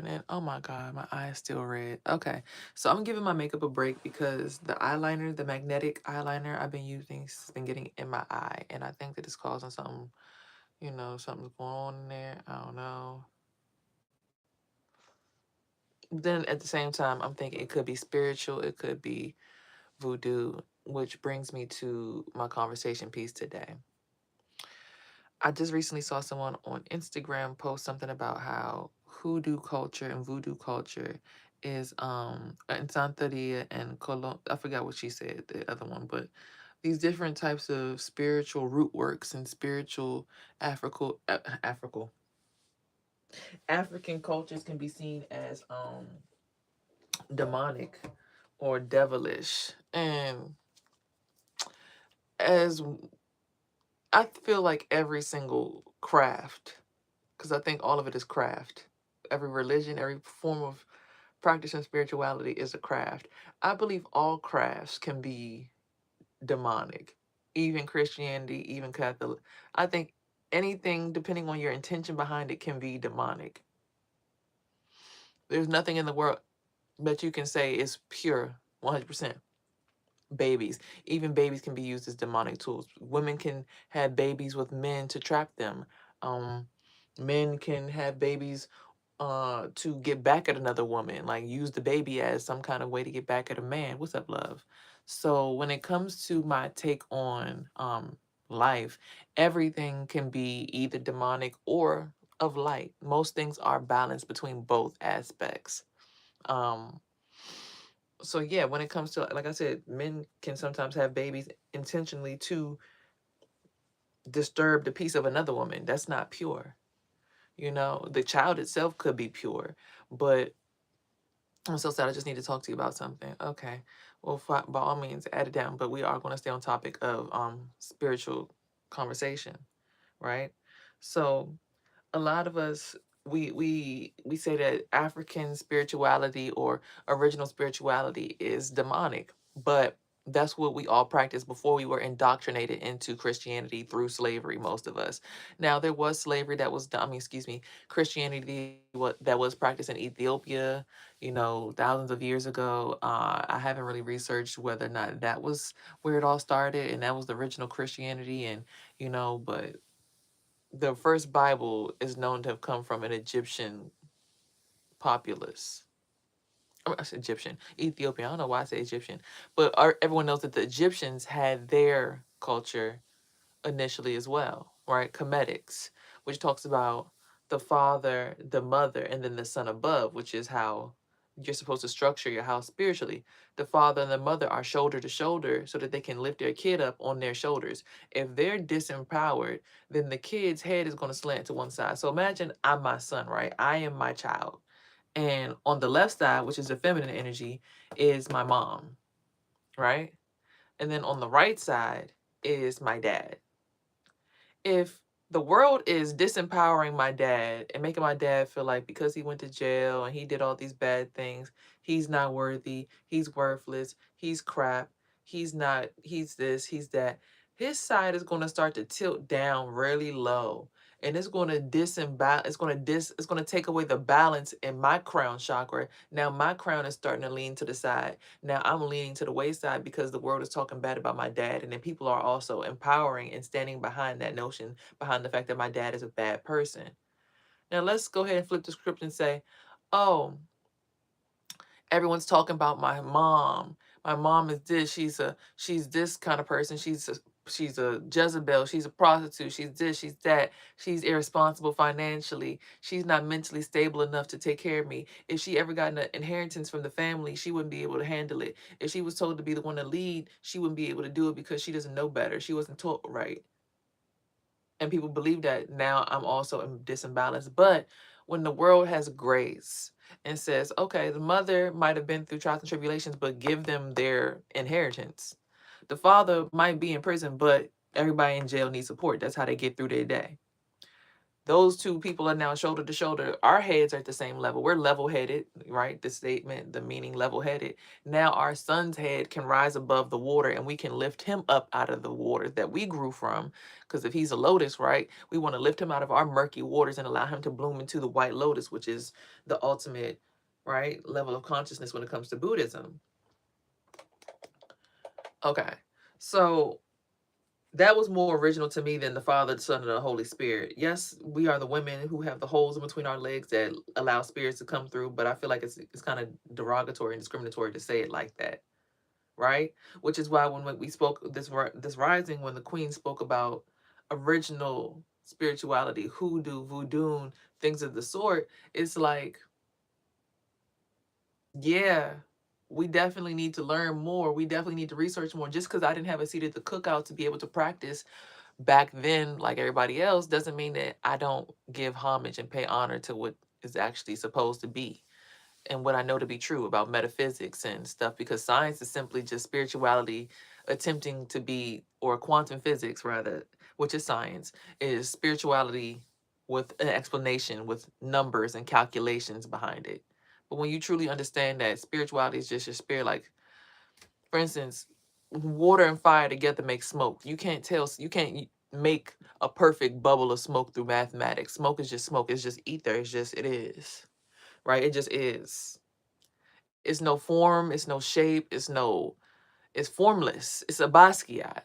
happening? Oh my God, my eye is still red. Okay, so I'm giving my makeup a break because the eyeliner, the magnetic eyeliner I've been using, has been getting in my eye, and I think that it's causing something, something's going on in there. I don't know. Then at the same time, I'm thinking it could be spiritual, it could be voodoo, which brings me to my conversation piece today. I just recently saw someone on Instagram post something about how hoodoo culture and voodoo culture is in Santeria and Colon. I forgot what she said, the other one, but these different types of spiritual root works and spiritual African cultures can be seen as demonic or devilish. And as I feel like every single craft, because I think all of it is craft. Every religion, every form of practice and spirituality is a craft. I believe all crafts can be demonic, even Christianity, even Catholic. I think anything, depending on your intention behind it, can be demonic. There's nothing in the world that you can say is pure 100%. Babies, even babies can be used as demonic tools. Women can have babies with men to trap them. Um, Men can have babies to get back at another woman, like use the baby as some kind of way to get back at a man. What's up, love? So when it comes to my take on life, everything can be either demonic or of light. Most things are balanced between both aspects. um so yeah, when it comes to, like I said, men can sometimes have babies intentionally to disturb the peace of another woman. That's not pure. The child itself could be pure, but I'm so sad. I just need to talk to you about something. Okay. Well, by all means, add it down, but we are going to stay on topic of spiritual conversation, right? So a lot of us, we say that African spirituality or original spirituality is demonic, but that's what we all practiced before we were indoctrinated into Christianity through slavery, most of us. Now there was slavery that was I mean, excuse me, Christianity that was practiced in Ethiopia, thousands of years ago. I haven't really researched whether or not that was where it all started and that was the original Christianity, and but the first Bible is known to have come from an Egyptian populace. I said Egyptian, Ethiopian. I don't know why I say Egyptian, but everyone knows that the Egyptians had their culture initially as well, right? Comedics, which talks about the father, the mother, and then the son above, which is how you're supposed to structure your house spiritually. The father and the mother are shoulder to shoulder so that they can lift their kid up on their shoulders. If they're disempowered, then the kid's head is going to slant to one side. So imagine I'm my son, right? I am my child. And on the left side, which is the feminine energy, is my mom, right? And then on the right side is my dad. If the world is disempowering my dad and making my dad feel like because he went to jail and he did all these bad things, he's not worthy, he's worthless, he's crap, he's this, he's that, his side is going to start to tilt down really low. And it's going to it's going to take away the balance in my crown chakra. Now my crown is starting to lean to the side. Now I'm leaning to the wayside because the world is talking bad about my dad. And then people are also empowering and standing behind that notion, behind the fact that my dad is a bad person. Now let's go ahead and flip the script and say, oh, everyone's talking about my mom. My mom is this. She's this kind of person. She's a Jezebel. She's a prostitute. She's this. She's that. She's irresponsible financially. She's not mentally stable enough to take care of me. If she ever got an inheritance from the family, she wouldn't be able to handle it. If she was told to be the one to lead, she wouldn't be able to do it because she doesn't know better. She wasn't taught right. And people believe that. Now I'm also in disbalance. But when the world has grace and says, okay, the mother might have been through trials and tribulations, but give them their inheritance. The father might be in prison, but everybody in jail needs support. That's how they get through their day. Those two people are now shoulder to shoulder. Our heads are at the same level. We're level headed, right? The statement, the meaning level headed. Now our son's head can rise above the water and we can lift him up out of the water that we grew from. Because if he's a lotus, right, we want to lift him out of our murky waters and allow him to bloom into the white lotus, which is the ultimate, right, level of consciousness when it comes to Buddhism. Okay. So that was more original to me than the Father, the Son, and the Holy Spirit. Yes, we are the women who have the holes in between our legs that allow spirits to come through, but I feel like it's kind of derogatory and discriminatory to say it like that, right? Which is why when we spoke this rising, when the Queen spoke about original spirituality, hoodoo, voodoo, things of the sort, it's like, yeah, we definitely need to learn more. We definitely need to research more. Just because I didn't have a seat at the cookout to be able to practice back then, like everybody else, doesn't mean that I don't give homage and pay honor to what is actually supposed to be and what I know to be true about metaphysics and stuff, because science is simply just spirituality attempting to be, or quantum physics rather, which is science, is spirituality with an explanation, with numbers and calculations behind it. But when you truly understand that spirituality is just your spirit, like for instance, water and fire together make smoke. You can't tell, you can't make a perfect bubble of smoke through mathematics. Smoke is just smoke. It's just ether. It's just, it is, right? It just is. It's no form. It's no shape. It's formless. It's a Basquiat.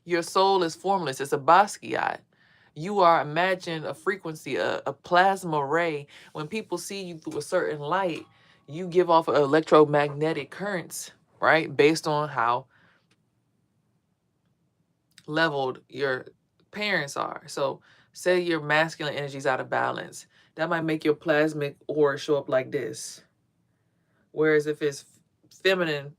Your soul is formless. It's a Basquiat. You are, imagine a frequency, a plasma ray. When people see you through a certain light, you give off electromagnetic currents, right? Based on how leveled your parents are. So say your masculine energy is out of balance. That might make your plasmic aura show up like this. Whereas if it's feminine,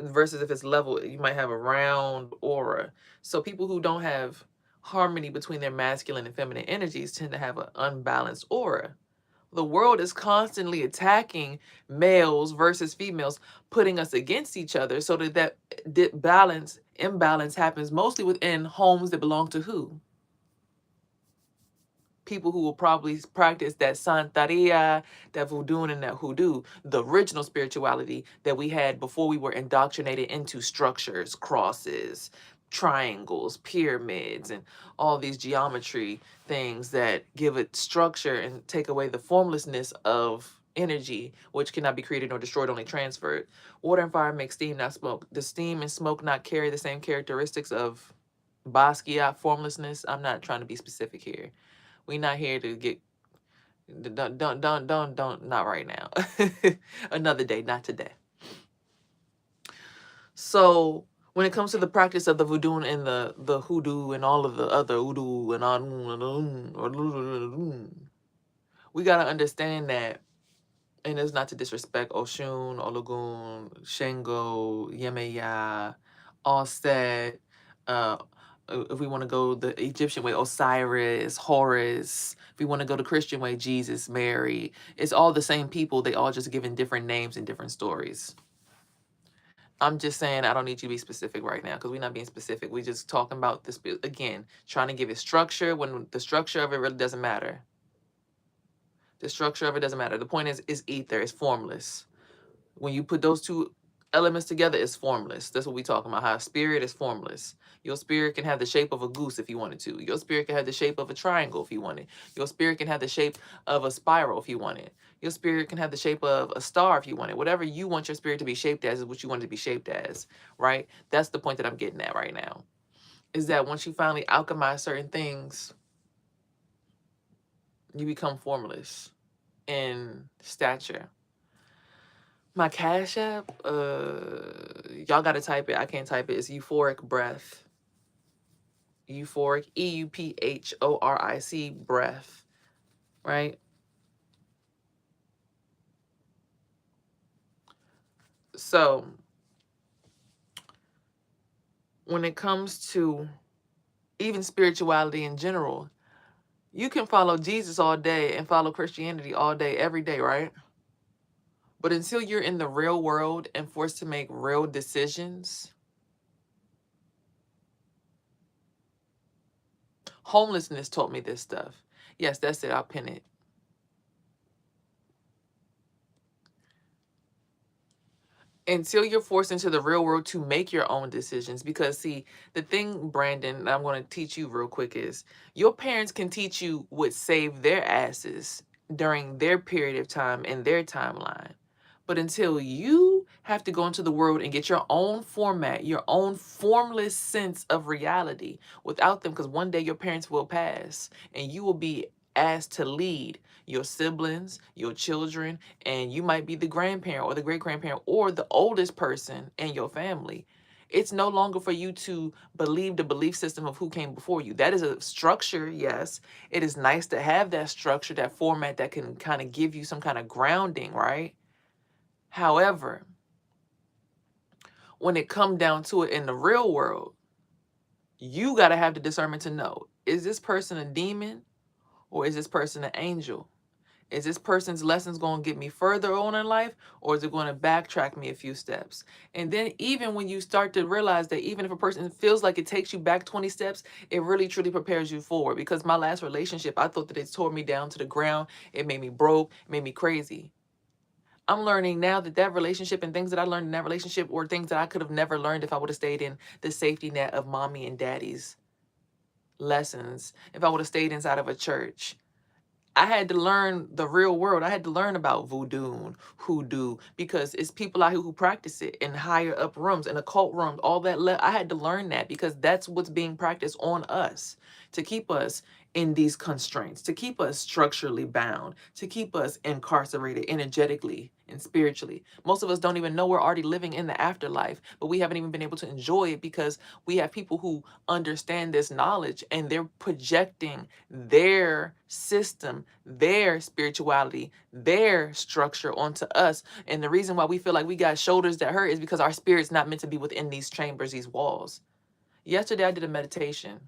versus if it's level, you might have a round aura. So people who don't have harmony between their masculine and feminine energies tend to have an unbalanced aura. The world is constantly attacking males versus females, putting us against each other so that imbalance happens mostly within homes that belong to who? People who will probably practice that Santeria, that voodoo, and that hoodoo, the original spirituality that we had before we were indoctrinated into structures, crosses, triangles, pyramids, and all these geometry things that give it structure and take away the formlessness of energy, which cannot be created nor destroyed, only transferred. Water and fire make steam, not smoke. Does steam and smoke not carry the same characteristics of Basquiat formlessness? I'm not trying to be specific here. We not here to get, don't, not right now. Another day, not today. So when it comes to the practice of the voodoo and the hoodoo and all of the other hoodoo and all, we gotta understand that, and it's not to disrespect Oshun, Ologun, Shango, Yemeya, Allstet, uh, if we want to go the Egyptian way, Osiris, Horus. If we want to go the Christian way, Jesus, Mary. It's all the same people. They all just given different names and different stories. I'm just saying I don't need you to be specific right now because we're not being specific. We're just talking about this again, trying to give it structure when the structure of it really doesn't matter. The structure of it doesn't matter. The point is ether. It's formless. When you put those two elements together, it's formless. That's what we talking about. How spirit is formless. Your spirit can have the shape of a goose if you wanted to. Your spirit can have the shape of a triangle if you wanted. Your spirit can have the shape of a spiral if you wanted. Your spirit can have the shape of a star if you wanted. Whatever you want your spirit to be shaped as is what you want it to be shaped as, right? That's the point that I'm getting at right now. Is that once you finally alchemize certain things, you become formless in stature. My Cash App, y'all gotta type it. I can't type it. It's Euphoric Breath. Euphoric, EUPHORIC breath, right? So when it comes to even spirituality in general, you can follow Jesus all day and follow Christianity all day, every day, right? But until you're in the real world and forced to make real decisions, homelessness taught me this stuff. Yes, that's it. I'll pin it. Until you're forced into the real world to make your own decisions. Because, see, the thing, Brandon, I'm going to teach you real quick is your parents can teach you what saved their asses during their period of time in their timeline. But until you have to go into the world and get your own format, your own formless sense of reality without them, because one day your parents will pass and you will be asked to lead your siblings, your children, and you might be the grandparent or the great grandparent or the oldest person in your family. It's no longer for you to believe the belief system of who came before you. That is a structure, yes. It is nice to have that structure, that format that can kind of give you some kind of grounding, right? However, when it come down to it in the real world, you got to have the discernment to know, is this person a demon or is this person an angel? Is this person's lessons going to get me further on in life, or is it going to backtrack me a few steps? And then even when you start to realize that even if a person feels like it takes you back 20 steps, it really truly prepares you forward. Because my last relationship, I thought that it tore me down to the ground. It made me broke, it made me crazy. I'm learning now that that relationship and things that I learned in that relationship were things that I could have never learned if I would have stayed in the safety net of mommy and daddy's lessons, if I would have stayed inside of a church. I had to learn the real world. I had to learn about voodoo and hoodoo because it's people out here who practice it in higher up rooms, in occult rooms, all that. I had to learn that because that's what's being practiced on us to keep us in these constraints, to keep us structurally bound, to keep us incarcerated energetically and spiritually. Most of us don't even know we're already living in the afterlife, but we haven't even been able to enjoy it because we have people who understand this knowledge and they're projecting their system, their spirituality, their structure onto us. And the reason why we feel like we got shoulders that hurt is because our spirit's not meant to be within these chambers, these walls. Yesterday, I did a meditation.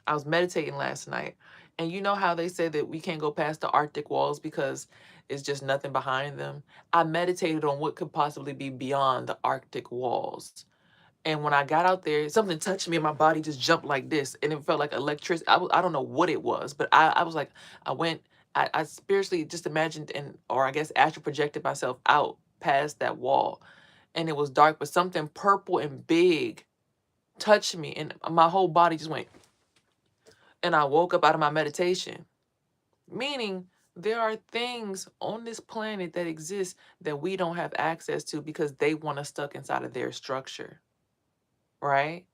I was meditating last night. And you know how they say that we can't go past the Arctic walls because it's just nothing behind them? I meditated on what could possibly be beyond the Arctic walls. And when I got out there, something touched me and my body just jumped like this. And it felt like electricity. I don't know what it was, but I was like, I spiritually just imagined or I guess astral projected myself out past that wall. And it was dark, but something purple and big touched me and my whole body just went. And I woke up out of my meditation. Meaning there are things on this planet that exist that we don't have access to because they want us stuck inside of their structure. Right?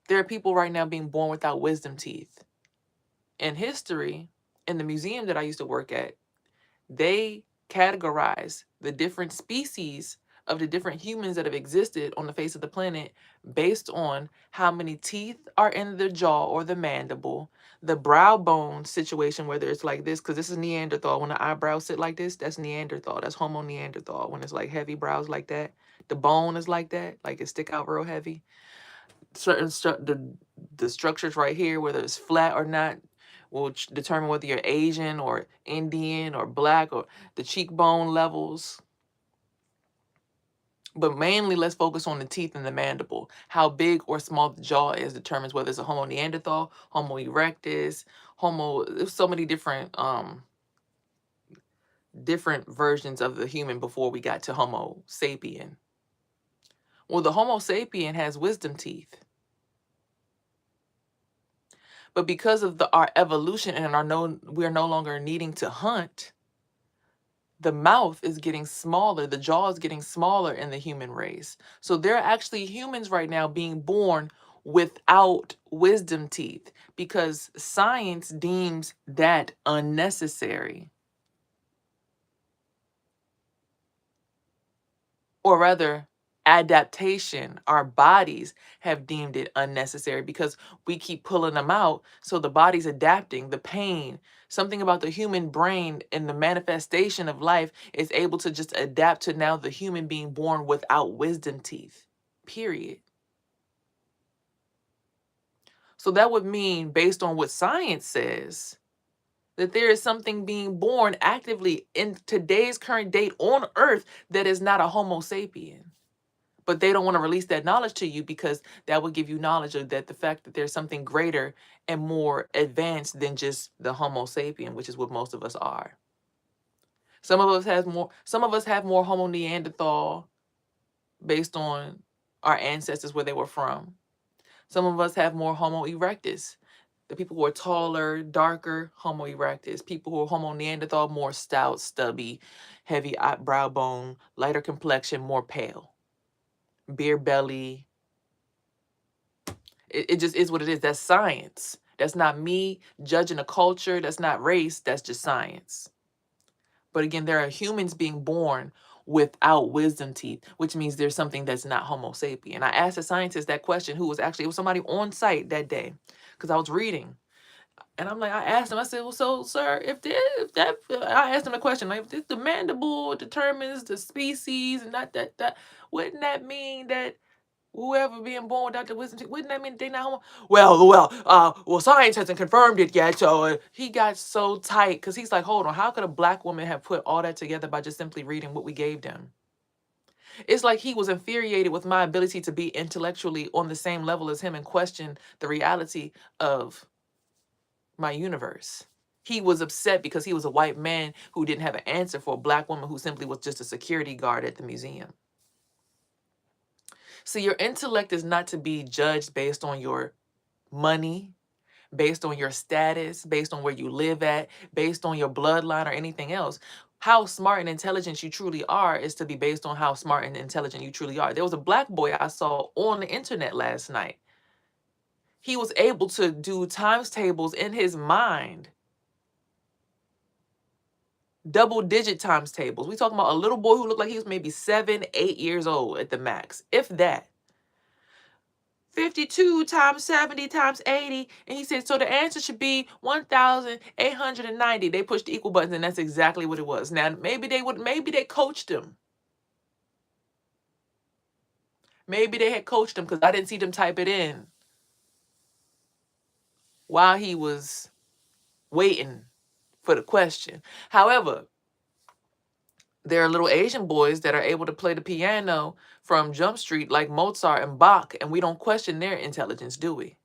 There are people right now being born without wisdom teeth. In history, in the museum that I used to work at, they categorize the different species of the different humans that have existed on the face of the planet based on how many teeth are in the jaw or the mandible, the brow bone situation, whether it's like this, because this is Neanderthal. When the eyebrows sit like this, that's Neanderthal. That's Homo Neanderthal. When it's like heavy brows like that, the bone is like that, like it stick out real heavy. Certain the structures right here, whether it's flat or not, will determine whether you're Asian or Indian or black or the cheekbone levels. But mainly, let's focus on the teeth and the mandible. How big or small the jaw is determines whether it's a Homo Neanderthal, Homo erectus, Homo. There's so many different versions of the human before we got to Homo sapien. Well, the Homo sapien has wisdom teeth. But because of our evolution and we're no longer needing to hunt, the mouth is getting smaller, the jaw is getting smaller in the human race. So there are actually humans right now being born without wisdom teeth because science deems that unnecessary. Or rather, adaptation. Our bodies have deemed it unnecessary because we keep pulling them out. So the body's adapting, the pain, something about the human brain and the manifestation of life is able to just adapt to now the human being born without wisdom teeth, period. So that would mean, based on what science says, that there is something being born actively in today's current date on earth that is not a Homo sapien. But they don't want to release that knowledge to you because that would give you knowledge of that the fact that there's something greater and more advanced than just the Homo sapien, which is what most of us are. Some of us have more Homo Neanderthal based on our ancestors where they were from. Some of us have more Homo erectus. The people who are taller, darker, Homo erectus. People who are Homo Neanderthal, more stout, stubby, heavy brow bone, lighter complexion, more pale. Beer belly. It just is what it is. That's science. That's not me judging a culture. That's not race. That's just science. But again, there are humans being born without wisdom teeth, which means there's something that's not Homo sapien. I asked a scientist that question who was actually, it was somebody on site that day because I was reading. And I'm like, I asked him, I said, well, so, sir, I asked him a question, like, if the mandible determines the species and that, wouldn't that mean that whoever being born without the wisdom teeth, wouldn't that mean they not Homo? Well, science hasn't confirmed it yet. So he got so tight because he's like, hold on, how could a black woman have put all that together by just simply reading what we gave them? It's like he was infuriated with my ability to be intellectually on the same level as him and question the reality of my universe. He was upset because he was a white man who didn't have an answer for a black woman who simply was just a security guard at the museum. So your intellect is not to be judged based on your money, based on your status, based on where you live at, based on your bloodline or anything else. How smart and intelligent you truly are is to be based on how smart and intelligent you truly are. There was a black boy I saw on the internet last night. He was able to do times tables in his mind, double-digit times tables. We talking about a little boy who looked like he was maybe 7, 8 years old at the max, if that. 52 times 70 times 80. And he said, so the answer should be 1,890. They pushed the equal buttons, and that's exactly what it was. Now, maybe they coached him. Maybe they had coached him because I didn't see them type it in while he was waiting for the question. However, there are little Asian boys that are able to play the piano from Jump Street like Mozart and Bach, and we don't question their intelligence, do we?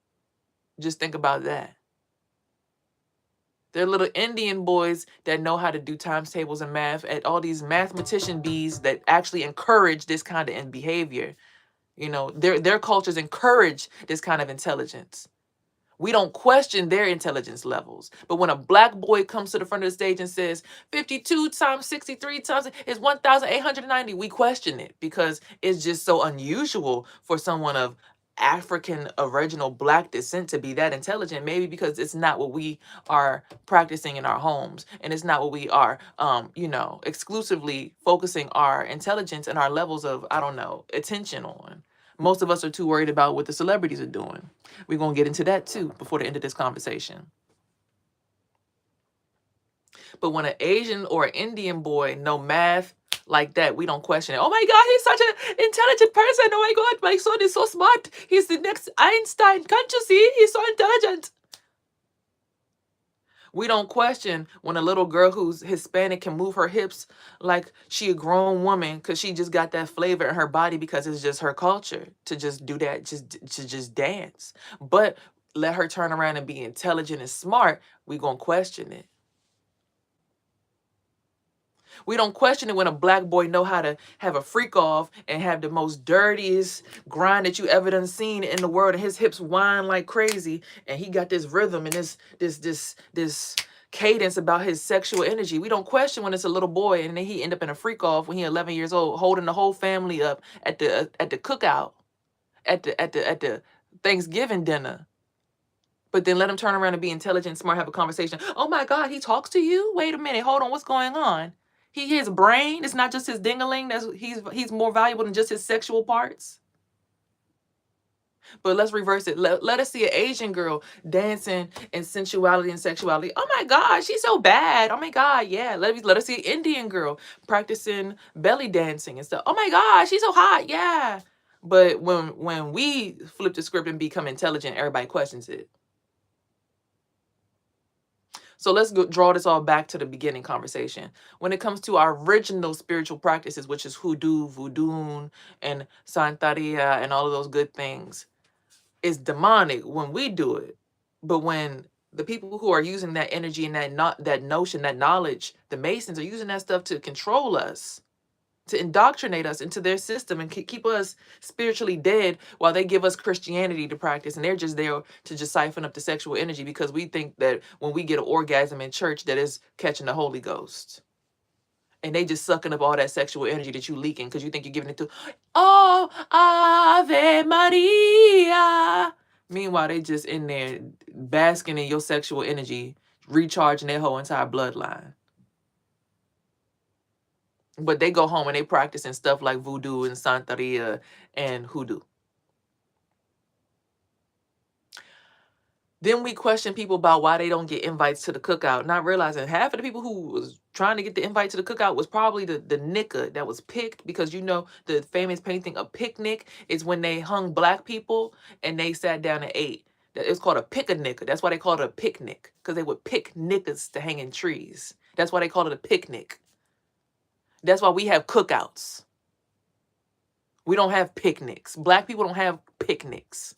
Just think about that. There are little Indian boys that know how to do times tables and math at all these mathematician bees that actually encourage this kind of behavior. You know, their cultures encourage this kind of intelligence. We don't question their intelligence levels. But when a black boy comes to the front of the stage and says 52 times 63 times is 1,890, we question it because it's just so unusual for someone of African original black descent to be that intelligent. Maybe because it's not what we are practicing in our homes, and it's not what we are exclusively focusing our intelligence and our levels of, I don't know, attention on. Most of us are too worried about what the celebrities are doing. We're going to get into that too before the end of this conversation. But when an Asian or an Indian boy know math like that, we don't question it. Oh my God, he's such an intelligent person. Oh my God, my son is so smart. He's the next Einstein. Can't you see? He's so intelligent. We don't question when a little girl who's Hispanic can move her hips like she a grown woman because she just got that flavor in her body because it's just her culture to just do that, to just dance. But let her turn around and be intelligent and smart, we gonna question it. We don't question it when a black boy know how to have a freak off and have the most dirtiest grind that you ever done seen in the world, and his hips whine like crazy, and he got this rhythm and this cadence about his sexual energy. We don't question when it's a little boy and then he end up in a freak off when he 11 years old, holding the whole family up at the cookout, at the Thanksgiving dinner. But then let him turn around and be intelligent, smart, have a conversation. Oh my God, he talks to you? Wait a minute, hold on, what's going on? His brain, it's not just his dingaling. He's more valuable than just his sexual parts. But let's reverse it. Let us see an Asian girl dancing in sensuality and sexuality. Oh my God, she's so bad. Oh my God, yeah. Let us see an Indian girl practicing belly dancing and stuff. Oh my God, she's so hot, yeah. But when we flip the script and become intelligent, everybody questions it. So let's draw this all back to the beginning conversation. When it comes to our original spiritual practices, which is hoodoo, voodoo, and santeria, and all of those good things, it's demonic when we do it. But when the people who are using that energy and that notion, that knowledge, the Masons are using that stuff to control us, to indoctrinate us into their system and keep us spiritually dead while they give us Christianity to practice, and they're just there to just siphon up the sexual energy because we think that when we get an orgasm in church that is catching the Holy Ghost, and they just sucking up all that sexual energy that you leaking because you think you're giving it to, oh, Ave Maria. Meanwhile, they just in there basking in your sexual energy, recharging their whole entire bloodline. But they go home and they practicing stuff like voodoo and santeria and hoodoo. Then we question people about why they don't get invites to the cookout, not realizing half of the people who was trying to get the invite to the cookout was probably the nigga that was picked, because you know the famous painting A Picnic is when they hung black people and they sat down and ate. It's called a pick-a-nicka. That's why they call it a picnic, because they would pick niggas to hang in trees. That's why they call it a picnic. That's why we have cookouts. We don't have picnics. Black people don't have picnics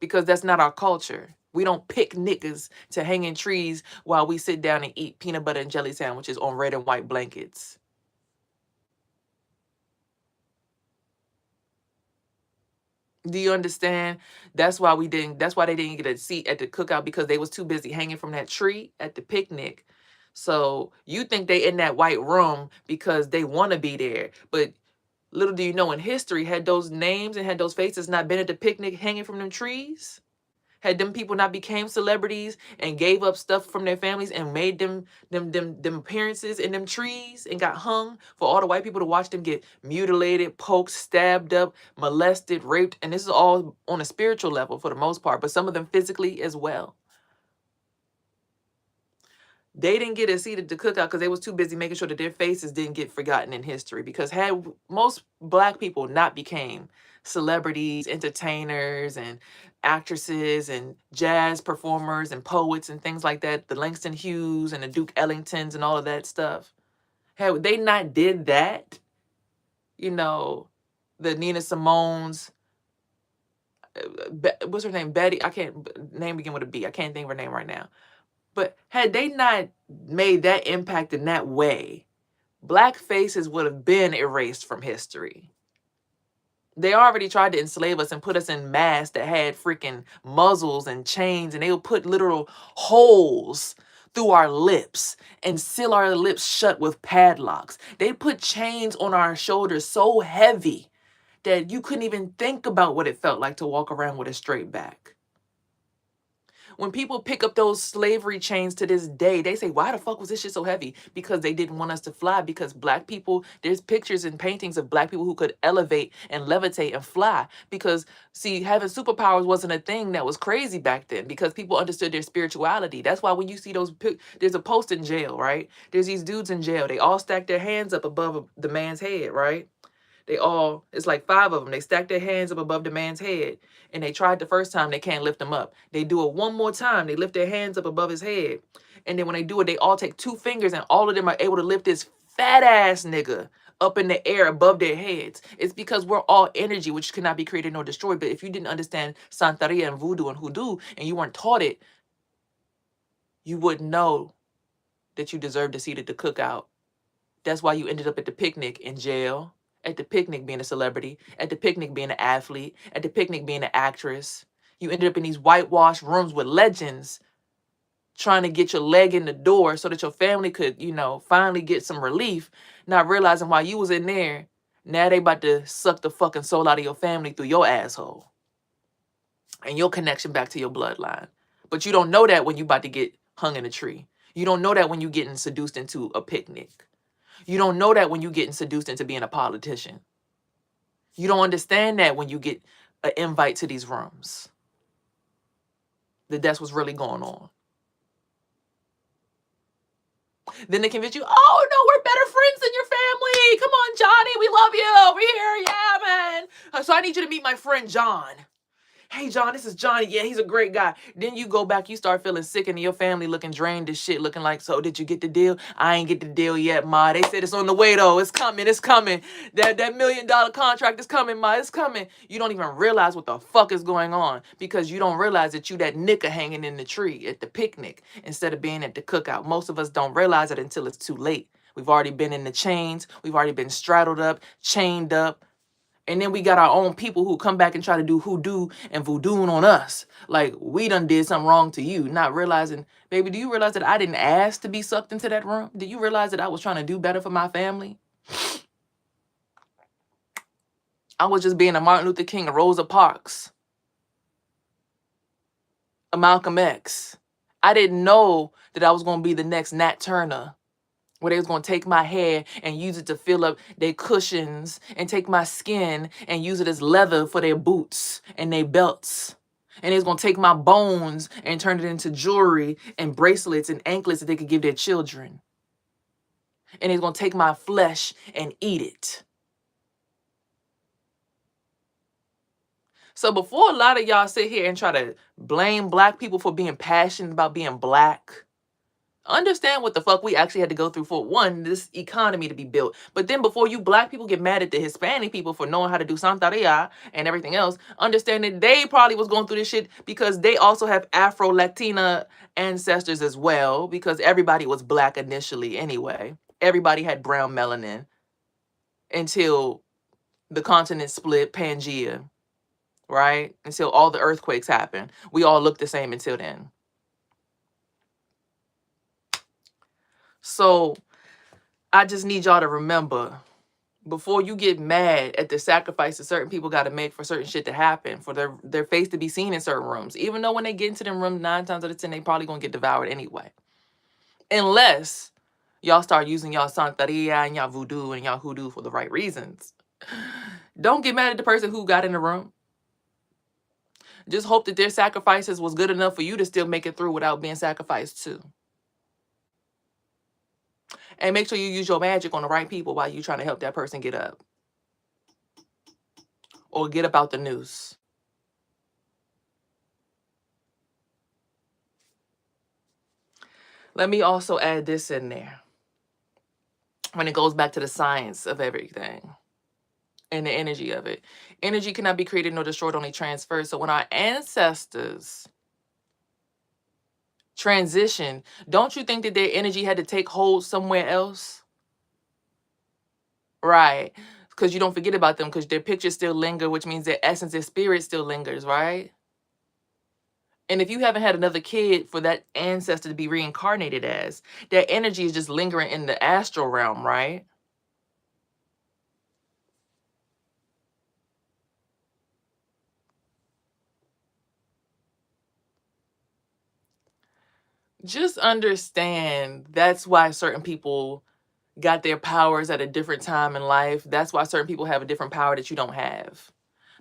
because that's not our culture. We don't pick niggas to hang in trees while we sit down and eat peanut butter and jelly sandwiches on red and white blankets. Do you understand? That's why they didn't get a seat at the cookout, because they was too busy hanging from that tree at the picnic. So you think they in that white room because they want to be there. But little do you know, in history, had those names and had those faces not been at the picnic hanging from them trees, had them people not became celebrities and gave up stuff from their families and made them appearances in them trees and got hung for all the white people to watch them get mutilated, poked, stabbed up, molested, raped, and this is all on a spiritual level for the most part, but some of them physically as well. They didn't get a seat at the cookout because they was too busy making sure that their faces didn't get forgotten in history. Because had most black people not became celebrities, entertainers, and actresses, and jazz performers, and poets, and things like that, the Langston Hughes and the Duke Ellingtons and all of that stuff, had they not did that, you know, the Nina Simone's, what's her name? Betty. I can't name begin with a B. I can't think of her name right now. But had they not made that impact in that way, black faces would have been erased from history. They already tried to enslave us and put us in masks that had freaking muzzles and chains, and they would put literal holes through our lips and seal our lips shut with padlocks. They put chains on our shoulders so heavy that you couldn't even think about what it felt like to walk around with a straight back. When people pick up those slavery chains to this day, they say, why the fuck was this shit so heavy? Because they didn't want us to fly. Because black people, there's pictures and paintings of black people who could elevate and levitate and fly. Because, see, having superpowers wasn't a thing that was crazy back then, because people understood their spirituality. That's why when you see those, there's a post in jail, right? There's these dudes in jail. They all stack their hands up above the man's head, right? It's like 5 of them. They stack their hands up above the man's head. And they tried the first time, they can't lift them up. They do it one more time. They lift their hands up above his head. And then when they do it, they all take 2 fingers and all of them are able to lift this fat ass nigga up in the air above their heads. It's because we're all energy, which cannot be created nor destroyed. But if you didn't understand Santeria and Voodoo and Hoodoo, and you weren't taught it, you wouldn't know that you deserved a seat at the cookout. That's why you ended up at the picnic in jail. At the picnic being a celebrity, at the picnic being an athlete, at the picnic being an actress. You ended up in these whitewashed rooms with legends trying to get your leg in the door so that your family could, finally get some relief, not realizing while you was in there, now they about to suck the fucking soul out of your family through your asshole and your connection back to your bloodline. But you don't know that when you about to get hung in a tree. You don't know that when you getting seduced into a picnic. You don't know that when you getting seduced into being a politician. You don't understand that when you get an invite to these rooms. That's what's really going on. Then they convince you, oh no, we're better friends than your family. Come on, Johnny, we love you over here. Yeah, man. So I need you to meet my friend John. Hey, John, this is Johnny. Yeah, he's a great guy. Then you go back, you start feeling sick, and your family looking drained as shit, looking like, so did you get the deal? I ain't get the deal yet, Ma. They said it's on the way, though. It's coming. It's coming. That $1 million contract is coming, Ma. It's coming. You don't even realize what the fuck is going on because you don't realize that you that nigga hanging in the tree at the picnic instead of being at the cookout. Most of us don't realize it until it's too late. We've already been in the chains. We've already been straddled up, chained up. And then we got our own people who come back and try to do hoodoo and voodooing on us. Like we done did something wrong to you, not realizing, baby, do you realize that I didn't ask to be sucked into that room? Do you realize that I was trying to do better for my family? I was just being a Martin Luther King, a Rosa Parks, a Malcolm X. I didn't know that I was going to be the next Nat Turner, where they was going to take my hair and use it to fill up their cushions and take my skin and use it as leather for their boots and their belts. And they was going to take my bones and turn it into jewelry and bracelets and anklets that they could give their children. And they was going to take my flesh and eat it. So before a lot of y'all sit here and try to blame black people for being passionate about being black, understand what the fuck we actually had to go through for, one, this economy to be built. But then before you black people get mad at the Hispanic people for knowing how to do Santeria and everything else, understand that they probably was going through this shit because they also have Afro-Latina ancestors as well, because everybody was black initially anyway. Everybody had brown melanin until the continent split, Pangea, right? Until all the earthquakes happened. We all looked the same until then. So I just need y'all to remember, before you get mad at the sacrifices certain people got to make for certain shit to happen, for their face to be seen in certain rooms, even though when they get into them rooms 9 times out of 10, they probably gonna get devoured anyway. Unless y'all start using y'all Santeria and y'all voodoo and y'all hoodoo for the right reasons. Don't get mad at the person who got in the room. Just hope that their sacrifices was good enough for you to still make it through without being sacrificed too. And make sure you use your magic on the right people while you're trying to help that person get up. Or get up out the noose. Let me also add this in there. When it goes back to the science of everything and the energy of it. Energy cannot be created nor destroyed, only transferred. So when our ancestors transition, don't you think that their energy had to take hold somewhere else? Right. Because you don't forget about them, because their pictures still linger, which means their essence, their spirit still lingers, right? And if you haven't had another kid for that ancestor to be reincarnated as, their energy is just lingering in the astral realm, right? Just understand that's why certain people got their powers at a different time in life. That's why certain people have a different power that you don't have.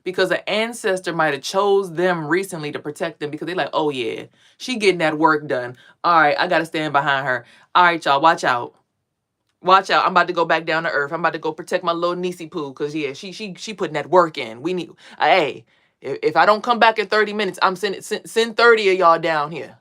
Because an ancestor might have chose them recently to protect them because they're like, oh yeah, she getting that work done. All right, I got to stand behind her. All right, y'all, watch out. Watch out. I'm about to go back down to earth. I'm about to go protect my little niecey poo because, yeah, she putting that work in. We need, hey, if I don't come back in 30 minutes, I'm send 30 of y'all down here.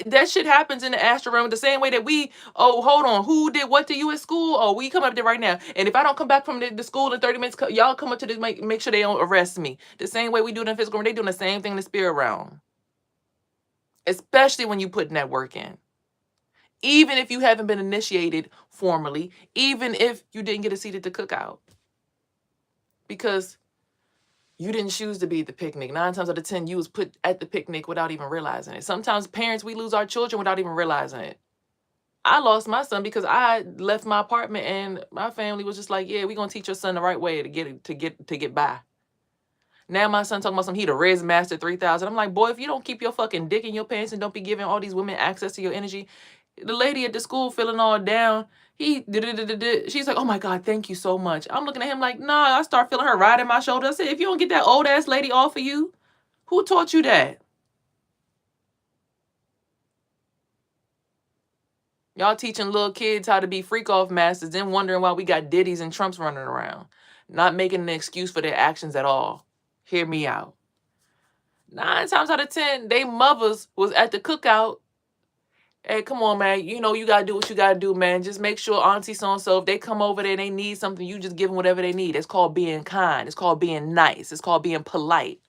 That shit happens in the astral realm the same way that we, oh, hold on, who did what to you at school? Oh, we come up there right now. And if I don't come back from the school in 30 minutes, y'all come up to this, make sure they don't arrest me. The same way we do it in physical realm, they doing the same thing in the spirit realm. Especially when you putting that work in. Even if you haven't been initiated formally, even if you didn't get a seat at the cookout. Because you didn't choose to be at the picnic. 9 times out of 10, you was put at the picnic without even realizing it. Sometimes parents, we lose our children without even realizing it. I lost my son because I left my apartment and my family was just like, yeah, we're going to teach your son the right way to get by. Now my son talking about something, he the Riz Master 3000. I'm like, boy, if you don't keep your fucking dick in your pants and don't be giving all these women access to your energy, the lady at the school feeling all down, she's like, oh my God, thank you so much. I'm looking at him like, nah, I start feeling her riding my shoulder. I said, if you don't get that old ass lady off of you, who taught you that? Y'all teaching little kids how to be freak off masters, then wondering why we got Diddy's and Trumps running around. Not making an excuse for their actions at all. Hear me out. 9 times out of 10, they mothers was at the cookout. Hey, come on, man. You know, you got to do what you got to do, man. Just make sure auntie so-and-so, if they come over there and they need something, you just give them whatever they need. It's called being kind. It's called being nice. It's called being polite.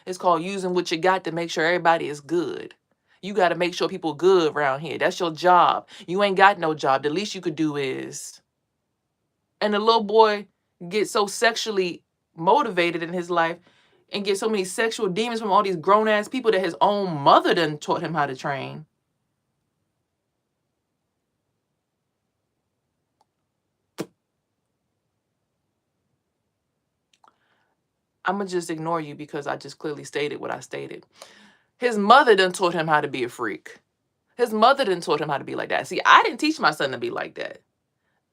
It's called using what you got to make sure everybody is good. You got to make sure people good around here. That's your job. You ain't got no job. The least you could do is. And the little boy gets so sexually motivated in his life and gets so many sexual demons from all these grown-ass people that his own mother done taught him how to train. I'm going to just ignore you because I just clearly stated what I stated. His mother done taught him how to be a freak. His mother done taught him how to be like that. See, I didn't teach my son to be like that.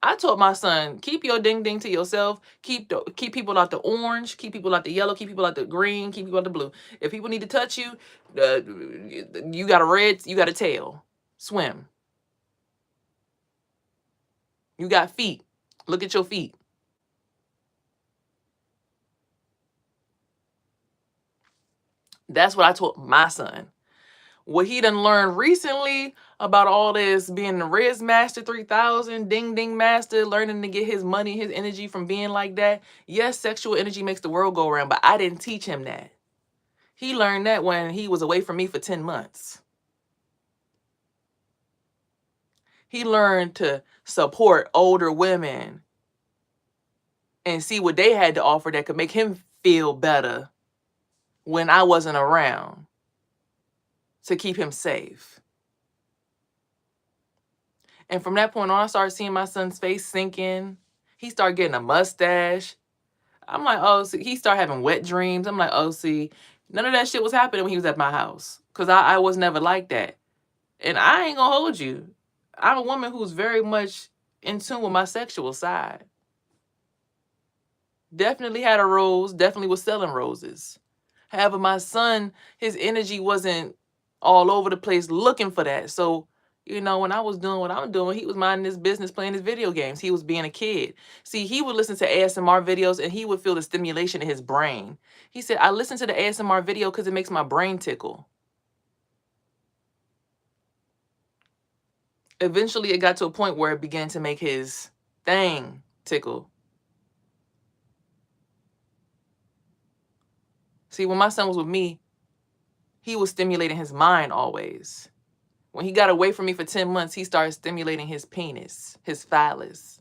I taught my son, keep your ding ding to yourself. Keep people out the orange. Keep people out the yellow. Keep people out the green. Keep people out the blue. If people need to touch you, you got a red, you got a tail. Swim. You got feet. Look at your feet. That's what I taught my son. What he done learned recently about all this being the Riz Master 3000, Ding Ding Master, learning to get his money, his energy from being like that. Yes, sexual energy makes the world go around, but I didn't teach him that. He learned that when he was away from me for 10 months. He learned to support older women and see what they had to offer that could make him feel better when I wasn't around to keep him safe. And from that point on, I started seeing my son's face sinking. He started getting a mustache. I'm like, oh, see, he started having wet dreams. I'm like, oh, see, none of that shit was happening when he was at my house. Because I was never like that. And I ain't going to hold you. I'm a woman who's very much in tune with my sexual side. Definitely had a rose. Definitely was selling roses. However, my son, his energy wasn't all over the place looking for that. So, you know, when I was doing what I'm doing, he was minding his business, playing his video games. He was being a kid. See, he would listen to ASMR videos and he would feel the stimulation in his brain. He said, I listen to the ASMR video because it makes my brain tickle. Eventually, it got to a point where it began to make his thing tickle. See, when my son was with me, he was stimulating his mind always. When he got away from me for 10 months, he started stimulating his penis, his phallus.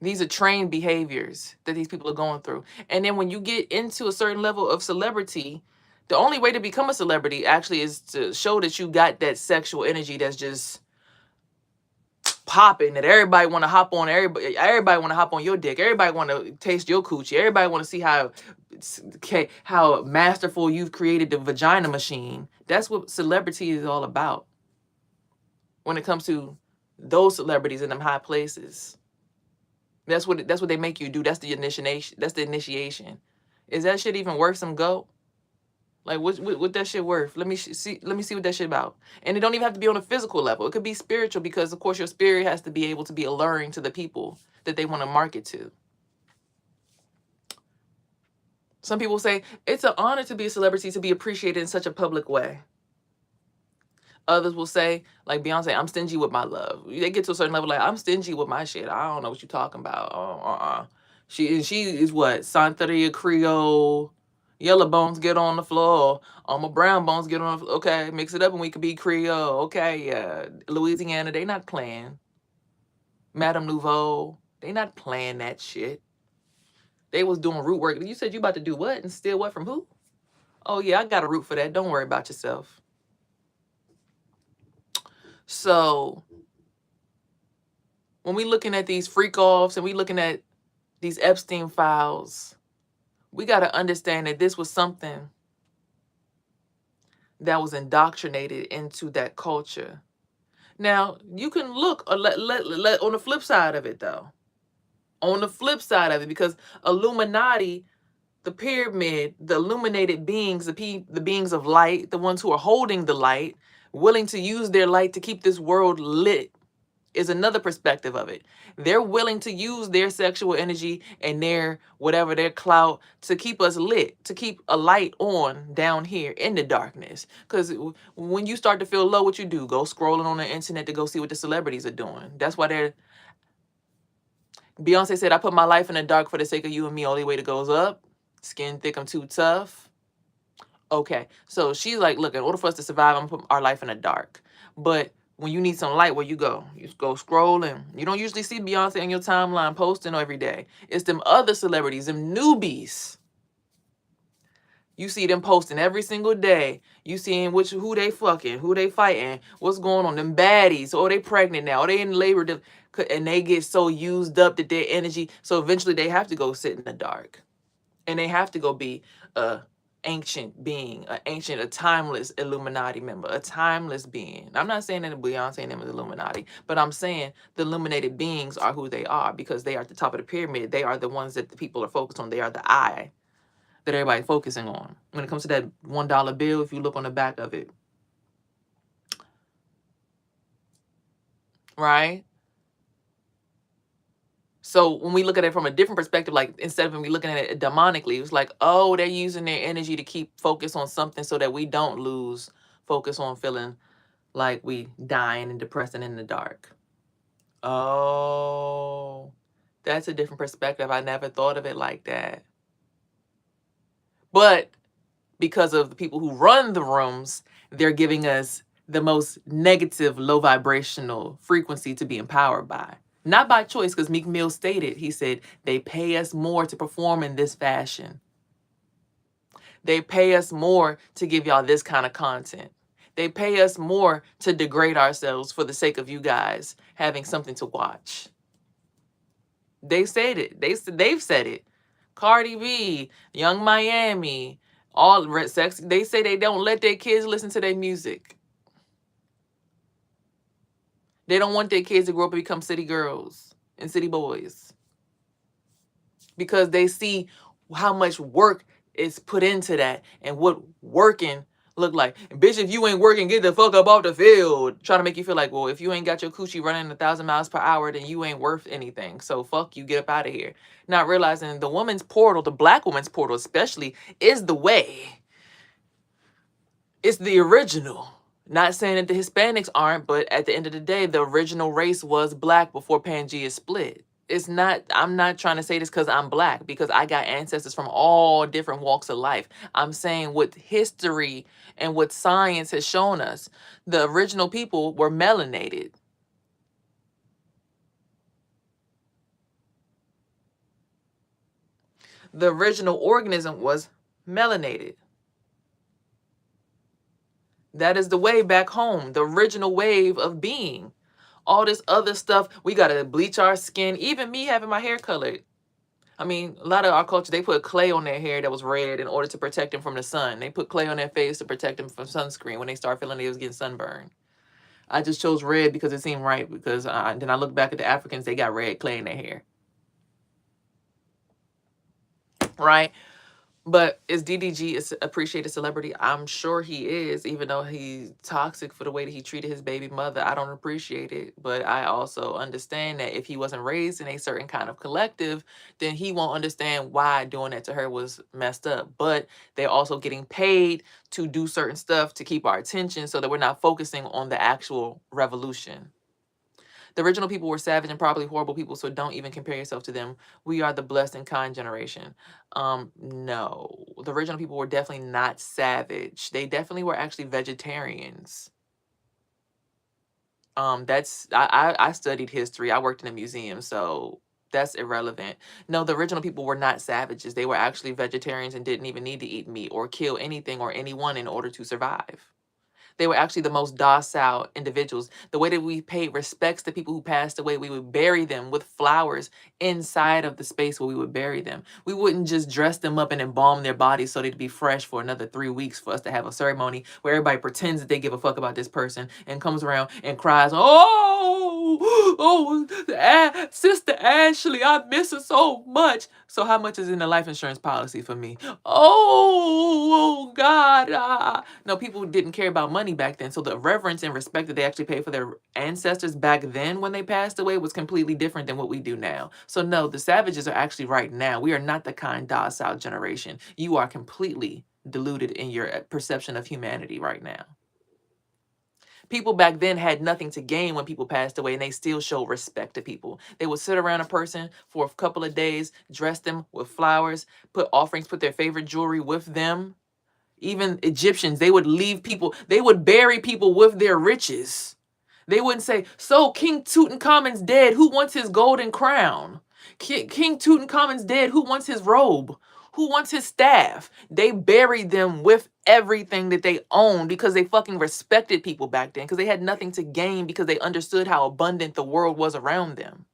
These are trained behaviors that these people are going through. And then when you get into a certain level of celebrity, the only way to become a celebrity actually is to show that you got that sexual energy that's just popping, that everybody want to hop on, everybody want to hop on your dick, everybody want to taste your coochie, everybody want to see how masterful you've created the vagina machine. That's what celebrity is all about when it comes to those celebrities in them high places. That's what they make you do. That's the initiation. That's the initiation. Is that shit even worth some go? Like what that shit worth? Let me see what that shit about. And it don't even have to be on a physical level. It could be spiritual because of course your spirit has to be able to be alluring to the people that they want to market to. Some people say it's an honor to be a celebrity, to be appreciated in such a public way. Others will say, like Beyonce, I'm stingy with my love. They get to a certain level, like, I'm stingy with my shit. I don't know what you're talking about. She is what? Santeria Creole. Yellow bones get on the floor. My brown bones get on the floor. Okay, mix it up and we could be Creole. Okay, yeah. Louisiana, they not playing. Madame Nouveau, they not playing that shit. They was doing root work. You said you about to do what? And steal what from who? Oh, yeah, I got a root for that. Don't worry about yourself. So when we looking at these freak offs and we looking at these Epstein files, we got to understand that this was something that was indoctrinated into that culture. Now, you can look on the flip side of it, though. On the flip side of it, because Illuminati, the pyramid, the illuminated beings, the beings of light, the ones who are holding the light, willing to use their light to keep this world lit, is another perspective of it. They're willing to use their sexual energy and their whatever, their clout, to keep us lit, to keep a light on down here in the darkness. Because when you start to feel low, what you do? Go scrolling on the internet to go see what the celebrities are doing. That's why Beyonce said, I put my life in the dark for the sake of you and me. Only way to goes up. Skin thick, I'm too tough. Okay, so she's like, look, in order for us to survive, I'm gonna put our life in the dark. But when you need some light, where you go? You go scrolling. You don't usually see Beyonce on your timeline posting every day. It's them other celebrities, them newbies. You see them posting every single day. You seeing who they fucking, who they fighting, what's going on, them baddies, or they pregnant now, or they in labor, and they get so used up that their energy, so eventually they have to go sit in the dark. And they have to go be a ancient being, a timeless Illuminati member, a timeless being. I'm not saying that Beyonce and them is Illuminati, but I'm saying the illuminated beings are who they are because they are at the top of the pyramid. They are the ones that the people are focused on. They are the eye that everybody's focusing on. When it comes to that $1 bill, if you look on the back of it, right? So when we look at it from a different perspective, like instead of when we looking at it demonically, it's like, oh, they're using their energy to keep focus on something so that we don't lose focus on feeling like we dying and depressing in the dark. Oh, that's a different perspective. I never thought of it like that. But because of the people who run the rooms, they're giving us the most negative, low vibrational frequency to be empowered by. Not by choice, because Meek Mill stated, he said, they pay us more to perform in this fashion. They pay us more to give y'all this kind of content. They pay us more to degrade ourselves for the sake of you guys having something to watch. They said it. They've said it. Cardi B, Young Miami, all sex. They say they don't let their kids listen to their music. They don't want their kids to grow up and become city girls and city boys because they see how much work is put into that and what working look like. And bitch, if you ain't working, get the fuck up off the field. Trying to make you feel like, well, if you ain't got your coochie running 1,000 miles per hour, then you ain't worth anything. So fuck you, get up out of here. Not realizing the woman's portal, the black woman's portal especially, is the way. It's the original. Not saying that the Hispanics aren't, but at the end of the day, the original race was black before Pangea split. It's not, I'm not trying to say this because I'm black, because I got ancestors from all different walks of life. I'm saying what history and what science has shown us, the original people were melanated. The original organism was melanated. That is the way back home, the original wave of being. All this other stuff, we got to bleach our skin. Even me having my hair colored. I mean, a lot of our culture, they put clay on their hair that was red in order to protect them from the sun. They put clay on their face to protect them from sunscreen when they start feeling they was getting sunburned. I just chose red because it seemed right, because then I look back at the Africans, they got red clay in their hair. Right? But is DDG a appreciated celebrity? I'm sure he is, even though he's toxic for the way that he treated his baby mother. I don't appreciate it. But I also understand that if he wasn't raised in a certain kind of collective, then he won't understand why doing that to her was messed up. But they're also getting paid to do certain stuff to keep our attention so that we're not focusing on the actual revolution. The original people were savage and probably horrible people, so don't even compare yourself to them. We are the blessed and kind generation. No. The original people were definitely not savage. They definitely were actually vegetarians. I studied history. I worked in a museum, so that's irrelevant. No, the original people were not savages. They were actually vegetarians and didn't even need to eat meat or kill anything or anyone in order to survive. They were actually the most docile individuals. The way that we paid respects to people who passed away, we would bury them with flowers inside of the space where we would bury them. We wouldn't just dress them up and embalm their bodies so they'd be fresh for another 3 weeks for us to have a ceremony where everybody pretends that they give a fuck about this person and comes around and cries, Sister Ashley, I miss her so much. So how much is in the life insurance policy for me? Oh, God. No, people didn't care about money. money back then. So the reverence and respect that they actually paid for their ancestors back then when they passed away was completely different than what we do now. So no, the savages are actually right now. We are not the kind, docile generation. You are completely deluded in your perception of humanity right now. People back then had nothing to gain when people passed away, and they still showed respect to people. They would sit around a person for a couple of days, dress them with flowers, put offerings, put their favorite jewelry with them. Even Egyptians, they would leave people, they would bury people with their riches. They wouldn't say, so King Tutankhamun's dead, who wants his golden crown? King Tutankhamun's dead, who wants his robe? Who wants his staff? They buried them with everything that they owned because they fucking respected people back then, because they had nothing to gain, because they understood how abundant the world was around them.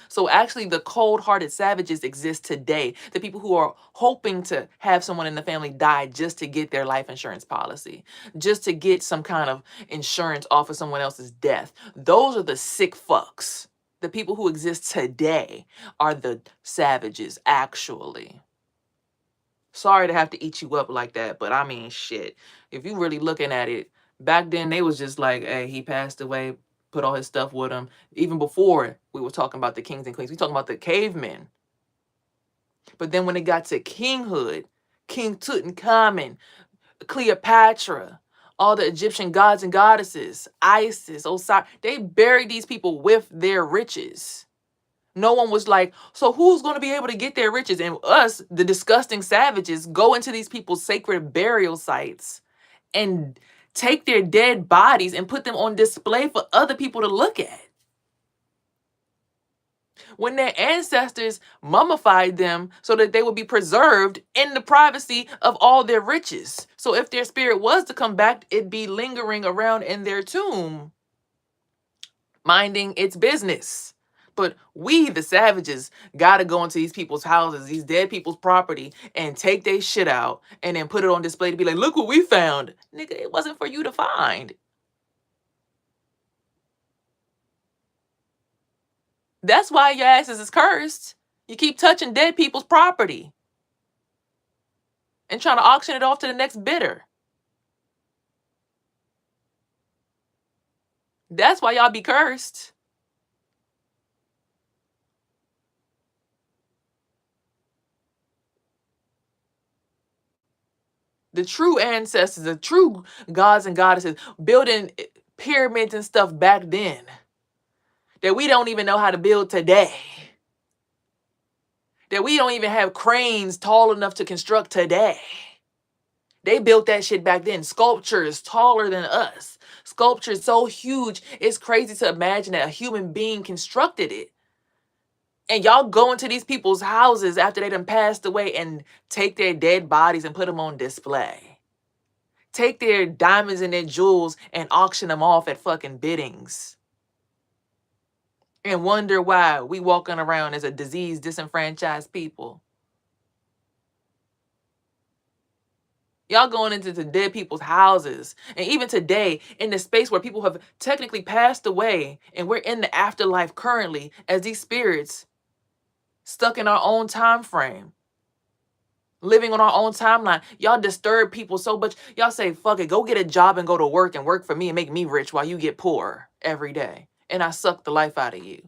So actually, the cold-hearted savages exist today. The people who are hoping to have someone in the family die just to get their life insurance policy, just to get some kind of insurance off of someone else's death. Those are the sick fucks. The people who exist today are the savages, actually. Sorry to have to eat you up like that, but I mean, shit. If you really looking at it, back then they was just like, hey, he passed away, put all his stuff with him. Even before we were talking about the kings and queens, we talking about the cavemen. But then when it got to kinghood, King Tutankhamun, Cleopatra, all the Egyptian gods and goddesses, Isis, Osiris, they buried these people with their riches. No one was like, so who's going to be able to get their riches? And us, the disgusting savages, go into these people's sacred burial sites and take their dead bodies and put them on display for other people to look at. When their ancestors mummified them so that they would be preserved in the privacy of all their riches. So if their spirit was to come back, it'd be lingering around in their tomb, minding its business. But we, the savages, gotta go into these people's houses, these dead people's property, and take their shit out and then put it on display to be like, look what we found. Nigga, it wasn't for you to find. That's why your asses is cursed. You keep touching dead people's property and trying to auction it off to the next bidder. That's why y'all be cursed. The true ancestors, the true gods and goddesses, building pyramids and stuff back then that we don't even know how to build today. That we don't even have cranes tall enough to construct today. They built that shit back then. Sculptures taller than us. Sculptures so huge, it's crazy to imagine that a human being constructed it. And y'all go into these people's houses after they done passed away and take their dead bodies and put them on display. Take their diamonds and their jewels and auction them off at fucking biddings. And wonder why we walking around as a diseased, disenfranchised people. Y'all going into the dead people's houses. And even today, in the space where people have technically passed away and we're in the afterlife currently as these spirits stuck in our own time frame, living on our own timeline. Y'all disturb people so much. Y'all say, fuck it, go get a job and go to work and work for me and make me rich while you get poor every day. And I suck the life out of you.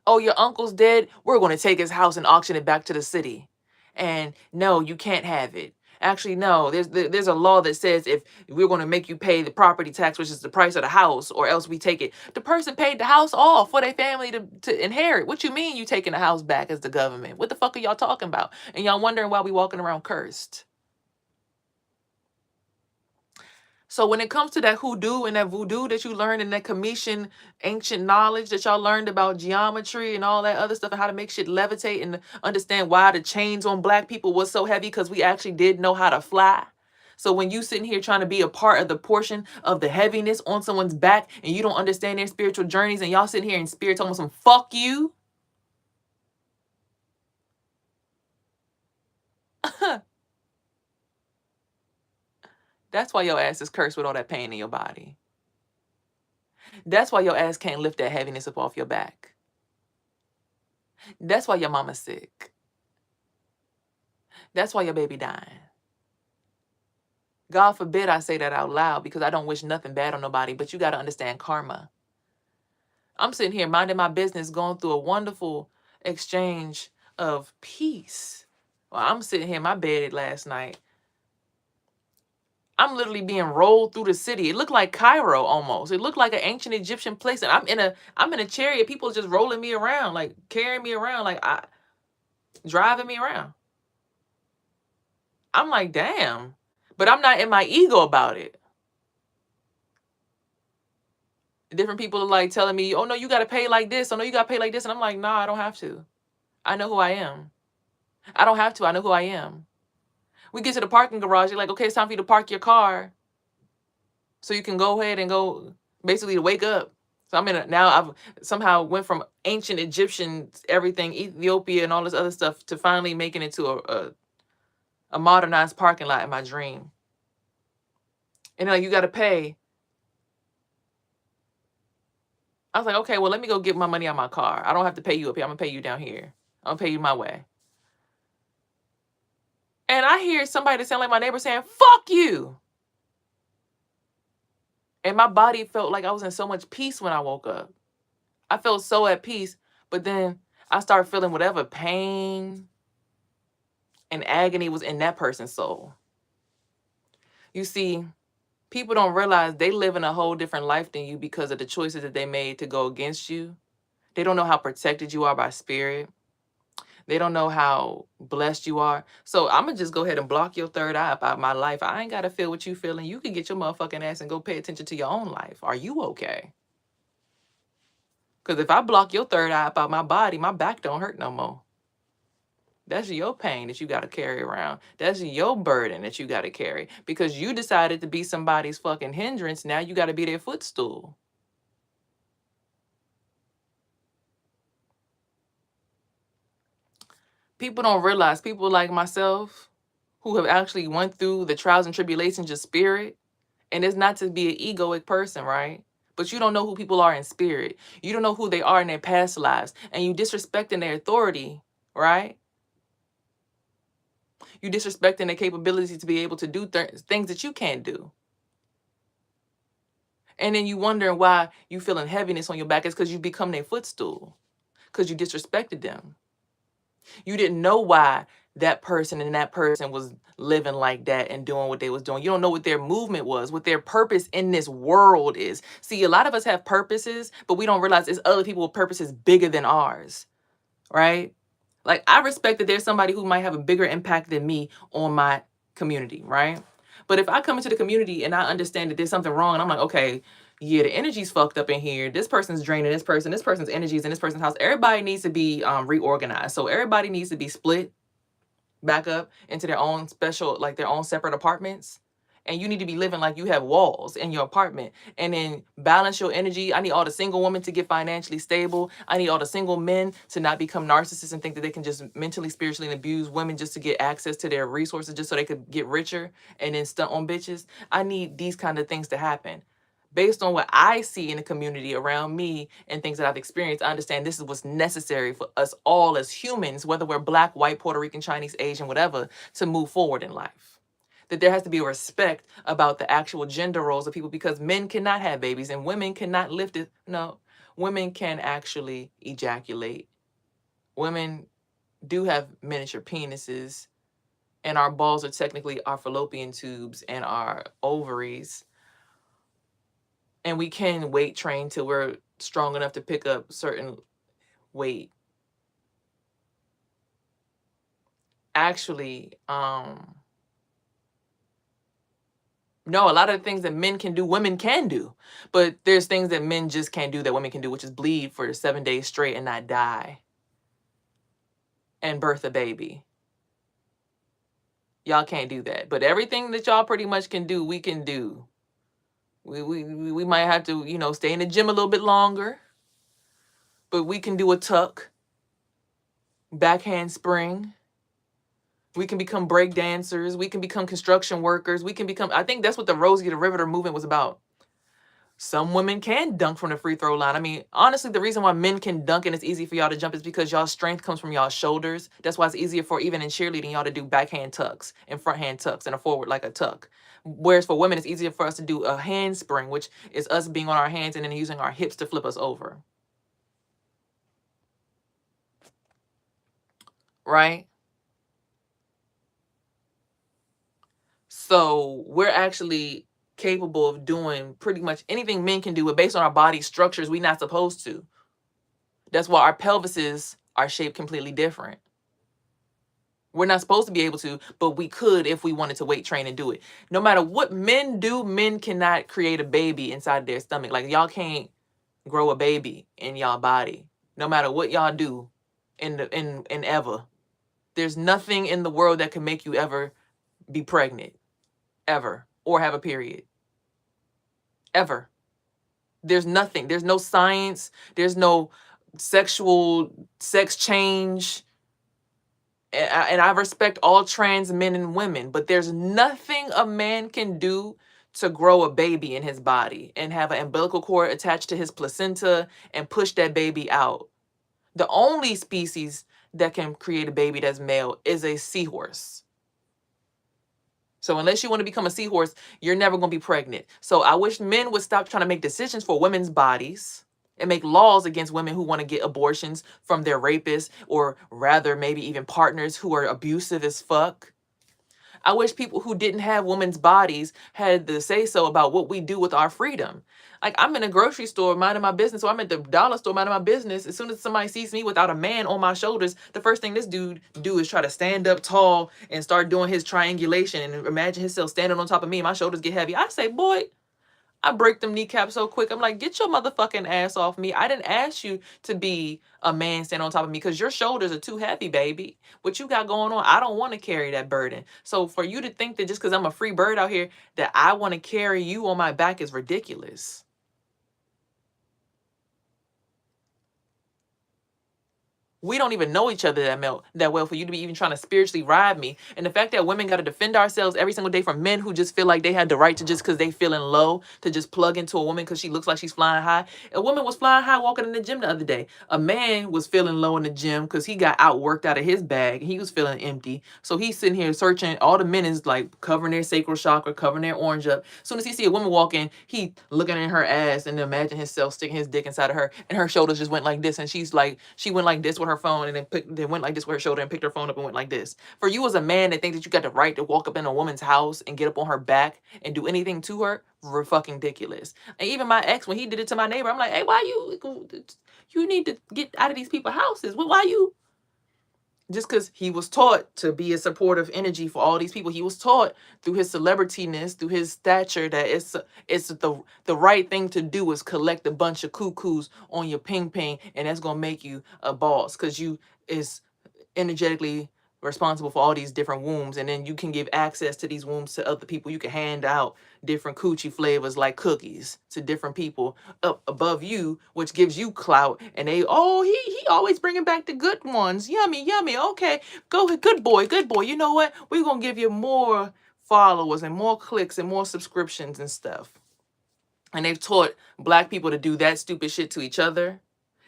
Oh, your uncle's dead? We're going to take his house and auction it back to the city. And no, you can't have it. Actually, no, there's a law that says if we're going to make you pay the property tax, which is the price of the house, or else we take it. The person paid the house off for their family to inherit. What you mean you taking the house back as the government? What the fuck are y'all talking about? And y'all wondering why we walking around cursed. So when it comes to that hoodoo and that voodoo that you learned in that Commission ancient knowledge that y'all learned about geometry and all that other stuff and how to make shit levitate and understand why the chains on black people was so heavy, because we actually did know how to fly. So when you sitting here trying to be a part of the portion of the heaviness on someone's back and you don't understand their spiritual journeys and y'all sitting here in spirit talking about some fuck you. That's why your ass is cursed with all that pain in your body. That's why your ass can't lift that heaviness up off your back. That's why your mama's sick. That's why your baby dying. God forbid I say that out loud, because I don't wish nothing bad on nobody, but you got to understand karma. I'm sitting here minding my business, going through a wonderful exchange of peace. Well, I'm sitting here in my bed last night. I'm literally being rolled through the city. It looked like Cairo almost. It looked like an ancient Egyptian place. And I'm in a chariot. People just rolling me around, like carrying me around, like driving me around. I'm like, damn. But I'm not in my ego about it. Different people are like telling me, oh no, you gotta pay like this. Oh no, you gotta pay like this. And I'm like, nah, I don't have to. I know who I am. I don't have to. I know who I am. We get to the parking garage. You're like, okay, it's time for you to park your car so you can go ahead and go basically to wake up. So now I've somehow went from ancient Egyptian everything, Ethiopia and all this other stuff, to finally making it to a modernized parking lot in my dream. And like, you got to pay. I was like, okay, well, let me go get my money out of my car. I don't have to pay you up here. I'm gonna pay you down here. I'm gonna pay you my way. And I hear somebody that sound like my neighbor saying, fuck you. And my body felt like I was in so much peace when I woke up. I felt so at peace, but then I started feeling whatever pain and agony was in that person's soul. You see, people don't realize they live in a whole different life than you because of the choices that they made to go against you. They don't know how protected you are by spirit. They don't know how blessed you are. So I'm going to just go ahead and block your third eye about my life. I ain't got to feel what you feeling. You can get your motherfucking ass and go pay attention to your own life. Are you okay? Because if I block your third eye about my body, my back don't hurt no more. That's your pain that you got to carry around. That's your burden that you got to carry. Because you decided to be somebody's fucking hindrance. Now you got to be their footstool. People don't realize, people like myself who have actually went through the trials and tribulations of spirit, and it's not to be an egoic person, right? But you don't know who people are in spirit. You don't know who they are in their past lives, and you disrespecting their authority, right? You disrespecting their capability to be able to do things that you can't do. And then you wondering why you feeling heaviness on your back. It's because you become their footstool, because you disrespected them. You didn't know why that person was living like that and doing what they was doing. You don't know what their movement was, what their purpose in this world is. See, a lot of us have purposes, but we don't realize there's other people with purposes bigger than ours, right? Like, I respect that there's somebody who might have a bigger impact than me on my community, right? But if I come into the community and I understand that there's something wrong, and I'm like, okay, yeah, the energy's fucked up in here. This person's draining this person's energy is in this person's house. Everybody needs to be reorganized. So everybody needs to be split back up into their own special, like their own separate apartments. And you need to be living like you have walls in your apartment, and then balance your energy. I need all the single women to get financially stable. I need all the single men to not become narcissists and think that they can just mentally, spiritually abuse women just to get access to their resources, just so they could get richer and then stunt on bitches. I need these kind of things to happen. Based on what I see in the community around me and things that I've experienced, I understand this is what's necessary for us all as humans, whether we're Black, white, Puerto Rican, Chinese, Asian, whatever, to move forward in life. That there has to be a respect about the actual gender roles of people, because men cannot have babies and women cannot lift it. No, women can actually ejaculate. Women do have miniature penises, and our balls are technically our fallopian tubes and our ovaries. And we can weight train till we're strong enough to pick up certain weight. Actually, no, a lot of the things that men can do, women can do. But there's things that men just can't do that women can do, which is bleed for 7 days straight and not die. And birth a baby. Y'all can't do that. But everything that y'all pretty much can do, we can do. We might have to, stay in the gym a little bit longer. But we can do a tuck, backhand spring. We can become break dancers. We can become construction workers. We can become, I think that's what the Rosie the Riveter movement was about. Some women can dunk from the free throw line. I mean, honestly, the reason why men can dunk and it's easy for y'all to jump is because y'all's strength comes from y'all's shoulders. That's why it's easier for even in cheerleading y'all to do backhand tucks and front hand tucks and a forward like a tuck. Whereas for women, it's easier for us to do a handspring, which is us being on our hands and then using our hips to flip us over. Right? So we're actually capable of doing pretty much anything men can do, but based on our body structures, we're not supposed to. That's why our pelvises are shaped completely different. We're not supposed to be able to, but we could if we wanted to weight train and do it. No matter what men do, men cannot create a baby inside their stomach. Like y'all can't grow a baby in y'all body. No matter what y'all do in ever. There's nothing in the world that can make you ever be pregnant. Ever. Or have a period. Ever. There's nothing. There's no science. There's no sex change. And I respect all trans men and women, but there's nothing a man can do to grow a baby in his body and have an umbilical cord attached to his placenta and push that baby out. The only species that can create a baby that's male is a seahorse. So unless you want to become a seahorse, you're never going to be pregnant. So I wish men would stop trying to make decisions for women's bodies and make laws against women who want to get abortions from their rapists, or rather maybe even partners who are abusive as fuck. I wish people who didn't have women's bodies had to say so about what we do with our freedom. Like, I'm in a grocery store minding my business, or I'm at the dollar store minding my business. As soon as somebody sees me without a man on my shoulders, the first thing this dude do is try to stand up tall and start doing his triangulation and imagine himself standing on top of me and my shoulders get heavy. I say, boy, I break them kneecaps so quick. I'm like, get your motherfucking ass off me. I didn't ask you to be a man standing on top of me because your shoulders are too heavy, baby. What you got going on, I don't want to carry that burden. So for you to think that just because I'm a free bird out here that I want to carry you on my back is ridiculous. We don't even know each other that well for you to be even trying to spiritually ride me. And the fact that women got to defend ourselves every single day from men who just feel like they had the right to, just because they feeling low, to just plug into a woman because she looks like she's flying high. A woman was flying high walking in the gym the other day. A man was feeling low in the gym because he got outworked out of his bag and he was feeling empty. So he's sitting here searching. All the men is like covering their sacral chakra, covering their orange up. As soon as he see a woman walking, he looking in her ass and imagine himself sticking his dick inside of her, and her shoulders just went like this, and she's like, she went like this with her phone and then went like this with her shoulder and picked her phone up and went like this. For you as a man that think that you got the right to walk up in a woman's house and get up on her back and do anything to her, fucking ridiculous. And even my ex, when he did it to my neighbor, I'm like, hey, why you need to get out of these people's houses? Why you? Just because he was taught to be a supportive energy for all these people. He was taught through his celebrityness, through his stature, that it's the right thing to do is collect a bunch of cuckoos on your ping ping, and that's gonna make you a boss because you is energetically responsible for all these different wombs, and then you can give access to these wombs to other people. You can hand out different coochie flavors like cookies to different people up above you, which gives you clout. And they, oh, he always bringing back the good ones. Yummy, yummy. Okay, go ahead, good boy, good boy. You know what? We're gonna give you more followers and more clicks and more subscriptions and stuff. And they've taught black people to do that stupid shit to each other,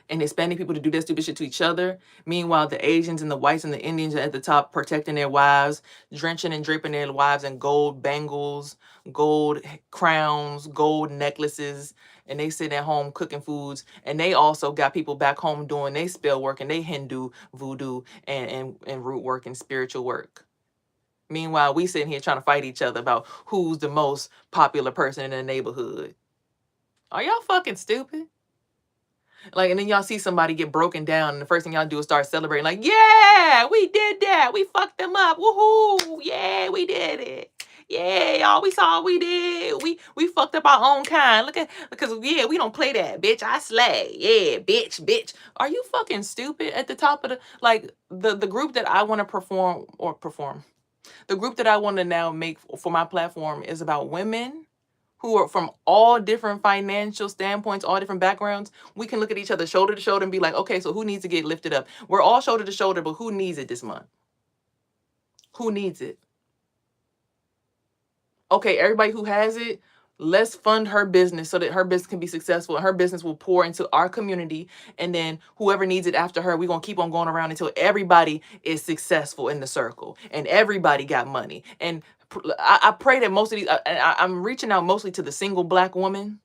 and Hispanic people to do that stupid shit to each other. Meanwhile, the Asians and the whites and the Indians are at the top protecting their wives, drenching and draping their wives in gold bangles, gold crowns, gold necklaces, and they sit at home cooking foods. And they also got people back home doing their spell work and they Hindu, voodoo, and root work and spiritual work. Meanwhile, we sitting here trying to fight each other about who's the most popular person in the neighborhood. Are y'all fucking stupid? Like, and then y'all see somebody get broken down, and the first thing y'all do is start celebrating. Like, yeah, we did that. We fucked them up. Woohoo! Yeah, we did it. Yeah, y'all, we saw what we did. We fucked up our own kind. Look at, because yeah, we don't play that, bitch. I slay. Yeah, bitch. Are you fucking stupid? At the top of the, like, the group that I want to perform. The group that I want to now make for my platform is about women who are from all different financial standpoints, all different backgrounds. We can look at each other shoulder to shoulder and be like, okay, so who needs to get lifted up? We're all shoulder to shoulder, but who needs it this month? Who needs it? Okay, everybody who has it, Let's fund her business so that her business can be successful and her business will pour into our community. And then whoever needs it after her, we're going to keep on going around until everybody is successful in the circle and everybody got money. And I pray that most of these, I'm reaching out mostly to the single Black woman.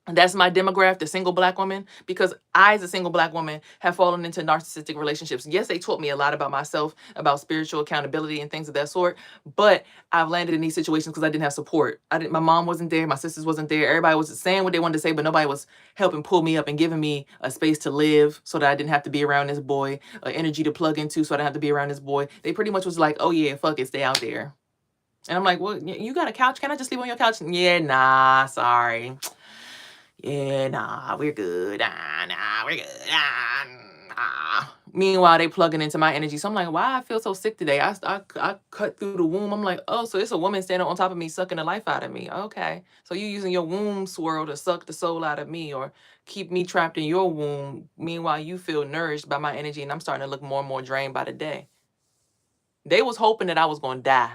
That's my demographic, the single Black woman, because I, as a single Black woman, have fallen into narcissistic relationships. Yes, they taught me a lot about myself, about spiritual accountability and things of that sort. But I've landed in these situations because I didn't have support. My mom wasn't there, my sisters wasn't there. Everybody was saying what they wanted to say, but nobody was helping pull me up and giving me a space to live so that I didn't have to be around this boy, an energy to plug into so I didn't have to be around this boy. They pretty much was like, oh yeah, fuck it, stay out there. And I'm like, well, you got a couch? Can I just sleep on your couch? Yeah, nah, sorry. Yeah, nah, we're good. Nah, we're good. Nah. Meanwhile, they plugging into my energy. So I'm like, why I feel so sick today? I cut through the womb. I'm like, oh, so it's a woman standing on top of me, sucking the life out of me. Okay. So you using your womb swirl to suck the soul out of me or keep me trapped in your womb. Meanwhile, you feel nourished by my energy and I'm starting to look more and more drained by the day. They was hoping that I was going to die.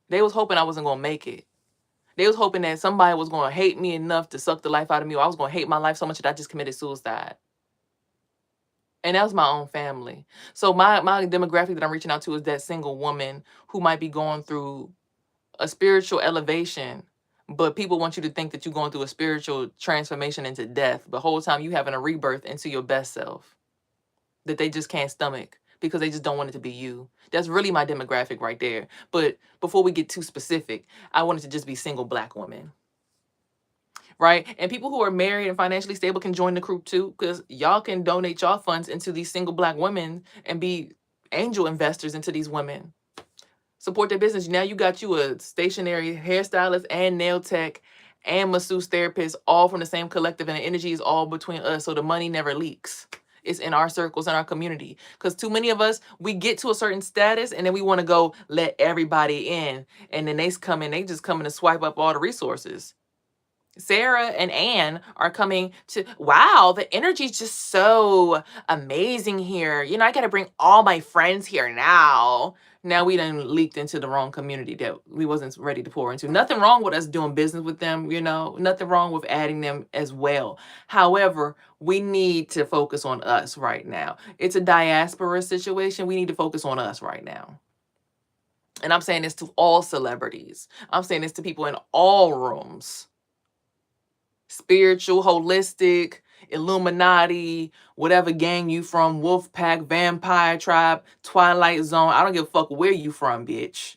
They was hoping I wasn't going to make it. They was hoping that somebody was going to hate me enough to suck the life out of me, or I was going to hate my life so much that I just committed suicide. And that was my own family. So my demographic that I'm reaching out to is that single woman who might be going through a spiritual elevation, but people want you to think that you're going through a spiritual transformation into death. But the whole time you having a rebirth into your best self that they just can't stomach because they just don't want it to be you. That's really my demographic right there. But before we get too specific, I wanted to just be single Black women. Right? And people who are married and financially stable can join the crew too, because y'all can donate y'all funds into these single Black women and be angel investors into these women. Support their business. Now you got you a stationary hairstylist and nail tech and masseuse therapist, all from the same collective, and the energy is all between us, so the money never leaks. It's in our circles, in our community. Because too many of us, we get to a certain status and then we want to go let everybody in. And then they come in, they just come in to swipe up all the resources. Sarah and Anne are coming to, wow, the energy's just so amazing here. You know, I got to bring all my friends here now. Now we done leaked into the wrong community that we wasn't ready to pour into. Nothing wrong with us doing business with them, you know, nothing wrong with adding them as well. However, we need to focus on us right now. It's a diaspora situation. We need to focus on us right now. And I'm saying this to all celebrities. I'm saying this to people in all rooms. Spiritual, holistic, Illuminati, whatever gang you from, wolf pack, vampire tribe, Twilight Zone. I don't give a fuck where you from, bitch.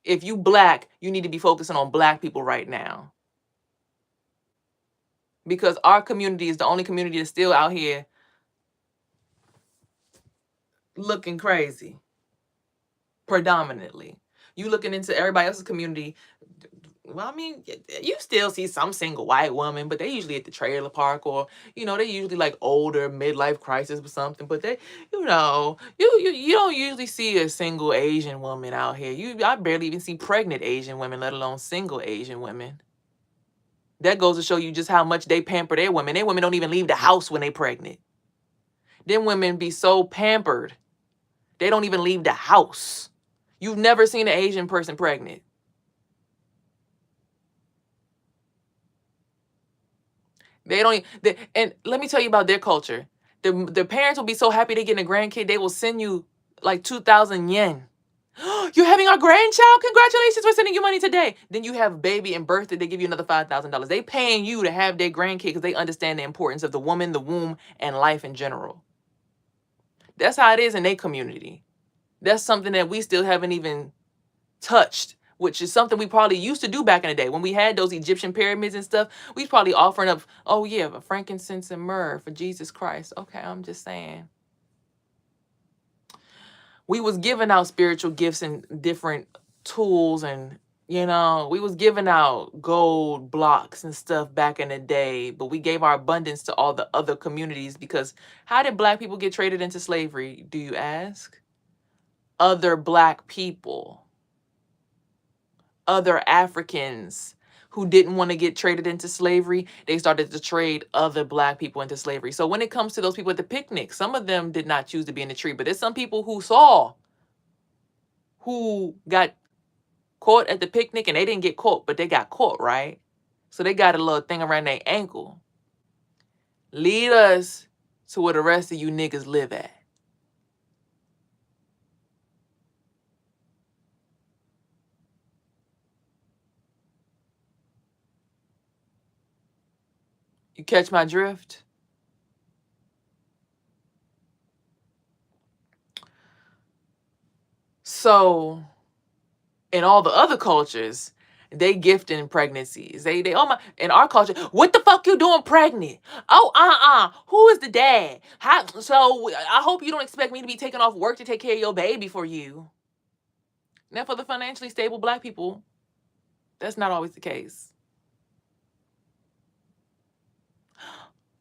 If you Black, you need to be focusing on Black people right now. Because our community is the only community that's still out here looking crazy. Predominantly. You looking into everybody else's community. Well, I mean, you still see some single white woman, but they usually at the trailer park, or you know, they usually like older midlife crisis or something. But they, you know, you don't usually see a single Asian woman out here. I barely even see pregnant Asian women, let alone single Asian women. That goes to show you just how much they pamper their women. Their women don't even leave the house when they pregnant. Them women be so pampered, they don't even leave the house. You've never seen an Asian person pregnant. They don't, and let me tell you about their culture. The parents will be so happy they getting a grandkid, they will send you like 2,000 yen. You're having our grandchild? Congratulations, we're sending you money today. Then you have baby and birthday, they give you another $5,000. They paying you to have their grandkid because they understand the importance of the woman, the womb, and life in general. That's how it is in their community. That's something that we still haven't even touched, which is something we probably used to do back in the day when we had those Egyptian pyramids and stuff. We probably offering up, oh yeah, frankincense and myrrh for Jesus Christ. Okay, I'm just saying. We was giving out spiritual gifts and different tools, and you know, we was giving out gold blocks and stuff back in the day, but we gave our abundance to all the other communities because how did Black people get traded into slavery, do you ask? Other Black people. Other Africans who didn't want to get traded into slavery, they started to trade other Black people into slavery. So when it comes to those people at the picnic, some of them did not choose to be in the tree, but there's some people who saw, who got caught at the picnic and they didn't get caught, but they got caught, right? So they got a little thing around their ankle. Lead us to where the rest of you niggas live at. You catch my drift? So in all the other cultures, they gifting pregnancies. They oh my, in our culture, what the fuck you doing pregnant? Oh, who is the dad? How, so I hope you don't expect me to be taking off work to take care of your baby for you. Now for the financially stable black people, that's not always the case.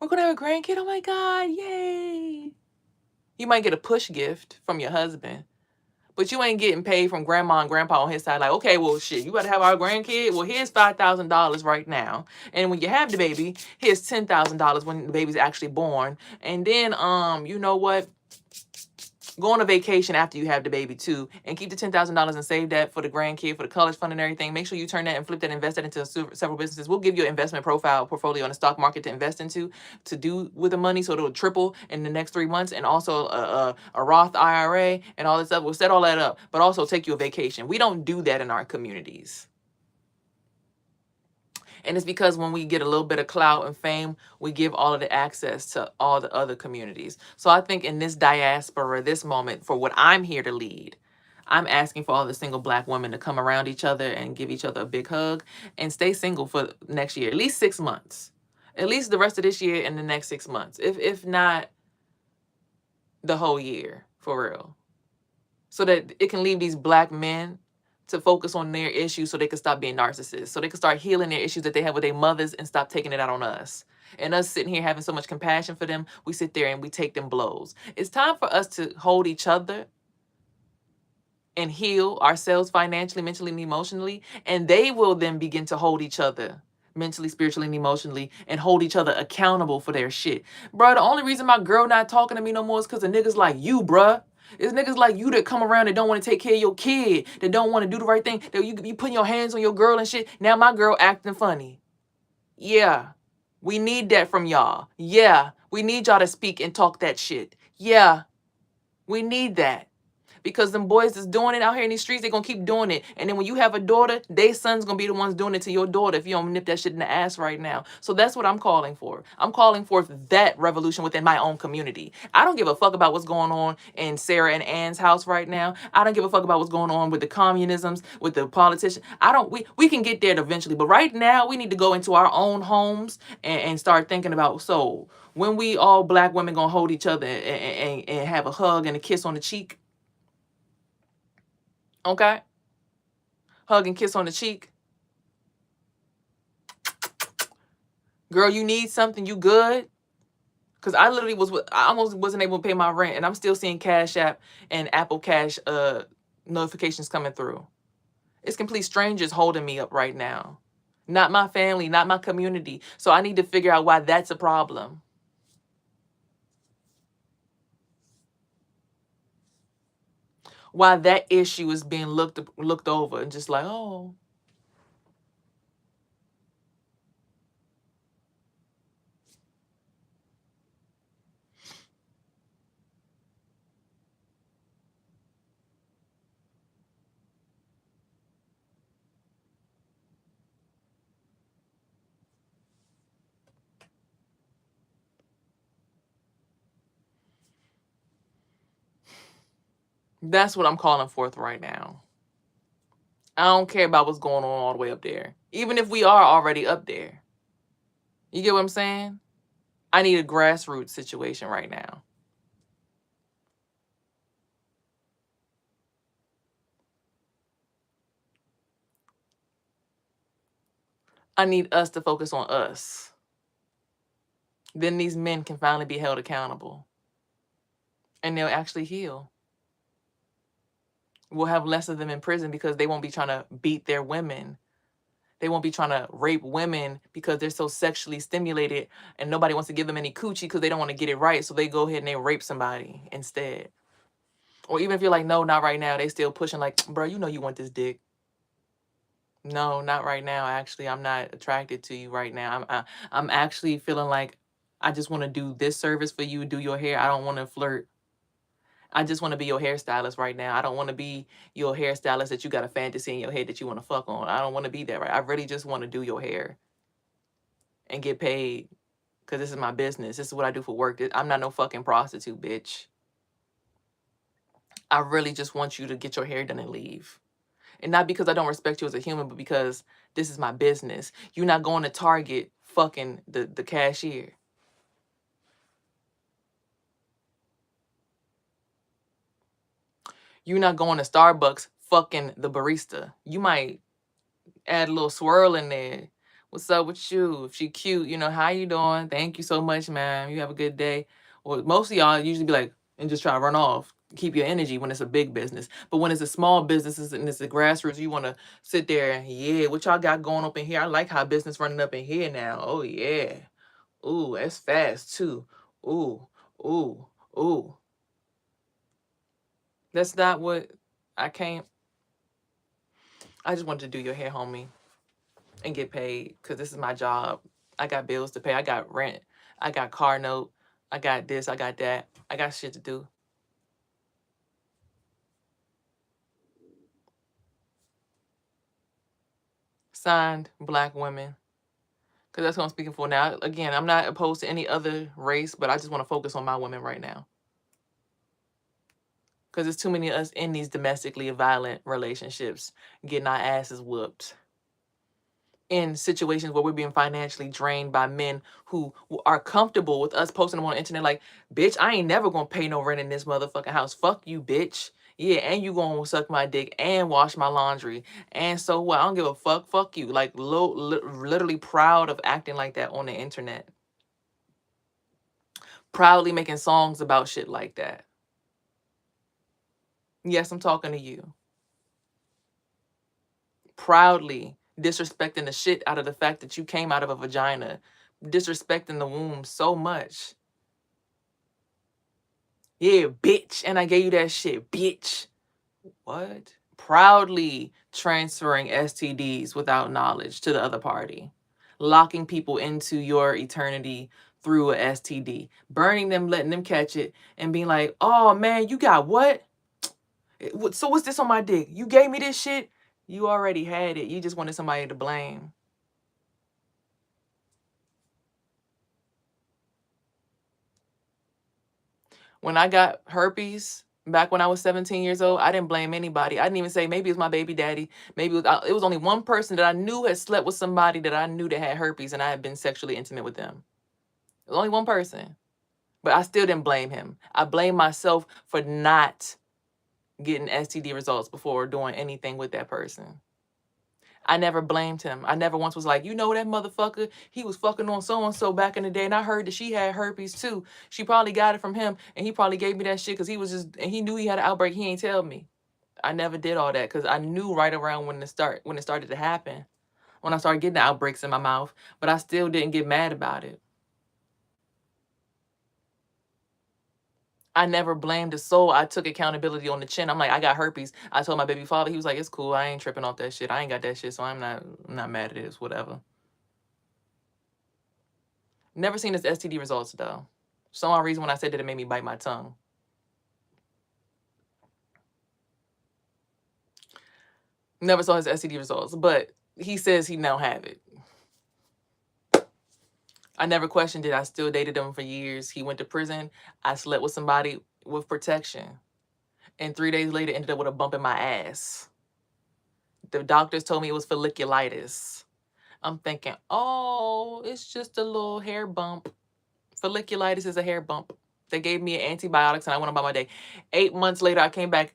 We're gonna have a grandkid. Oh my God, yay. You might get a push gift from your husband, but you ain't getting paid from grandma and grandpa on his side. Like, okay, well, shit, you better have our grandkid. Well, here's $5,000 right now, and when you have the baby, here's $10,000 when the baby's actually born. And then, you know what? Go on a vacation after you have the baby too, and keep the $10,000 and save that for the grandkid, for the college fund and everything. Make sure you turn that and flip that, invest that into several businesses. We'll give you an investment portfolio on the stock market to invest into, to do with the money, so it'll triple in the next 3 months, and also a Roth IRA and all this stuff. We'll set all that up, but also take you a vacation. We don't do that in our communities. And it's because when we get a little bit of clout and fame, we give all of the access to all the other communities. So I think in this diaspora, this moment, for what I'm here to lead, I'm asking for all the single black women to come around each other and give each other a big hug and stay single for next year, at least 6 months, at least the rest of this year and the next 6 months, if not the whole year, for real. So that it can leave these black men to focus on their issues, so they can stop being narcissists, so they can start healing their issues that they have with their mothers and stop taking it out on us. And us sitting here having so much compassion for them, we sit there and we take them blows. It's time for us to hold each other and heal ourselves financially, mentally, and emotionally. And they will then begin to hold each other mentally, spiritually, and emotionally, and hold each other accountable for their shit. Bruh, the only reason my girl not talking to me no more is because of niggas like you, bruh. It's niggas like you that come around that don't want to take care of your kid, that don't want to do the right thing, that you putting your hands on your girl and shit. Now my girl acting funny. Yeah, we need that from y'all. Yeah, we need y'all to speak and talk that shit. Yeah, we need that. Because them boys that's doing it out here in these streets, they gonna keep doing it. And then when you have a daughter, they sons gonna be the ones doing it to your daughter if you don't nip that shit in the ass right now. So that's what I'm calling for. I'm calling for that revolution within my own community. I don't give a fuck about what's going on in Sarah and Ann's house right now. I don't give a fuck about what's going on with the communisms, with the politicians. We can get there eventually, but right now we need to go into our own homes and start thinking about, so when we all black women gonna hold each other and have a hug and a kiss on the cheek. Okay? Hug and kiss on the cheek. Girl, you need something? You good? Because I literally I almost wasn't able to pay my rent, and I'm still seeing Cash App and Apple Cash notifications coming through. It's complete strangers holding me up right now. Not my family, not my community. So I need to figure out why that's a problem. Why that issue is being looked over and just like, oh. That's what I'm calling forth right now. I don't care about what's going on all the way up there. Even if we are already up there. You get what I'm saying? I need a grassroots situation right now. I need us to focus on us. Then these men can finally be held accountable. And they'll actually heal. We'll have less of them in prison because they won't be trying to beat their women. They won't be trying to rape women because they're so sexually stimulated and nobody wants to give them any coochie because they don't want to get it right. So they go ahead and they rape somebody instead. Or even if you're like, no, not right now, they still pushing like, bro, you know you want this dick. No, not right now. Actually, I'm not attracted to you right now. I'm actually feeling like I just want to do this service for you, do your hair. I don't want to flirt. I just want to be your hairstylist right now. I don't want to be your hairstylist that you got a fantasy in your head that you want to fuck on. I don't want to be that, right? I really just want to do your hair and get paid because this is my business. This is what I do for work. I'm not no fucking prostitute, bitch. I really just want you to get your hair done and leave. And not because I don't respect you as a human, but because this is my business. You're not going to Target fucking the cashier. You're not going to Starbucks fucking the barista. You might add a little swirl in there. What's up with you? If she cute, how you doing? Thank you so much, ma'am. You have a good day. Or most of y'all usually be like, and just try to run off. Keep your energy when it's a big business. But when it's a small business and it's a grassroots, you want to sit there and, yeah, what y'all got going up in here? I like how business running up in here now. Oh, yeah. Ooh, that's fast, too. Ooh, ooh, ooh. That's not what I came. I just wanted to do your hair, homie, and get paid because this is my job. I got bills to pay. I got rent. I got car note. I got this. I got that. I got shit to do. Signed, Black women. Because that's what I'm speaking for now. Again, I'm not opposed to any other race, but I just want to focus on my women right now. Because there's too many of us in these domestically violent relationships getting our asses whooped. In situations where we're being financially drained by men who are comfortable with us posting them on the internet like, bitch, I ain't never gonna pay no rent in this motherfucking house. Fuck you, bitch. Yeah, and you gonna suck my dick and wash my laundry. And so what? I don't give a fuck. Fuck you. Like, literally proud of acting like that on the internet. Proudly making songs about shit like that. Yes, I'm talking to you. Proudly disrespecting the shit out of the fact that you came out of a vagina. Disrespecting the womb so much. Yeah, bitch. And I gave you that shit, bitch. What? Proudly transferring STDs without knowledge to the other party. Locking people into your eternity through a STD. Burning them, letting them catch it, and being like, oh man, you got what? So what's this on my dick? You gave me this shit? You already had it. You just wanted somebody to blame. When I got herpes back when I was 17 years old, I didn't blame anybody. I didn't even say maybe it's my baby daddy. Maybe it was only one person that I knew had slept with somebody that I knew that had herpes and I had been sexually intimate with them. It was only one person. But I still didn't blame him. I blame myself for not getting STD results before doing anything with that person. I never blamed him. I never once was like, that motherfucker, he was fucking on so-and-so back in the day, and I heard that she had herpes too. She probably got it from him, and he probably gave me that shit because and he knew he had an outbreak. He ain't tell me. I never did all that because I knew right around when it started to happen, when I started getting the outbreaks in my mouth, but I still didn't get mad about it. I never blamed the soul. I took accountability on the chin. I'm like, I got herpes. I told my baby father, he was like, it's cool. I ain't tripping off that shit. I ain't got that shit, so I'm not mad at it. It's whatever. Never seen his STD results though. Some odd reason when I said that it made me bite my tongue. Never saw his STD results, but he says he now have it. I never questioned it. I still dated him for years. He went to prison. I slept with somebody with protection. And 3 days later ended up with a bump in my ass. The doctors told me it was folliculitis. I'm thinking, oh, it's just a little hair bump. Folliculitis is a hair bump. They gave me antibiotics and I went about my day. 8 months later, I came back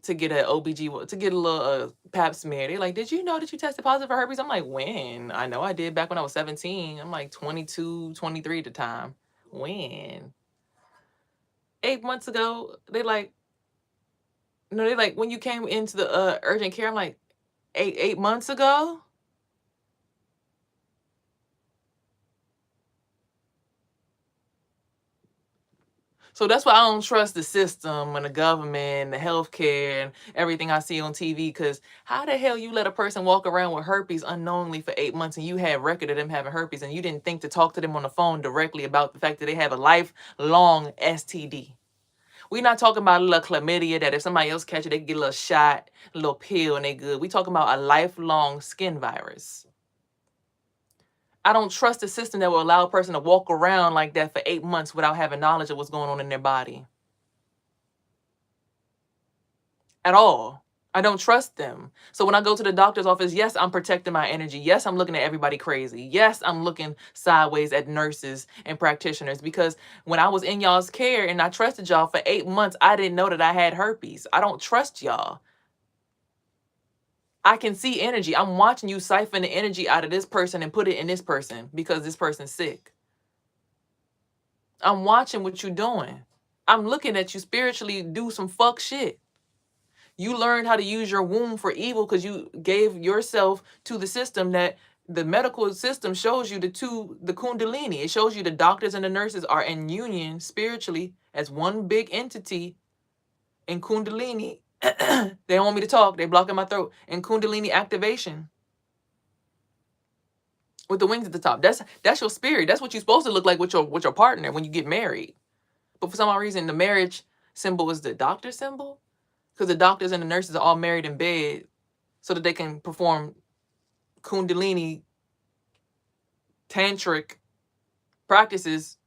to get an OBG, to get a little pap smear. They're like, did you know that you tested positive for herpes? I'm like, when? I know I did back when I was 17. I'm like 22, 23 at the time. When? 8 months ago, they like, no, they like, when you came into the urgent care, I'm like, eight months ago? So that's why I don't trust the system and the government, the healthcare, and everything I see on TV. Because how the hell you let a person walk around with herpes unknowingly for 8 months and you had record of them having herpes and you didn't think to talk to them on the phone directly about the fact that they have a lifelong STD? We're not talking about a little chlamydia that if somebody else catch it, they can get a little shot, a little pill, and they good. We talking about a lifelong skin virus. I don't trust a system that will allow a person to walk around like that for 8 months without having knowledge of what's going on in their body. At all. I don't trust them. So when I go to the doctor's office, yes, I'm protecting my energy. Yes, I'm looking at everybody crazy. Yes, I'm looking sideways at nurses and practitioners because when I was in y'all's care and I trusted y'all for 8 months, I didn't know that I had herpes. I don't trust y'all. I can see energy. I'm watching you siphon the energy out of this person and put it in this person because this person's sick. I'm watching what you're doing. I'm looking at you spiritually do some fuck shit. You learned how to use your womb for evil because you gave yourself to the system that the medical system shows you the kundalini. It shows you the doctors and the nurses are in union spiritually as one big entity in kundalini. They don't want me to talk. They blocking my throat. In kundalini activation with the wings at the top. That's your spirit. That's what you're supposed to look like with your partner when you get married. But for some odd reason, the marriage symbol is the doctor symbol. Because the doctors and the nurses are all married in bed so that they can perform kundalini tantric practices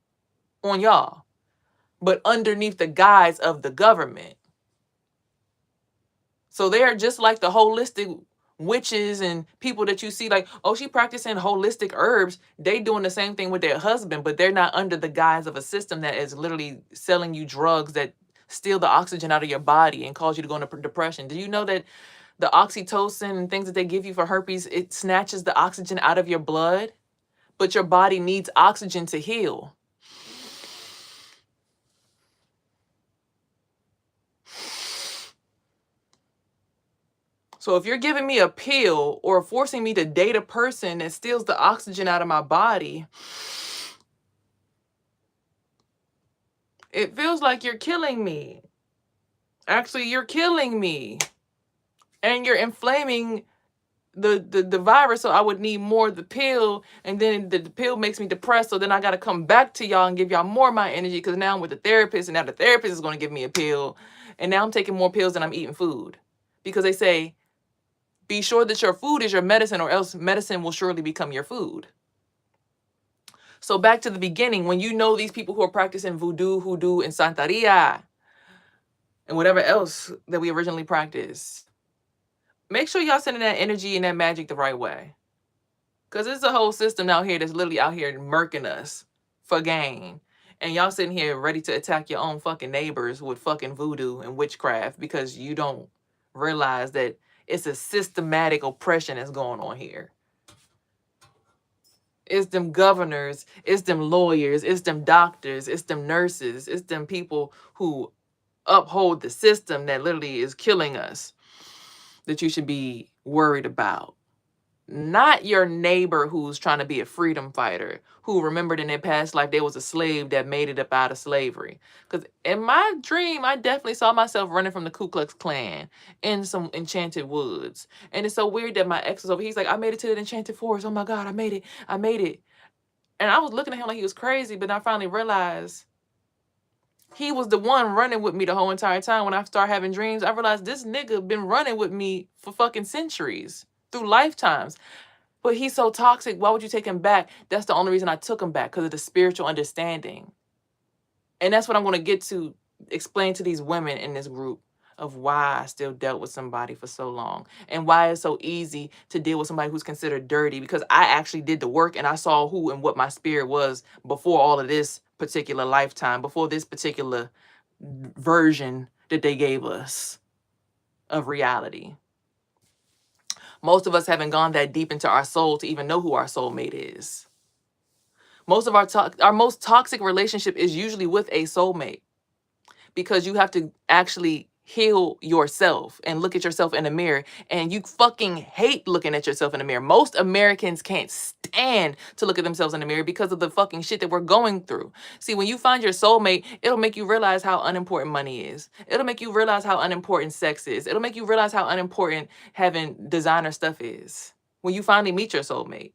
on y'all, but underneath the guise of the government. So they're just like the holistic witches and people that you see like, oh, she practicing holistic herbs. They doing the same thing with their husband, but they're not under the guise of a system that is literally selling you drugs that steal the oxygen out of your body and cause you to go into depression. Do you know that the oxytocin and things that they give you for herpes, it snatches the oxygen out of your blood, but your body needs oxygen to heal. So if you're giving me a pill or forcing me to date a person that steals the oxygen out of my body, it feels like you're killing me. Actually, you're killing me. And you're inflaming the virus, so I would need more of the pill, and then the pill makes me depressed, so then I got to come back to y'all and give y'all more of my energy because now I'm with the therapist, and now the therapist is going to give me a pill, and now I'm taking more pills than I'm eating food because they say, be sure that your food is your medicine or else medicine will surely become your food. So back to the beginning, when you know these people who are practicing voodoo, hoodoo, and Santeria, and whatever else that we originally practiced, make sure y'all sending that energy and that magic the right way. Because there's a whole system out here that's literally out here murking us for gain. And y'all sitting here ready to attack your own fucking neighbors with fucking voodoo and witchcraft because you don't realize that it's a systematic oppression that's going on here. It's them governors, it's them lawyers, it's them doctors, it's them nurses, it's them people who uphold the system that literally is killing us that you should be worried about. Not your neighbor who's trying to be a freedom fighter, who remembered in their past life they was a slave that made it up out of slavery. Because in my dream, I definitely saw myself running from the Ku Klux Klan in some enchanted woods. And it's so weird that my ex was over. He's like, I made it to the enchanted forest. Oh my God, I made it. I made it. And I was looking at him like he was crazy, but I finally realized he was the one running with me the whole entire time. When I started having dreams, I realized this nigga been running with me for fucking centuries, through lifetimes. But he's so toxic. Why would you take him back? That's the only reason I took him back, because of the spiritual understanding. And that's what I'm going to get to explain to these women in this group of why I still dealt with somebody for so long and why it's so easy to deal with somebody who's considered dirty, because I actually did the work and I saw who and what my spirit was before all of this particular lifetime, before this particular version that they gave us of reality. Most of us haven't gone that deep into our soul to even know who our soulmate is. Most of our most toxic relationship is usually with a soulmate, because you have to actually heal yourself and look at yourself in the mirror, and you fucking hate looking at yourself in the mirror. Most Americans can't stand stand to look at themselves in the mirror because of the fucking shit that we're going through. See, when you find your soulmate, it'll make you realize how unimportant money is. It'll make you realize how unimportant sex is. It'll make you realize how unimportant having designer stuff is. When you finally meet your soulmate,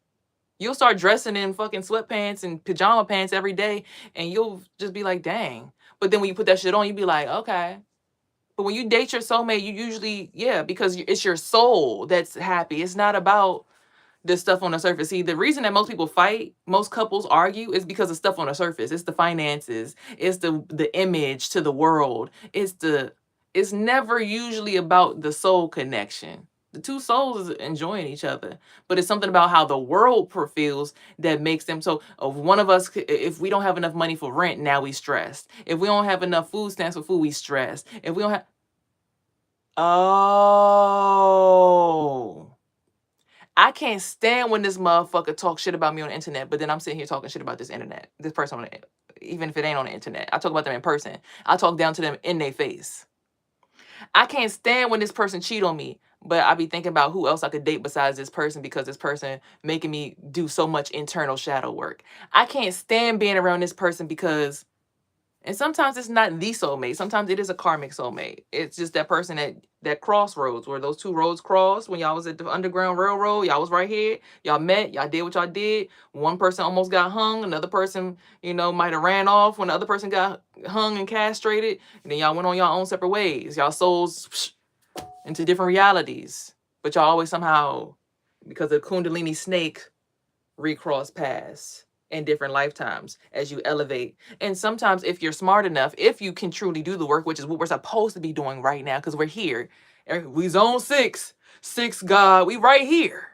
you'll start dressing in fucking sweatpants and pajama pants every day, and you'll just be like, dang. But then when you put that shit on, you be like, okay. But when you date your soulmate, you usually, yeah, because it's your soul that's happy. It's not about the stuff on the surface. See, the reason that most people fight, most couples argue, is because of stuff on the surface. It's the finances. It's the image to the world. It's never usually about the soul connection. The two souls is enjoying each other, but it's something about how the world feels that makes them so. Of one of us, if we don't have enough money for rent, now we stressed. If we don't have enough food stamps for food, we stressed. If we don't have, oh. I can't stand when this motherfucker talks shit about me on the internet, but then I'm sitting here talking shit about this person on the, even if it ain't on the internet. I talk about them in person. I talk down to them in their face. I can't stand when this person cheat on me, but I be thinking about who else I could date besides this person because this person making me do so much internal shadow work. I can't stand being around this person because, and sometimes it's not the soulmate. Sometimes it is a karmic soulmate. It's just that person at that crossroads where those two roads crossed when y'all was at the Underground Railroad. Y'all was right here. Y'all met. Y'all did what y'all did. One person almost got hung. Another person, might have ran off when the other person got hung and castrated. And then y'all went on y'all own separate ways. Y'all souls into different realities. But y'all always somehow, because of the Kundalini snake, recross paths in different lifetimes as you elevate. And sometimes if you're smart enough, if you can truly do the work, which is what we're supposed to be doing right now, because we're here. We zone 6, God, we right here.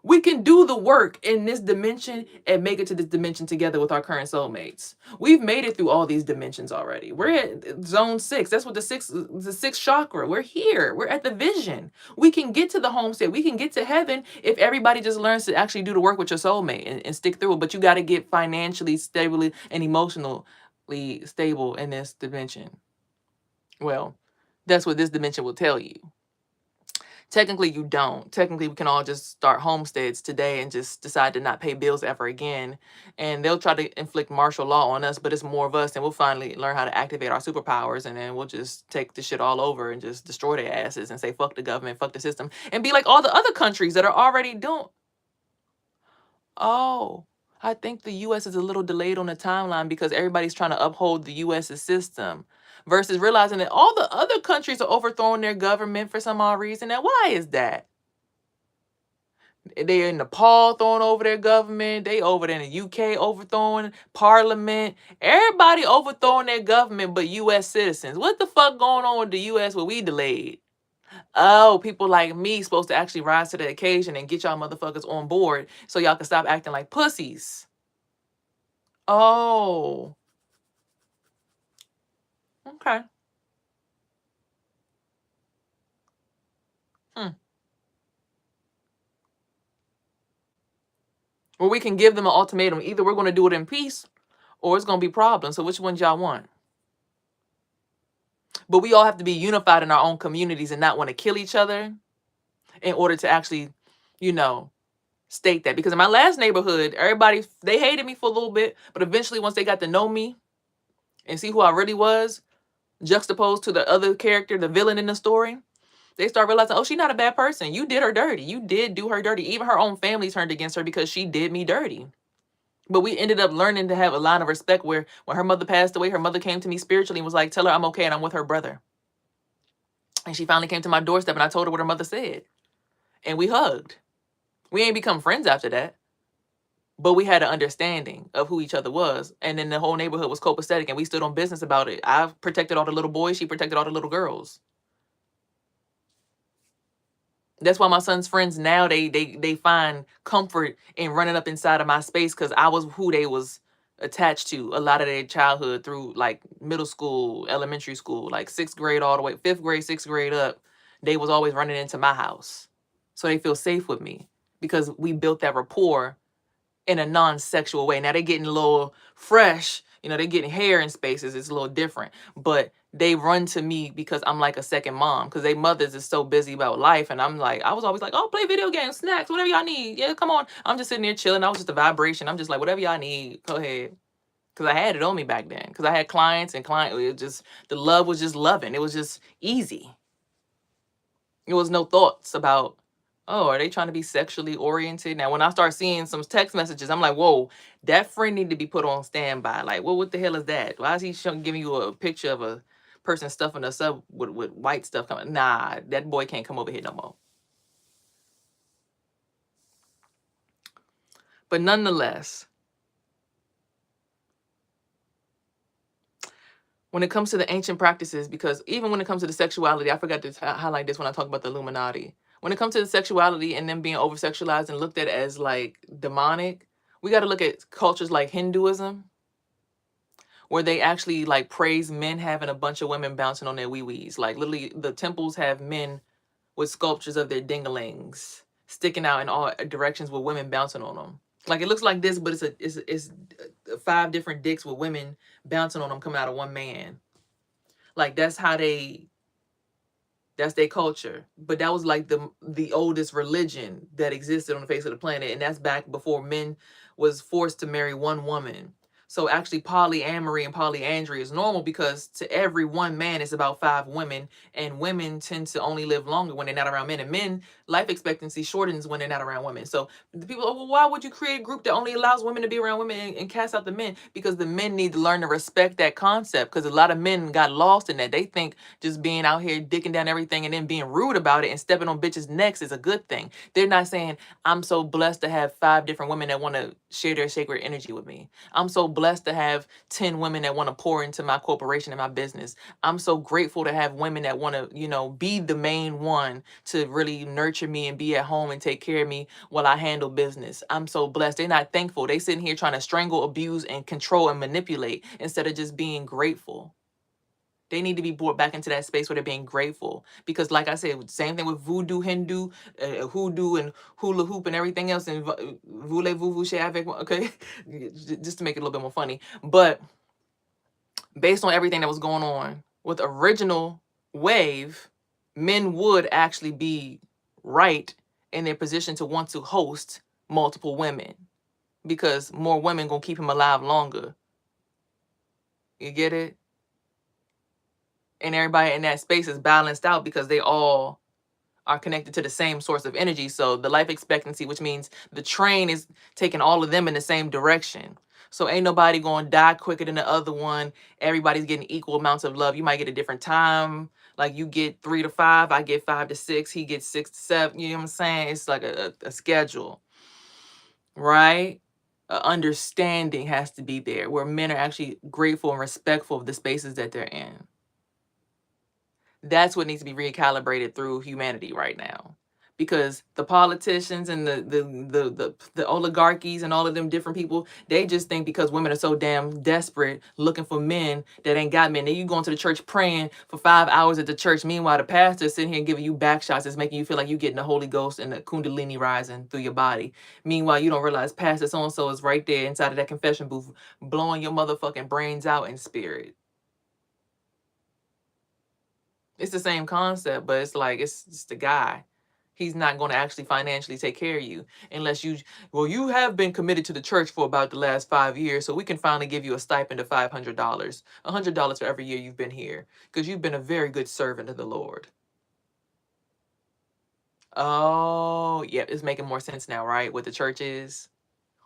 We can do the work in this dimension and make it to this dimension together with our current soulmates. We've made it through all these dimensions already. We're at zone 6. That's what the sixth chakra. We're here. We're at the vision. We can get to the home state. We can get to heaven if everybody just learns to actually do the work with your soulmate and stick through it. But you got to get financially stable and emotionally stable in this dimension. Well, that's what this dimension will tell you. Technically, you don't. Technically, we can all just start homesteads today and just decide to not pay bills ever again. And they'll try to inflict martial law on us, but it's more of us, and we'll finally learn how to activate our superpowers, and then we'll just take the shit all over and just destroy their asses and say, fuck the government, fuck the system, and be like all the other countries that are already doing. Oh, I think the U.S. is a little delayed on the timeline because everybody's trying to uphold the U.S.'s system versus realizing that all the other countries are overthrowing their government for some odd reason. Now, why is that? They're in Nepal throwing over their government. They over there in the UK overthrowing parliament. Everybody overthrowing their government but U.S. citizens. What the fuck going on with the U.S. where we delayed? Oh, people like me supposed to actually rise to the occasion and get y'all motherfuckers on board so y'all can stop acting like pussies. Oh. Okay. Well, we can give them an ultimatum. Either we're going to do it in peace or it's going to be problems. So which ones y'all want? But we all have to be unified in our own communities and not want to kill each other in order to actually, state that. Because in my last neighborhood, everybody, they hated me for a little bit, but eventually once they got to know me and see who I really was, juxtaposed to the other character, the villain in the story, they start realizing, oh, she's not a bad person. You did her dirty. You did do her dirty. Even her own family turned against her because she did me dirty. But we ended up learning to have a line of respect where when her mother passed away, her mother came to me spiritually and was like, tell her I'm okay and I'm with her brother. And she finally came to my doorstep and I told her what her mother said. And we hugged. We ain't become friends after that. But we had an understanding of who each other was. And then the whole neighborhood was copacetic and we stood on business about it. I protected all the little boys. She protected all the little girls. That's why my son's friends now, they find comfort in running up inside of my space because I was who they was attached to a lot of their childhood through like middle school, elementary school, like 6th grade all the way, 5th grade, 6th grade up. They was always running into my house. So they feel safe with me because we built that rapport in a non-sexual way. Now they're getting a little fresh You know, they're getting hair in spaces. It's a little different, but they run to me because I'm like a second mom, because they mothers is so busy about life. And I'm like, I was always like, oh, play video games, snacks, whatever y'all need. Yeah, come on. I'm just sitting there chilling. I was just a vibration. I'm just like, whatever y'all need, go ahead. Because I had it on me back then. Because I had clients and it just, the love was just loving. It was just easy. It was no thoughts about, oh, are they trying to be sexually oriented? Now, when I start seeing some text messages, I'm like, whoa, that friend need to be put on standby. Like, well, what the hell is that? Why is he giving you a picture of a person stuffing us up with white stuff coming? Nah, that boy can't come over here no more. But nonetheless, when it comes to the ancient practices, because even when it comes to the sexuality, I forgot to highlight this when I talk about the Illuminati. When it comes to the sexuality and them being over sexualized and looked at as like demonic, we got to look at cultures like Hinduism, where they actually like praise men having a bunch of women bouncing on their wee-wees. Like literally, the temples have men with sculptures of their dinglings sticking out in all directions with women bouncing on them. Like it looks like this, but it's 5 different dicks with women bouncing on them coming out of one man. Like that's their culture. But that was like the oldest religion that existed on the face of the planet, and that's back before men was forced to marry one woman. So actually polyamory and polyandry is normal, because to every one man it's about 5 women, and women tend to only live longer when they're not around men, and men life expectancy shortens when they're not around women. So the people, oh, well, why would you create a group that only allows women to be around women and cast out the men? Because the men need to learn to respect that concept, because a lot of men got lost in that. They think just being out here dicking down everything and then being rude about it and stepping on bitches' necks is a good thing. They're not saying, I'm so blessed to have 5 different women that want to share their sacred energy with me. I'm so blessed to have 10 women that want to pour into my corporation and my business. I'm so grateful to have women that want to, be the main one to really nurture me and be at home and take care of me while I handle business. I'm so blessed. They're not thankful. They sitting here trying to strangle, abuse, and control and manipulate instead of just being grateful. They need to be brought back into that space where they're being grateful. Because like I said, same thing with voodoo, Hindu, hoodoo, and hula hoop and everything else, and voulez-vous coucher avec moi, okay? Just to make it a little bit more funny. But based on everything that was going on with original wave, men would actually be right in their position to want to host multiple women, because more women gonna keep him alive longer. You get it? And everybody in that space is balanced out because they all are connected to the same source of energy. So the life expectancy, which means the train is taking all of them in the same direction. So ain't nobody going to die quicker than the other one. Everybody's getting equal amounts of love. You might get a different time. Like you get 3 to 5, I get 5 to 6, he gets 6 to 7. You know what I'm saying? It's like a schedule, right? Understanding has to be there where men are actually grateful and respectful of the spaces that they're in. That's what needs to be recalibrated through humanity right now, because the politicians and the oligarchies and all of them different people, they just think because women are so damn desperate looking for men that ain't got men. Then you going to the church praying for 5 hours at the church, meanwhile the pastor is sitting here giving you back shots that's making you feel like you're getting the Holy Ghost and the kundalini rising through your body. Meanwhile you don't realize pastor so and so is right there inside of that confession booth blowing your motherfucking brains out in spirit. It's the same concept, but it's like it's the guy. He's not going to actually financially take care of you unless you have been committed to the church for about the last 5 years, so we can finally give you a stipend of $500, $100 for every year you've been here, because you've been a very good servant of the Lord. Oh, yeah, it's making more sense now, right? What the church is,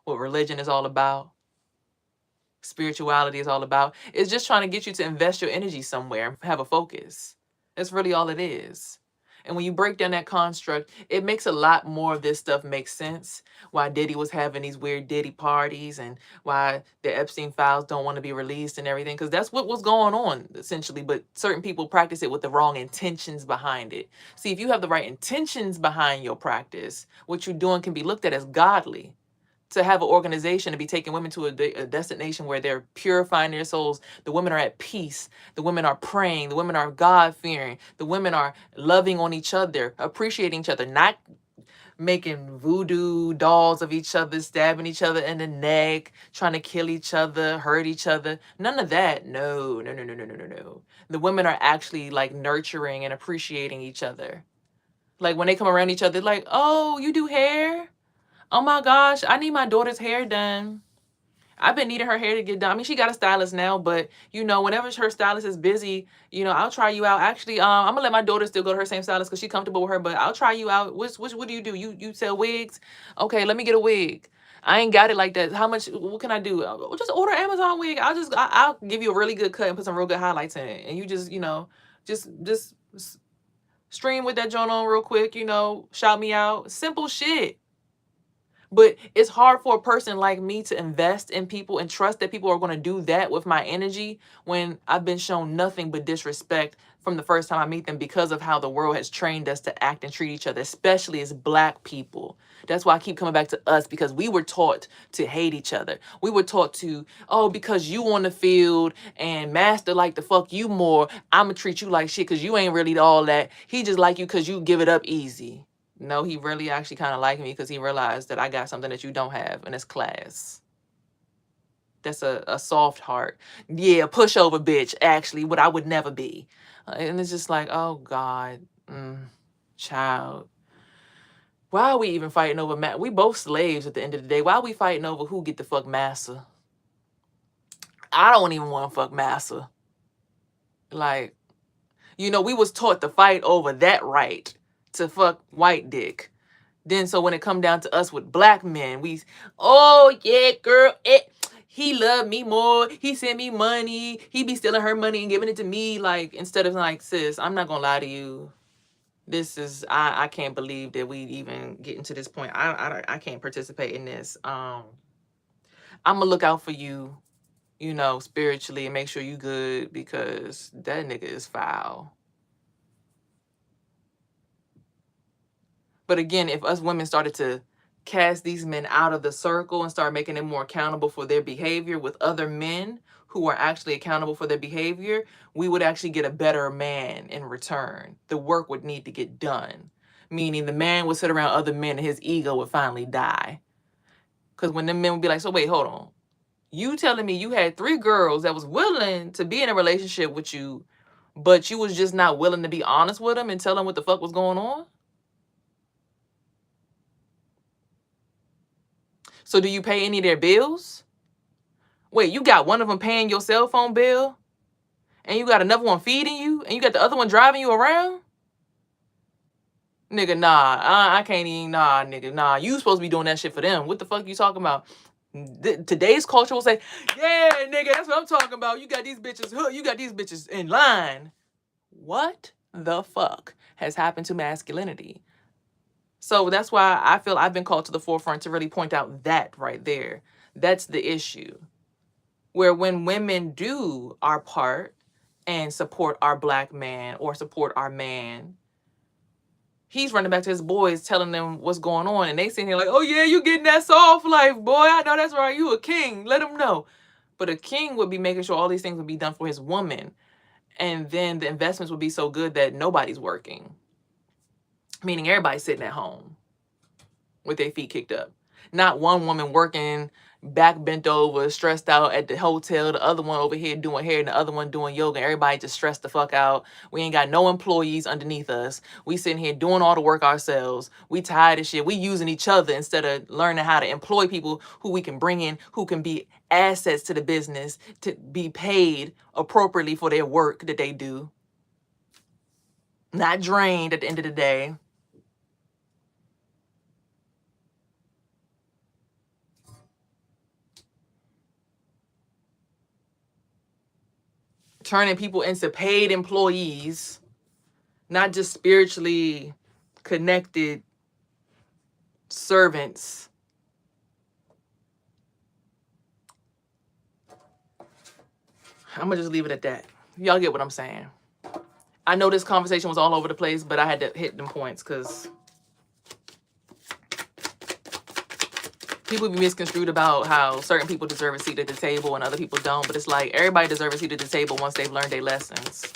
what religion is all about, spirituality is all about. It's just trying to get you to invest your energy somewhere and have a focus. That's really all it is. And when you break down that construct, it makes a lot more of this stuff make sense. Why Diddy was having these weird Diddy parties, and why the Epstein files don't want to be released and everything, because that's what was going on essentially. But certain people practice it with the wrong intentions behind it. See, if you have the right intentions behind your practice, what you're doing can be looked at as godly. To have an organization to be taking women to a destination where they're purifying their souls. The women are at peace. The women are praying. The women are God-fearing. The women are loving on each other, appreciating each other, not making voodoo dolls of each other, stabbing each other in the neck, trying to kill each other, hurt each other. None of that. No, no, no, no, no, no, no, no. The women are actually like nurturing and appreciating each other. Like when they come around each other, like, oh, you do hair? Oh my gosh, I need my daughter's hair done. I've been needing her hair to get done. I mean, she got a stylist now, but you know, whenever her stylist is busy, you know, I'll try you out. Actually, I'm gonna let my daughter still go to her same stylist because she's comfortable with her. But I'll try you out. What do you do? You sell wigs? Okay, let me get a wig. I ain't got it like that. How much? What can I do? Just order Amazon wig. I'll give you a really good cut and put some real good highlights in it, and you just, you know, just stream with that joint on real quick. You know, shout me out. Simple shit. But it's hard for a person like me to invest in people and trust that people are going to do that with my energy when I've been shown nothing but disrespect from the first time I meet them because of how the world has trained us to act and treat each other, especially as Black people. That's why I keep coming back to us, because we were taught to hate each other. We were taught to, oh, because you on the field and master like to fuck you more, I'm going to treat you like shit because you ain't really all that. He just like you because you give it up easy. No, he really actually kind of liked me because he realized that I got something that you don't have, and it's class. That's a soft heart. Yeah, pushover bitch, actually, what I would never be. And it's just like, oh, God, child. Why are we even fighting over we both slaves at the end of the day. Why are we fighting over who get the fuck massa? I don't even want to fuck massa. Like, you know, we was taught to fight over that right to fuck white dick. Then so when it come down to us with Black men, oh yeah, girl, he loved me more. He sent me money. He be stealing her money and giving it to me. Like, instead of like, sis, I'm not gonna lie to you. This is, I can't believe that we even getting to this point. I can't participate in this. I'm gonna look out for you, you know, spiritually, and make sure you good, because that nigga is foul. But again, if us women started to cast these men out of the circle and start making them more accountable for their behavior with other men who are actually accountable for their behavior, we would actually get a better man in return. The work would need to get done. Meaning the man would sit around other men and his ego would finally die. Because when the men would be like, so wait, hold on. You telling me you had 3 girls that was willing to be in a relationship with you, but you was just not willing to be honest with them and tell them what the fuck was going on? So do you pay any of their bills? Wait, you got one of them paying your cell phone bill, and you got another one feeding you, and you got the other one driving you around? Nigga, nah, I can't even, nah, nigga, nah. You supposed to be doing that shit for them. What the fuck you talking about? Today's culture will say, yeah, nigga, that's what I'm talking about. You got these bitches in line. What the fuck has happened to masculinity? So that's why I feel I've been called to the forefront to really point out that right there. That's the issue. Where when women do our part and support our Black man or support our man, he's running back to his boys telling them what's going on. And they sitting here like, oh yeah, you getting that soft life, boy. I know that's right. You a king. Let him know. But a king would be making sure all these things would be done for his woman. And then the investments would be so good that nobody's working. Meaning everybody's sitting at home with their feet kicked up. Not one woman working, back bent over, stressed out at the hotel, the other one over here doing hair, and the other one doing yoga. Everybody just stressed the fuck out. We ain't got no employees underneath us. We sitting here doing all the work ourselves. We tired of shit. We using each other instead of learning how to employ people who we can bring in, who can be assets to the business, to be paid appropriately for their work that they do. Not drained at the end of the day. Turning people into paid employees, not just spiritually connected servants. I'm gonna just leave it at that. Y'all get what I'm saying. I know this conversation was all over the place, but I had to hit them points because people be misconstrued about how certain people deserve a seat at the table and other people don't. But it's like everybody deserves a seat at the table once they've learned their lessons.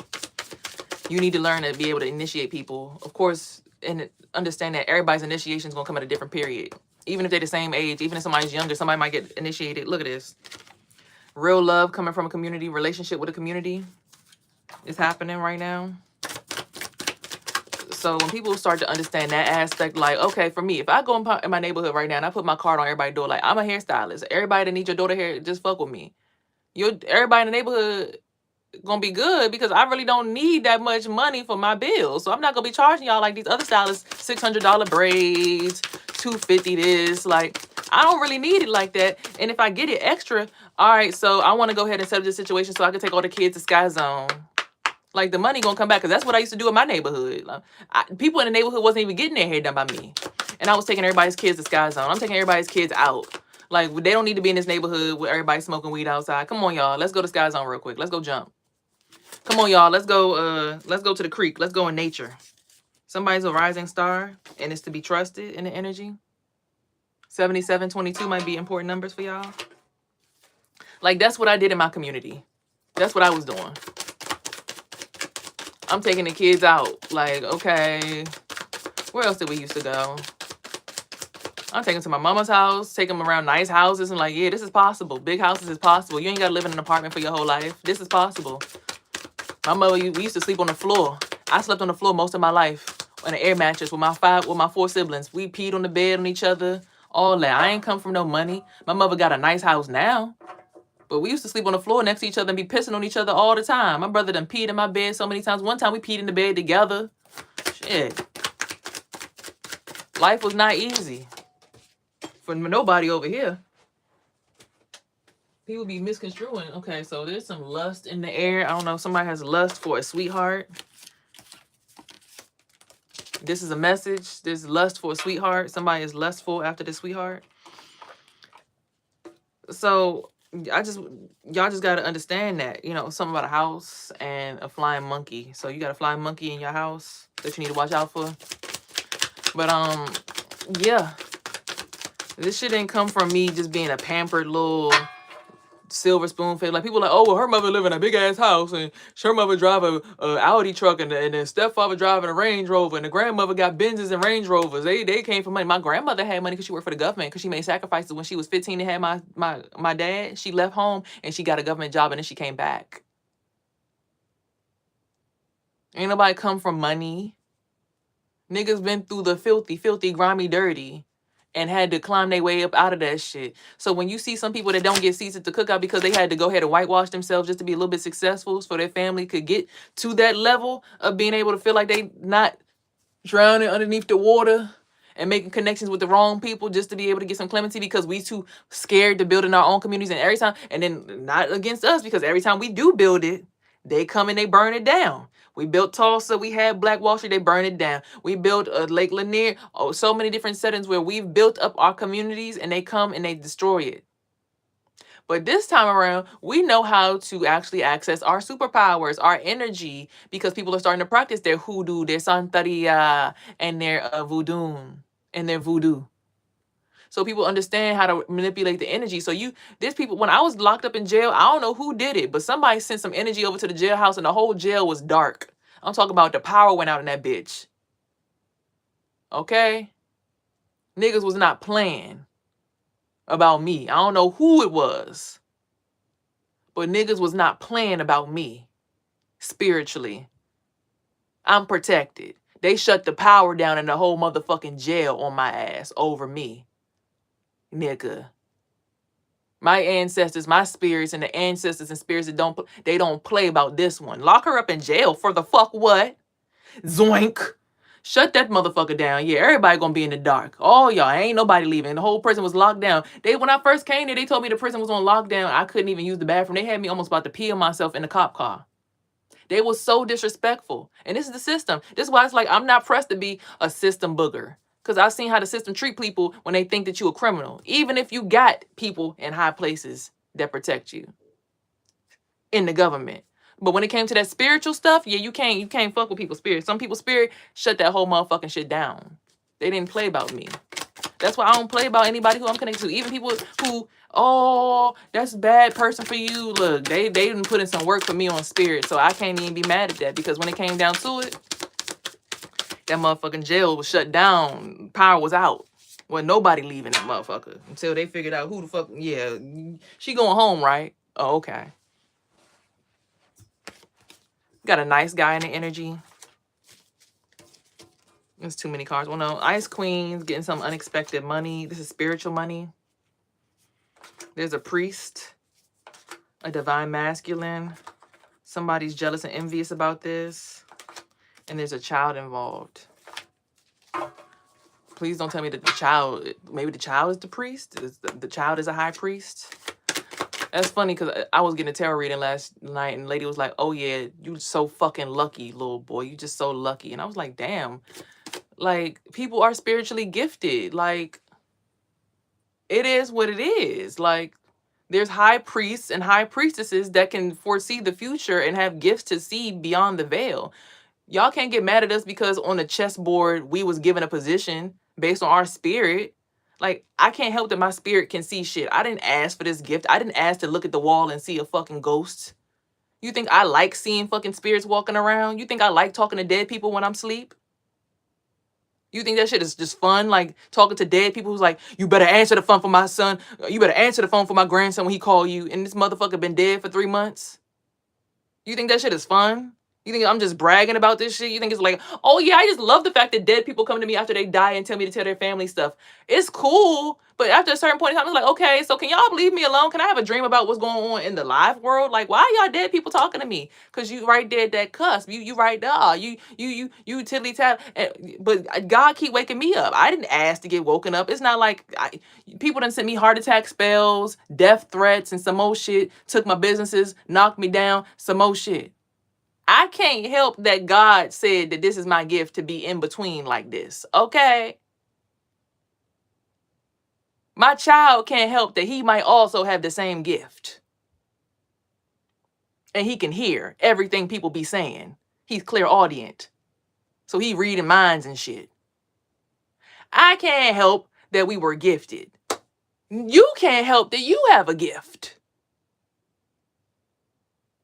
You need to learn to be able to initiate people. Of course, and understand that everybody's initiation is going to come at a different period. Even if they're the same age, even if somebody's younger, somebody might get initiated. Look at this. Real love coming from a community, relationship with a community is happening right now. So when people start to understand that aspect, like, okay, for me, if I go in my neighborhood right now and I put my card on everybody's door, like, I'm a hairstylist. Everybody that needs your daughter hair, just fuck with me. Everybody in the neighborhood gonna be good because I really don't need that much money for my bills. So I'm not gonna be charging y'all like these other stylists $600 braids, $250 this. Like, I don't really need it like that. And if I get it extra, all right, so I want to go ahead and set up this situation so I can take all the kids to Sky Zone. Like, the money gonna come back, because that's what I used to do in my neighborhood. Like, people in the neighborhood wasn't even getting their hair done by me, and I was taking everybody's kids to Sky Zone. I'm taking everybody's kids out. Like, they don't need to be in this neighborhood with everybody smoking weed outside. Come on, y'all, let's go to Sky Zone real quick. Let's go jump. Come on, y'all, let's go to the creek. Let's go in nature. Somebody's a rising star and it's to be trusted in the energy. 7722 might be important numbers for y'all. Like, that's what I did in my community. That's what I was doing. I'm taking the kids out. Like, okay, where else did we used to go? I'm taking them to my mama's house, take them around nice houses, and like, yeah, this is possible. Big houses is possible. You ain't got to live in an apartment for your whole life. This is possible. My mother, we used to sleep on the floor. I slept on the floor most of my life on an air mattress with my 4 siblings. We peed on the bed on each other, all that. I ain't come from no money. My mother got a nice house now, but we used to sleep on the floor next to each other and be pissing on each other all the time. My brother done peed in my bed so many times. One time we peed in the bed together. Shit. Life was not easy for nobody over here. People be misconstruing. Okay, so there's some lust in the air. I don't know if somebody has lust for a sweetheart. This is a message. There's lust for a sweetheart. Somebody is lustful after the sweetheart. So y'all just got to understand that, you know, something about a house and a flying monkey. So you got a flying monkey in your house that you need to watch out for. But yeah, this shit didn't come from me just being a pampered little silver spoon face. Like, people are like, oh, well, her mother live in a big ass house and her mother drive a Audi truck and the stepfather driving a Range Rover and the grandmother got Benzes and Range Rovers. They came from money. My grandmother had money because she worked for the government, because she made sacrifices when she was 15 to have my dad. She left home and she got a government job and then she came back. Ain't nobody come from money. Niggas been through the filthy, grimy, dirty, and had to climb their way up out of that shit. So when you see some people that don't get seats at the cookout because they had to go ahead and whitewash themselves just to be a little bit successful so their family could get to that level of being able to feel like they not drowning underneath the water and making connections with the wrong people just to be able to get some clemency because we too scared to build in our own communities, and every time, and then not against us, because every time we do build it, they come and they burn it down. We built Tulsa, we had Black Wall Street, they burn it down. We built Lake Lanier, so many different settings where we've built up our communities and they come and they destroy it. But this time around, we know how to actually access our superpowers, our energy, because people are starting to practice their hoodoo, their santeria, and their voodoo, and their voodoo. So people understand how to manipulate the energy. So there's people, when I was locked up in jail, I don't know who did it, but somebody sent some energy over to the jailhouse and the whole jail was dark. I'm talking about the power went out in that bitch. Okay? Niggas was not playing about me. I don't know who it was, but niggas was not playing about me spiritually. I'm protected. They shut the power down in the whole motherfucking jail on my ass over me. Nigga. My ancestors, my spirits, and the ancestors and spirits that don't play about this one. Lock her up in jail for the fuck what? Zoink. Shut that motherfucker down. Yeah, everybody gonna be in the dark. Oh, y'all, ain't nobody leaving. The whole prison was locked down. When I first came there, they told me the prison was on lockdown. I couldn't even use the bathroom. They had me almost about to pee on myself in the cop car. They was so disrespectful. And this is the system. This is why it's like, I'm not pressed to be a system booger. Because I've seen how the system treat people when they think that you're a criminal. Even if you got people in high places that protect you in the government. But when it came to that spiritual stuff, yeah, you can't fuck with people's spirit. Some people's spirit shut that whole motherfucking shit down. They didn't play about me. That's why I don't play about anybody who I'm connected to. Even people who, oh, that's a bad person for you. Look, they didn't put in some work for me on spirit. So I can't even be mad at that, because when it came down to it, That motherfucking jail was shut down. Power was out. Wasn't nobody leaving that motherfucker until they figured out who the fuck. Yeah, she going home, right? Oh, okay. Got a nice guy in the energy. There's too many cards. Well, no. Ice Queens getting some unexpected money. This is spiritual money. There's a priest, a divine masculine. Somebody's jealous and envious about this. And there's a child involved. Please don't tell me that the child, maybe the child is the priest. The child is a high priest. That's funny because I was getting a tarot reading last night and the lady was like, oh yeah, you so fucking lucky, little boy. You just so lucky. And I was like, damn, like people are spiritually gifted. Like it is what it is. Like there's high priests and high priestesses that can foresee the future and have gifts to see beyond the veil. Y'all can't get mad at us because on the chessboard, we was given a position based on our spirit. Like, I can't help that my spirit can see shit. I didn't ask for this gift. I didn't ask to look at the wall and see a fucking ghost. You think I like seeing fucking spirits walking around? You think I like talking to dead people when I'm asleep? You think that shit is just fun? Like, talking to dead people who's like, you better answer the phone for my son. You better answer the phone for my grandson when he call you. And this motherfucker been dead for 3 months? You think that shit is fun? You think I'm just bragging about this shit? You think it's like, oh yeah, I just love the fact that dead people come to me after they die and tell me to tell their family stuff. It's cool, but after a certain point in time, it's like, okay, so can y'all leave me alone? Can I have a dream about what's going on in the live world? Like, why are y'all dead people talking to me? Cause you right there at that cusp. You right there. You tiddly tat. But God keep waking me up. I didn't ask to get woken up. It's not like people done sent me heart attack spells, death threats, and some more shit. Took my businesses, knocked me down, some more shit. I can't help that God said that this is my gift to be in between like this, okay? My child can't help that he might also have the same gift. And he can hear everything people be saying. He's clairaudient. So he reading minds and shit. I can't help that we were gifted. You can't help that you have a gift.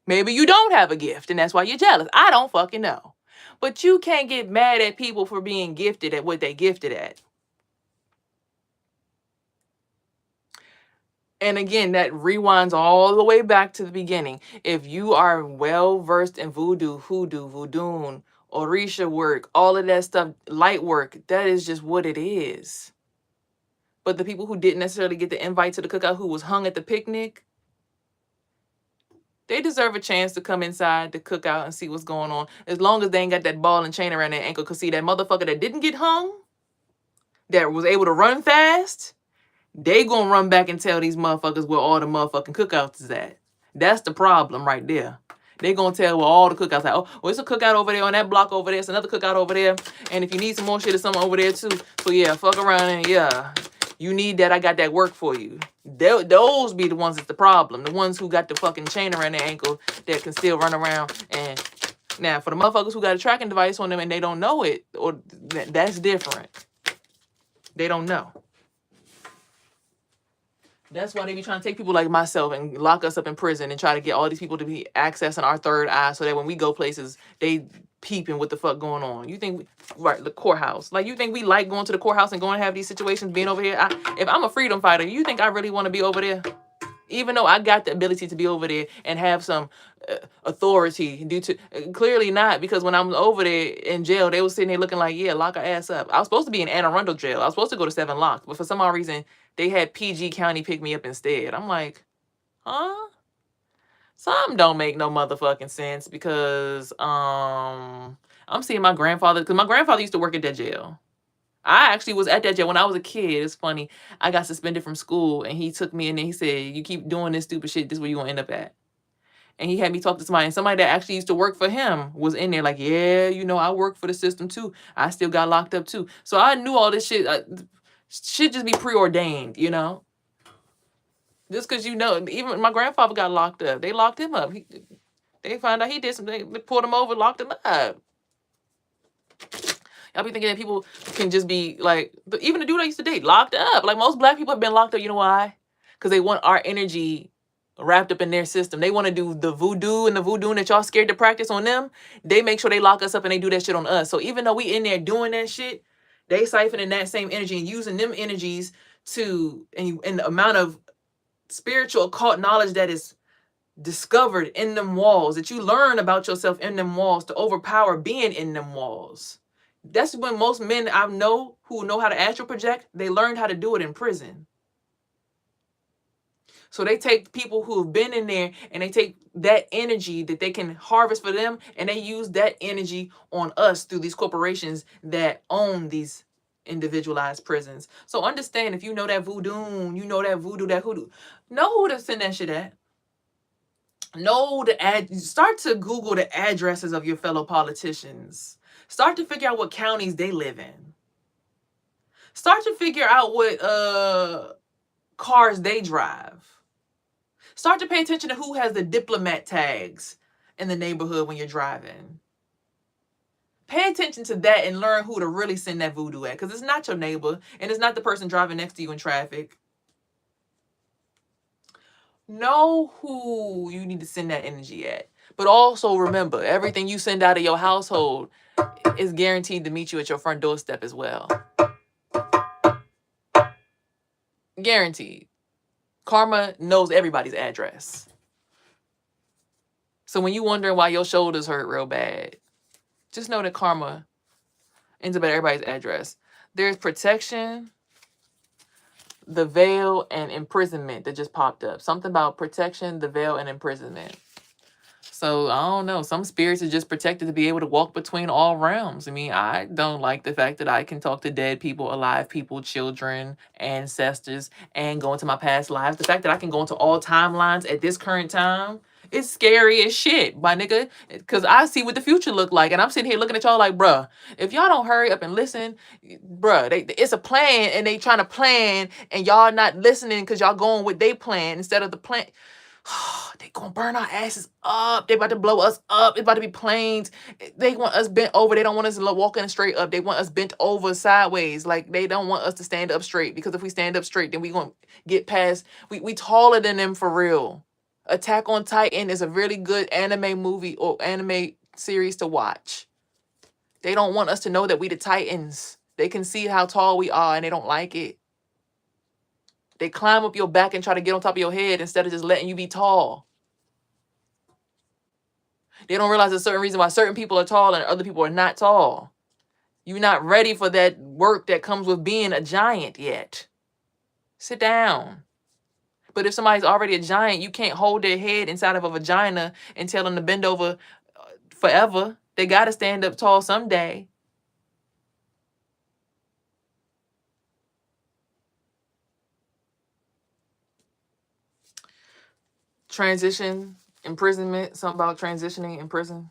Maybe you don't have a gift and that's why you're jealous. I don't fucking know. But you can't get mad at people for being gifted at what they gifted at. And again, that rewinds all the way back to the beginning. If you are well versed in voodoo, hoodoo, voodoo, orisha work, all of that stuff, light work, that is just what it is. But the people who didn't necessarily get the invite to the cookout, who was hung at the picnic, they deserve a chance to come inside the cookout and see what's going on. As long as they ain't got that ball and chain around their ankle. Because see, that motherfucker that didn't get hung, that was able to run fast, they gonna run back and tell these motherfuckers where all the motherfucking cookouts is at. That's the problem right there. They gonna tell where all the cookouts at. Oh, well, it's a cookout over there on that block over there. It's another cookout over there. And if you need some more shit, there's something over there too. So yeah, fuck around and yeah. You need that, I got that work for you. Those be the ones that's the problem. The ones who got the fucking chain around their ankle that can still run around. And now for the motherfuckers who got a tracking device on them and they don't know it, or that's different. They don't know. That's why they be trying to take people like myself and lock us up in prison and try to get all these people to be accessing our third eye so that when we go places, they peeping what the fuck going on. You think, right, the courthouse. Like, you think we like going to the courthouse and going to have these situations being over here? If I'm a freedom fighter, you think I really want to be over there? Even though I got the ability to be over there and have some authority due to, clearly not, because when I was over there in jail, they was sitting there looking like, yeah, lock her ass up. I was supposed to be in Anne Arundel jail. I was supposed to go to 7 Locks, but for some odd reason, they had PG County pick me up instead. I'm like, huh? Some don't make no motherfucking sense because I'm seeing my grandfather, because my grandfather used to work at that jail. I actually was at that jail when I was a kid. It's funny. I got suspended from school and he took me in and he said, you keep doing this stupid shit, this is where you're going to end up at. And he had me talk to somebody, and somebody that actually used to work for him was in there like, yeah, you know, I work for the system too. I still got locked up too. So I knew all this shit. Should just be preordained, you know? Just because, you know, even my grandfather got locked up. They locked him up. They found out he did something. They pulled him over, locked him up. Y'all be thinking that people can just be like, even the dude I used to date, locked up. Like most black people have been locked up. You know why? Because they want our energy wrapped up in their system. They want to do the voodoo and the voodoo that y'all scared to practice on them. They make sure they lock us up and they do that shit on us. So even though we in there doing that shit, they siphoning that same energy and using them energies to, and the amount of spiritual occult knowledge that is discovered in them walls, that you learn about yourself in them walls, to overpower being in them walls. That's when most men I know who know how to astral project, they learned how to do it in prison. So they take people who have been in there and they take that energy that they can harvest for them and they use that energy on us through these corporations that own these individualized prisons. So understand, if you know that voodoo, you know that voodoo, that hoodoo, know who to send that shit at. Know start to Google the addresses of your fellow politicians. Start to figure out what counties they live in. Start to figure out what cars they drive. Start to pay attention to who has the diplomat tags in the neighborhood when you're driving. Pay attention to that and learn who to really send that voodoo at, because it's not your neighbor and it's not the person driving next to you in traffic. Know who you need to send that energy at. But also remember, everything you send out of your household is guaranteed to meet you at your front doorstep as well. Guaranteed. Karma knows everybody's address. So when you wondering why your shoulders hurt real bad, just know that karma ends up at everybody's address. There's protection, the veil, and imprisonment that just popped up. Something about protection, the veil, and imprisonment. So I don't know. Some spirits are just protected to be able to walk between all realms. I mean, I don't like the fact that I can talk to dead people, alive people, children, ancestors, and go into my past lives. The fact that I can go into all timelines at this current time is scary as shit, my nigga. Because I see what the future look like. And I'm sitting here looking at y'all like, bruh, if y'all don't hurry up and listen, bruh, it's a plan and they trying to plan and y'all not listening because y'all going with they plan instead of the plan. They gonna burn our asses up. They about to blow us up. It's about to be planes. They want us bent over. They don't want us walking straight up. They want us bent over sideways. Like, they don't want us to stand up straight, because if we stand up straight, then we gonna get past. We taller than them for real. Attack on Titan is a really good anime movie or anime series to watch. They don't want us to know that we the Titans. They can see how tall we are and they don't like it. They climb up your back and try to get on top of your head instead of just letting you be tall. They don't realize there's certain reason why certain people are tall and other people are not tall. You're not ready for that work that comes with being a giant yet. Sit down. But if somebody's already a giant, you can't hold their head inside of a vagina and tell them to bend over forever. They got to stand up tall someday. Transition, imprisonment, something about transitioning in prison.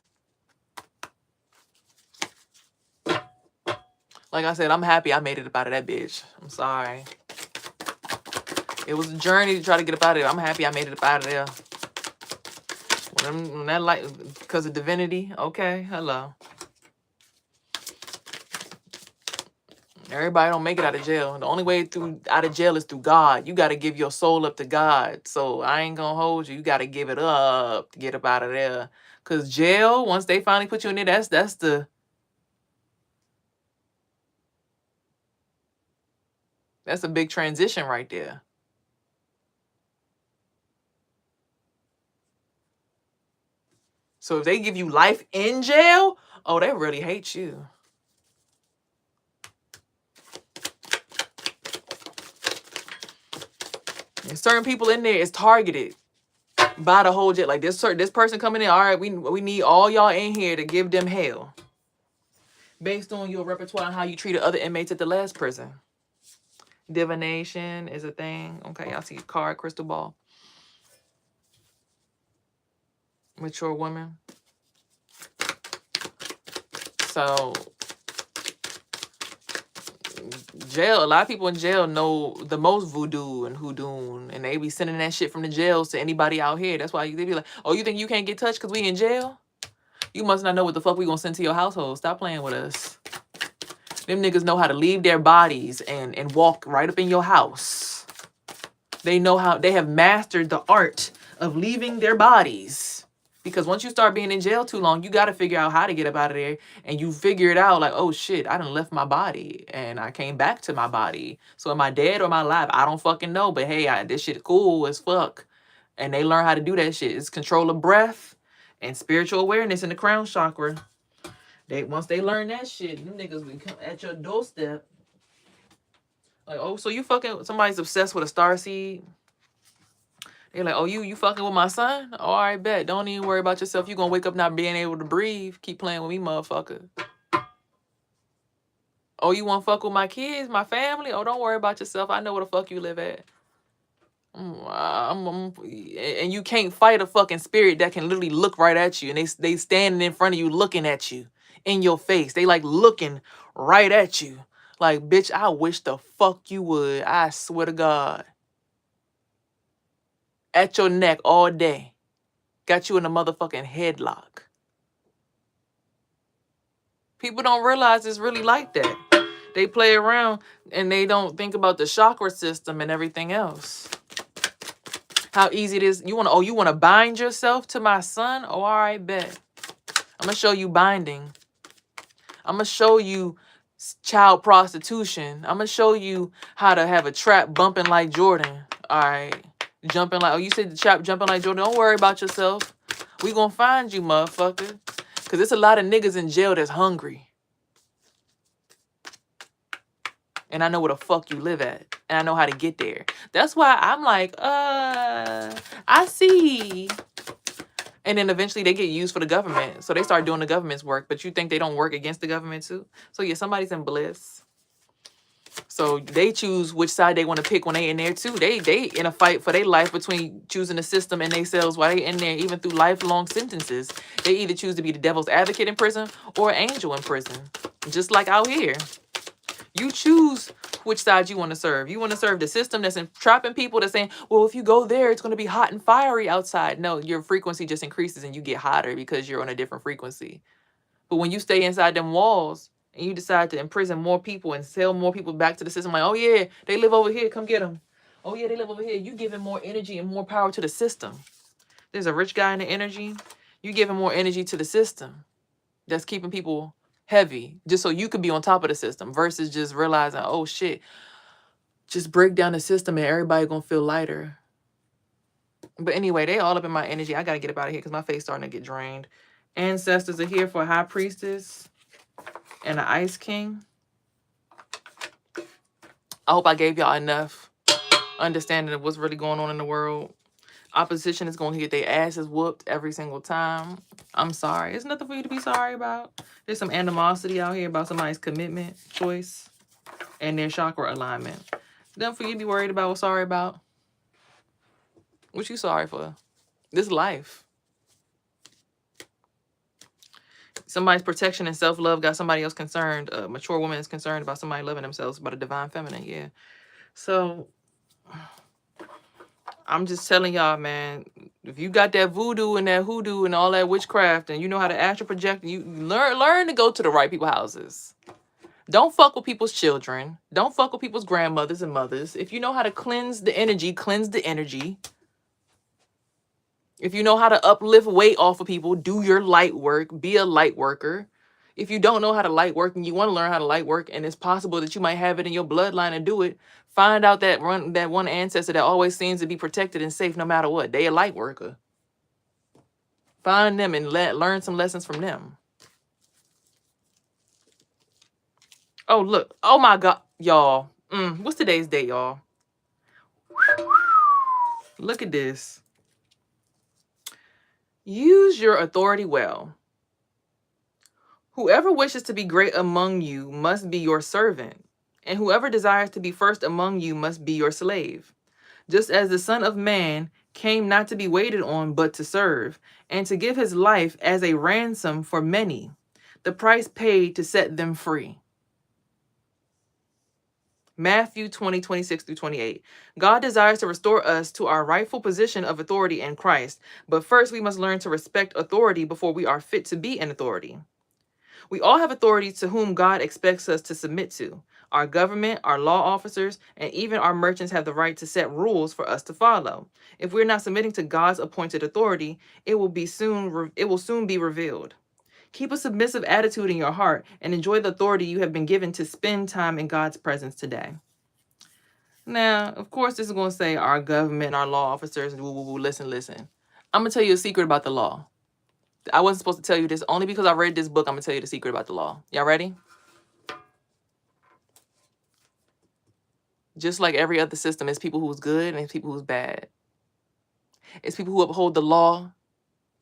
Like I said, I'm happy I made it up out of that bitch. I'm sorry. It was a journey to try to get up out of there. I'm happy I made it up out of there. When that light, because of divinity, okay, hello. Everybody don't make it out of jail. The only way out of jail is through God. You got to give your soul up to God. So I ain't gonna hold you. You got to give it up to get up out of there. Cause jail, once they finally put you in there, that's a big transition right there. So if they give you life in jail, oh, they really hate you. And certain people in there is targeted by the whole jail. Like this person coming in, all right, we need all y'all in here to give them hell. Based on your repertoire and how you treated other inmates at the last prison. Divination is a thing. Okay, y'all see card, crystal ball. Mature woman. So jail, a lot of people in jail know the most voodoo and hoodoo, and they be sending that shit from the jails to anybody out here. That's why they be like, oh, you think you can't get touched because we in jail? You must not know what the fuck we gonna send to your household. Stop playing with us. Them niggas know how to leave their bodies and walk right up in your house. They know how, they have mastered the art of leaving their bodies. Because once you start being in jail too long, you got to figure out how to get up out of there. And you figure it out like, oh shit, I done left my body and I came back to my body. So am I dead or am I alive? I don't fucking know. But hey, this shit cool as fuck. And they learn how to do that shit. It's control of breath and spiritual awareness in the crown chakra. Once they learn that shit, them niggas will come at your doorstep. Like, oh, so you fucking, somebody's obsessed with a starseed. They're like, oh, you fucking with my son? Oh, all right, bet. Don't even worry about yourself. You gonna wake up not being able to breathe. Keep playing with me, motherfucker. Oh, you wanna fuck with my kids, my family? Oh, don't worry about yourself. I know where the fuck you live at. And you can't fight a fucking spirit that can literally look right at you. And they standing in front of you looking at you in your face. They like looking right at you. Like, bitch, I wish the fuck you would. I swear to God. At your neck all day. Got you in a motherfucking headlock. People don't realize it's really like that. They play around and they don't think about the chakra system and everything else. How easy it is. You want to bind yourself to my son? Oh, all right, bet. I'm going to show you binding. I'm going to show you child prostitution. I'm going to show you how to have a trap bumping like Jordan. All right. Jumping like, oh, you said the trap jumping like Jordan. Don't worry about yourself. We gonna find you, motherfucker. Because there's a lot of niggas in jail that's hungry. And I know where the fuck you live at. And I know how to get there. That's why I'm like, I see. And then eventually they get used for the government. So they start doing the government's work. But you think they don't work against the government too? So yeah, somebody's in bliss. So they choose which side they want to pick when they in there too. They in a fight for their life between choosing the system and themselves while they in there, even through lifelong sentences. They either choose to be the devil's advocate in prison or an angel in prison. Just like out here. You choose which side you want to serve. You want to serve the system that's trapping people, that's saying, well, if you go there, it's going to be hot and fiery outside. No, your frequency just increases and you get hotter because you're on a different frequency. But when you stay inside them walls, and you decide to imprison more people and sell more people back to the system, like, oh yeah, they live over here, come get them. Oh yeah, they live over here. You giving more energy and more power to the system. There's a rich guy in the energy. You giving more energy to the system. That's keeping people heavy, just so you could be on top of the system, versus just realizing, oh shit, just break down the system and everybody gonna feel lighter. But anyway, they all up in my energy. I gotta get up out of here because my face starting to get drained. Ancestors are here for High Priestess and the Ice King. I hope I gave y'all enough understanding of what's really going on in the world. Opposition is going to get their asses whooped every single time. I'm sorry. There's nothing for you to be sorry about. There's some animosity out here about somebody's commitment, choice, and their chakra alignment. Nothing for you to be worried about or sorry about. What you sorry for? This life. Somebody's protection and self-love got somebody else concerned. A mature woman is concerned about somebody loving themselves, about a divine feminine, yeah. So, I'm just telling y'all, man, if you got that voodoo and that hoodoo and all that witchcraft and you know how to astral project, you learn to go to the right people's houses. Don't fuck with people's children. Don't fuck with people's grandmothers and mothers. If you know how to cleanse the energy, cleanse the energy. If you know how to uplift weight off of people, do your light work. Be a light worker. If you don't know how to light work and you want to learn how to light work, and it's possible that you might have it in your bloodline and do it, find out that one ancestor that always seems to be protected and safe no matter what. They a light worker. Find them and learn some lessons from them. Oh, look. Oh, my God. Y'all. What's today's date, y'all? Look at this. Use your authority well. Whoever wishes to be great among you must be your servant, and whoever desires to be first among you must be your slave. Just as the Son of Man came not to be waited on, but to serve, and to give his life as a ransom for many, the price paid to set them free. Matthew 20:26-28. God desires to restore us to our rightful position of authority in Christ, but first we must learn to respect authority before we are fit to be in authority. We all have authority to whom God expects us to submit to. Our government, our law officers, and even our merchants have the right to set rules for us to follow. If we're not submitting to God's appointed authority, it will soon be revealed. Keep a submissive attitude in your heart and enjoy the authority you have been given to spend time in God's presence today. Now, of course, this is going to say our government, our law officers, woo, woo, woo, listen. I'm going to tell you a secret about the law. I wasn't supposed to tell you this. Only because I read this book, I'm going to tell you the secret about the law. Y'all ready? Just like every other system, it's people who's good and it's people who's bad. It's people who uphold the law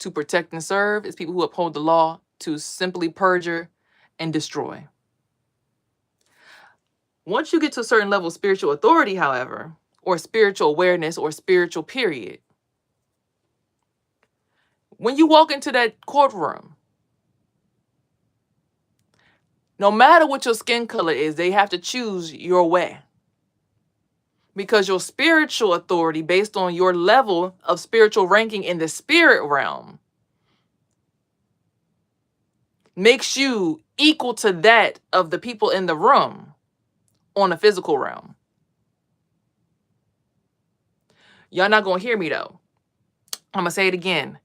to protect and serve. It's people who uphold the law to simply perjure and destroy. Once you get to a certain level of spiritual authority, however, or spiritual awareness or spiritual period, when you walk into that courtroom, no matter what your skin color is, they have to choose your way. Because your spiritual authority, based on your level of spiritual ranking in the spirit realm, makes you equal to that of the people in the room on the physical realm. Y'all not going to hear me though. I'm going to say it again.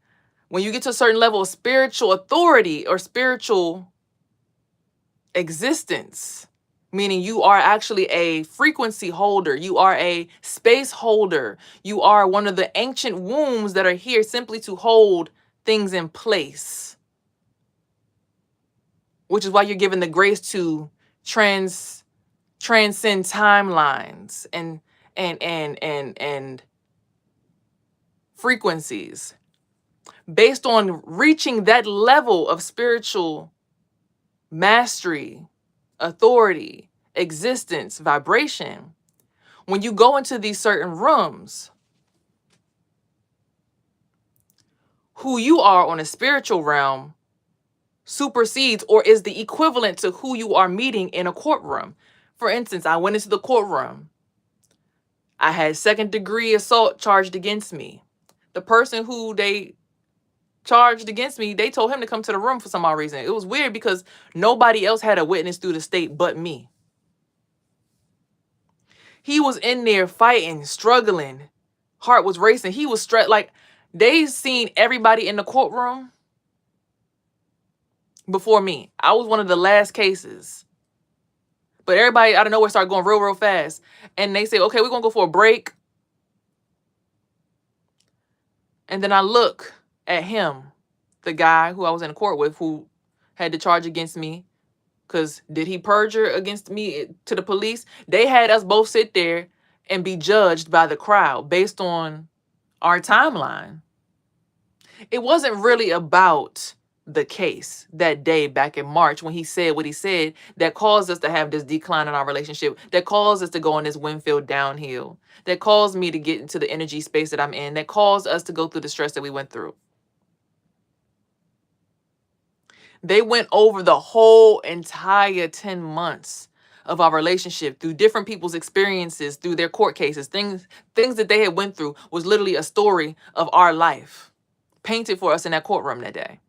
When you get to a certain level of spiritual authority or spiritual existence, meaning you are actually a frequency holder, you are a space holder, you are one of the ancient wombs that are here simply to hold things in place, which is why you're given the grace to transcend timelines and frequencies. Based on reaching that level of spiritual mastery, authority, existence, vibration, when you go into these certain rooms, who you are on a spiritual realm supersedes or is the equivalent to who you are meeting in a courtroom. For instance, I went into the courtroom. I had second-degree assault charged against me. The person who they charged against me, they told him to come to the room for some odd reason. It was weird because nobody else had a witness through the state but me. He was in there fighting, struggling. Heart was racing. He was stressed. Like, they seen everybody in the courtroom before me. I was one of the last cases. But everybody out of nowhere started going real fast. And they said, okay, we're going to go for a break. And then I look at him, the guy who I was in court with, who had the charge against me. Because did he perjure against me to the police? They had us both sit there and be judged by the crowd based on our timeline. It wasn't really about the case that day back in March when he said what he said that caused us to have this decline in our relationship, that caused us to go on this Winfield downhill, that caused me to get into the energy space that I'm in, that caused us to go through the stress that we went through. They went over the whole entire 10 months of our relationship through different people's experiences, through their court cases, things that they had went through was literally a story of our life painted for us in that courtroom that day.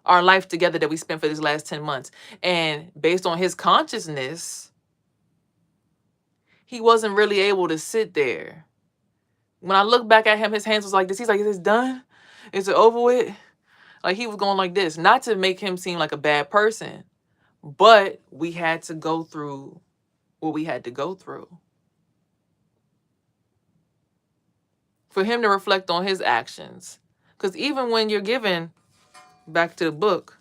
Our life together that we spent for these last 10 months. And based on his consciousness, he wasn't really able to sit there. When I look back at him, his hands was like this. He's like, is this done? Is it over with? Like, he was going like this, not to make him seem like a bad person, but we had to go through what we had to go through. For him to reflect on his actions. Because even when you're given, back to the book,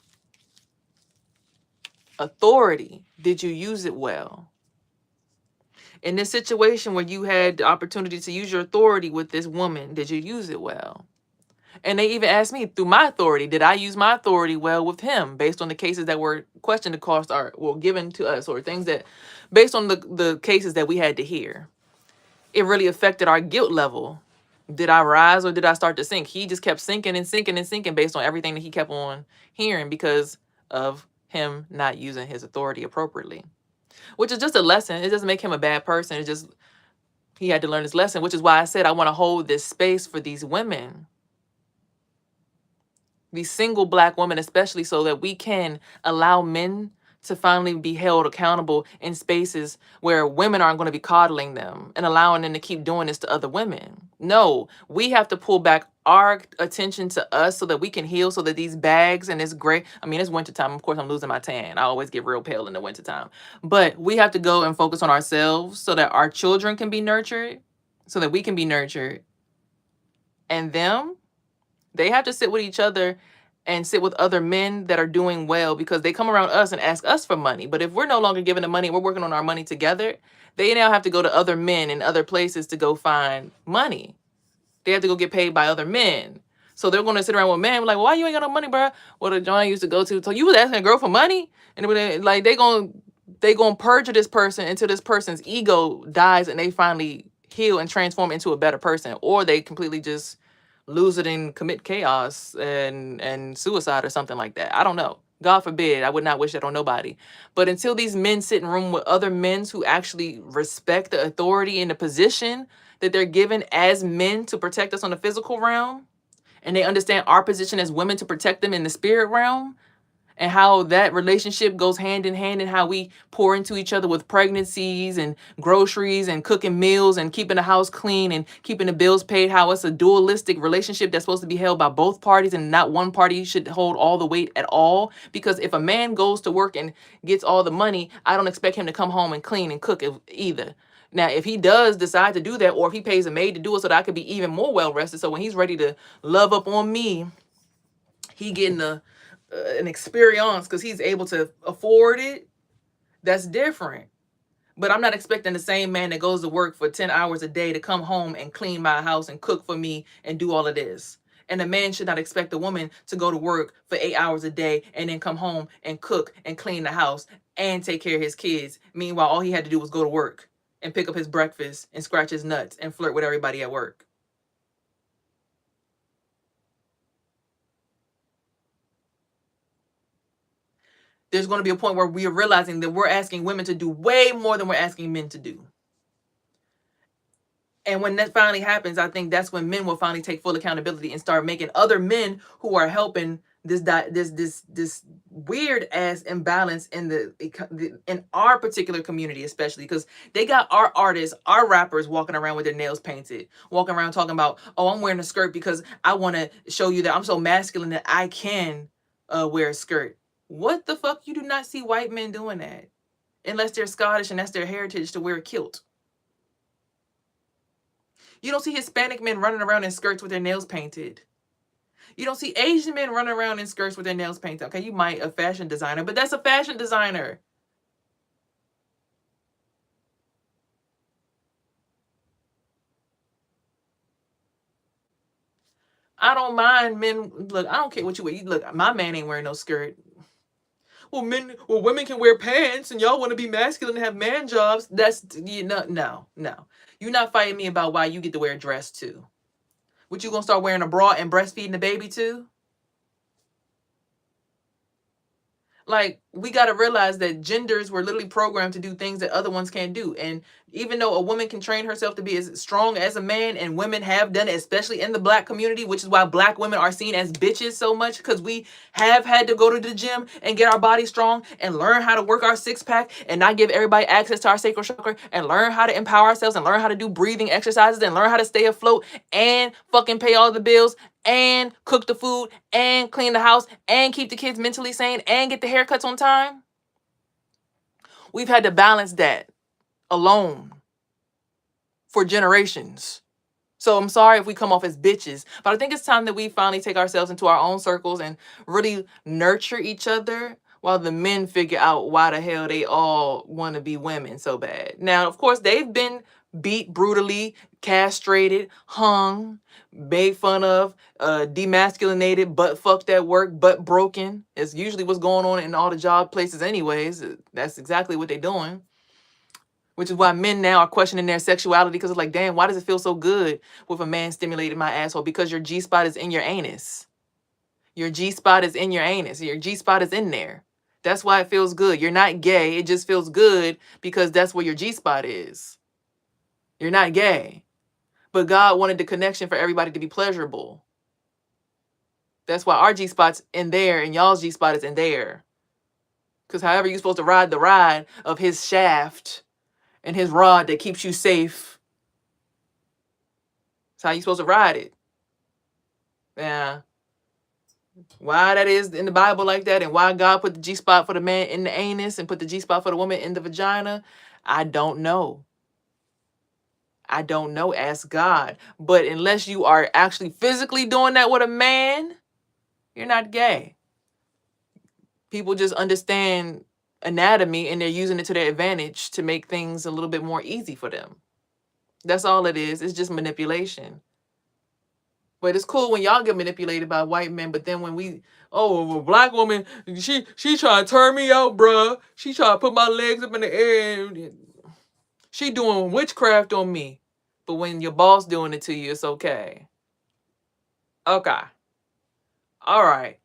authority, did you use it well? In this situation where you had the opportunity to use your authority with this woman, did you use it well? And they even asked me through my authority, did I use my authority well with him based on the cases that were questioned, the cost are were given to us, or things that based on the cases that we had to hear. It really affected our guilt level. Did I rise or did I start to sink? He just kept sinking and sinking and sinking based on everything that he kept on hearing because of him not using his authority appropriately. Which is just a lesson. It doesn't make him a bad person. It's just he had to learn his lesson, which is why I said I want to hold this space for these women these single black women especially, so that we can allow men to finally be held accountable in spaces where women aren't going to be coddling them and allowing them to keep doing this to other women. No, we have to pull back our attention to us so that we can heal, so that these bags and this gray, I mean, it's wintertime. Of course, I'm losing my tan. I always get real pale in the wintertime. But we have to go and focus on ourselves so that our children can be nurtured, so that we can be nurtured. And them, they have to sit with each other and sit with other men that are doing well, because they come around us and ask us for money. But if we're no longer giving the money, we're working on our money together, they now have to go to other men in other places to go find money. They have to go get paid by other men. So they're going to sit around with men like, why you ain't got no money, bro? Well, the joint I used to go to, so you was asking a girl for money? And like they going to perjure this person until this person's ego dies and they finally heal and transform into a better person, or they completely just lose it and commit chaos and suicide or something like that. I don't know. God forbid. I would not wish that on nobody. But until these men sit in room with other men who actually respect the authority and the position that they're given as men to protect us on the physical realm, and they understand our position as women to protect them in the spirit realm, and how that relationship goes hand in hand, and how we pour into each other with pregnancies and groceries and cooking meals and keeping the house clean and keeping the bills paid, how it's a dualistic relationship that's supposed to be held by both parties, and not one party should hold all the weight at all. Because if a man goes to work and gets all the money, I don't expect him to come home and clean and cook either. Now, if he does decide to do that, or if he pays a maid to do it so that I could be even more well rested, so when he's ready to love up on me, he getting an experience because he's able to afford it, that's different. But I'm not expecting the same man that goes to work for 10 hours a day to come home and clean my house and cook for me and do all of this. And a man should not expect a woman to go to work for 8 hours a day and then come home and cook and clean the house and take care of his kids. Meanwhile, all he had to do was go to work and pick up his breakfast and scratch his nuts and flirt with everybody at work. There's going to be a point where we are realizing that we're asking women to do way more than we're asking men to do. And when that finally happens, I think that's when men will finally take full accountability and start making other men who are helping this weird ass imbalance in our particular community, especially because they got our artists, our rappers walking around with their nails painted, walking around talking about, oh, I'm wearing a skirt because I want to show you that I'm so masculine that I can wear a skirt. What the fuck? You do not see white men doing that unless they're Scottish and that's their heritage to wear a kilt. You don't see Hispanic men running around in skirts with their nails painted. You don't see Asian men running around in skirts with their nails painted. Okay, you might a fashion designer, but that's a fashion designer. I don't mind men. Look, I don't care what you wear. Look, my man ain't wearing no skirt. Well, women can wear pants, and y'all want to be masculine and have man jobs. That's no. You're not fighting me about why you get to wear a dress too. What, you gonna start wearing a bra and breastfeeding the baby too? Like, we got to realize that genders were literally programmed to do things that other ones can't do. And even though a woman can train herself to be as strong as a man, and women have done it, especially in the black community, which is why black women are seen as bitches so much, because we have had to go to the gym and get our body strong and learn how to work our six pack and not give everybody access to our sacral chakra, and learn how to empower ourselves and learn how to do breathing exercises and learn how to stay afloat and fucking pay all the bills and cook the food and clean the house and keep the kids mentally sane and get the haircuts on time. We've had to balance that alone for generations. So I'm sorry if we come off as bitches, but I think it's time that we finally take ourselves into our own circles and really nurture each other, while the men figure out why the hell they all want to be women so bad. Now, of course, they've been beat brutally, castrated, hung, made fun of, demasculinated, butt fucked at work, butt broken. It's usually what's going on in all the job places anyways. That's exactly what they're doing. Which is why men now are questioning their sexuality, because it's like, damn, why does it feel so good with a man stimulating my asshole? Because your G-spot is in your anus. Your G-spot is in your anus. Your G-spot is in there. That's why it feels good. You're not gay. It just feels good because that's where your G-spot is. You're not gay. But God wanted the connection for everybody to be pleasurable. That's why our G-spot's in there and y'all's G-spot is in there. Because however you're supposed to ride the ride of his shaft and his rod that keeps you safe, that's how you're supposed to ride it. Yeah. Why that is in the Bible like that and why God put the G-spot for the man in the anus and put the G-spot for the woman in the vagina, I don't know. I don't know. Ask God. But unless you are actually physically doing that with a man, you're not gay. People just understand anatomy and they're using it to their advantage to make things a little bit more easy for them. That's all it is. It's just manipulation. But it's cool when y'all get manipulated by white men. But then when a black woman, she trying to turn me out, bruh. She trying to put my legs up in the air. She doing witchcraft on me. But when your boss doing it to you, it's okay. Okay. All right.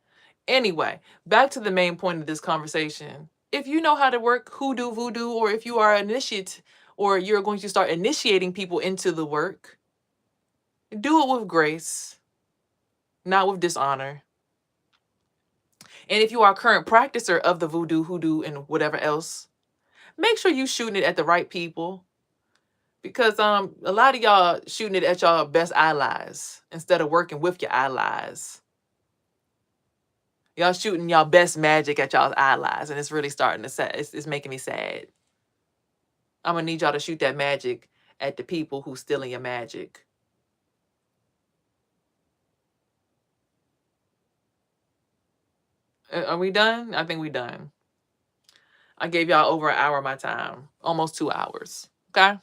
Anyway, back to the main point of this conversation. If you know how to work hoodoo, voodoo, or if you are an initiate, or you're going to start initiating people into the work, do it with grace, not with dishonor. And if you are a current practicer of the voodoo, hoodoo, and whatever else, make sure you shooting it at the right people. Because a lot of y'all shooting it at y'all best allies instead of working with your allies. Y'all shooting y'all best magic at y'all's allies, and it's really starting to sad. It's making me sad. I'm gonna need y'all to shoot that magic at the people who's stealing your magic. Are we done? I think we done. I gave y'all over an hour of my time, almost 2 hours. Okay.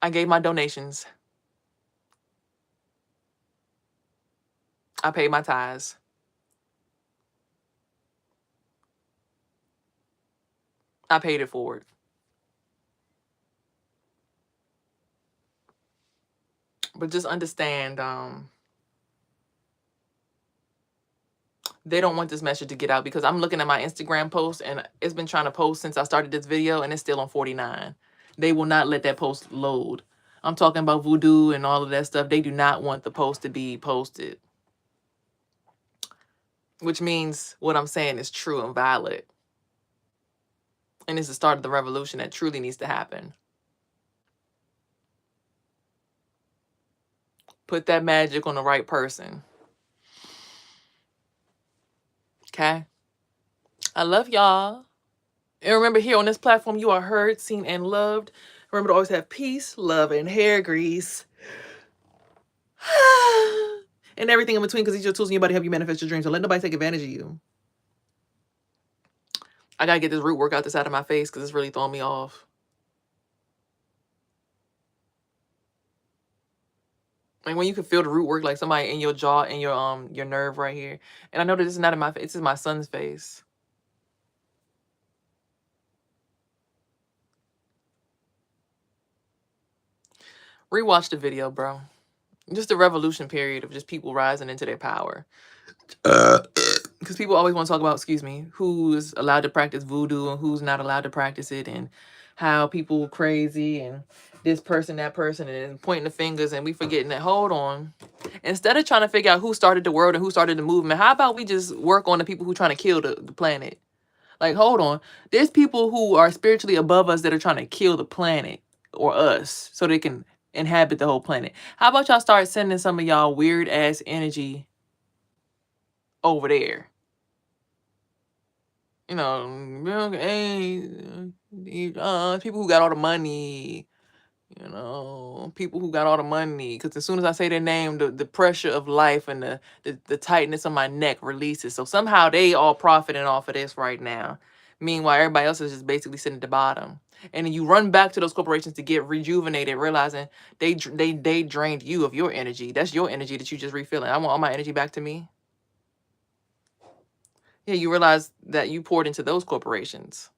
I gave my donations. I paid my tithes. I paid it forward. But just understand, they don't want this message to get out because I'm looking at my Instagram post and it's been trying to post since I started this video and it's still on 49. They will not let that post load. I'm talking about voodoo and all of that stuff. They do not want the post to be posted. Which means what I'm saying is true and valid. And it's the start of the revolution that truly needs to happen. Put that magic on the right person. Okay? I love y'all. And remember, here on this platform, you are heard, seen, and loved. Remember to always have peace, love, and hair grease. And everything in between, because these are tools in your body to help you manifest your dreams. So let nobody take advantage of you. I got to get this root work out this out of my face because it's really throwing me off. And when you can feel the root work, like somebody in your jaw and your nerve right here. And I know that this is not in my face. This is my son's face. Rewatch the video, bro. Just the revolution period of just people rising into their power. Because people always want to talk about, excuse me, who's allowed to practice voodoo and who's not allowed to practice it, and how people crazy and this person, that person, and pointing the fingers, and we forgetting that, hold on. Instead of trying to figure out who started the world and who started the movement, how about we just work on the people who trying to kill the planet? Like, hold on. There's people who are spiritually above us that are trying to kill the planet or us so they can inhabit the whole planet. How about y'all start sending some of y'all weird ass energy over there? You know, hey, people who got all the money, you know, people who got all the money. Because as soon as I say their name, the pressure of life and the tightness on my neck releases. So somehow they all profiting off of this right now. Meanwhile, everybody else is just basically sitting at the bottom. And then you run back to those corporations to get rejuvenated, realizing they drained you of your energy. That's your energy that you just refilling. I want all my energy back to me. Yeah, you realize that you poured into those corporations.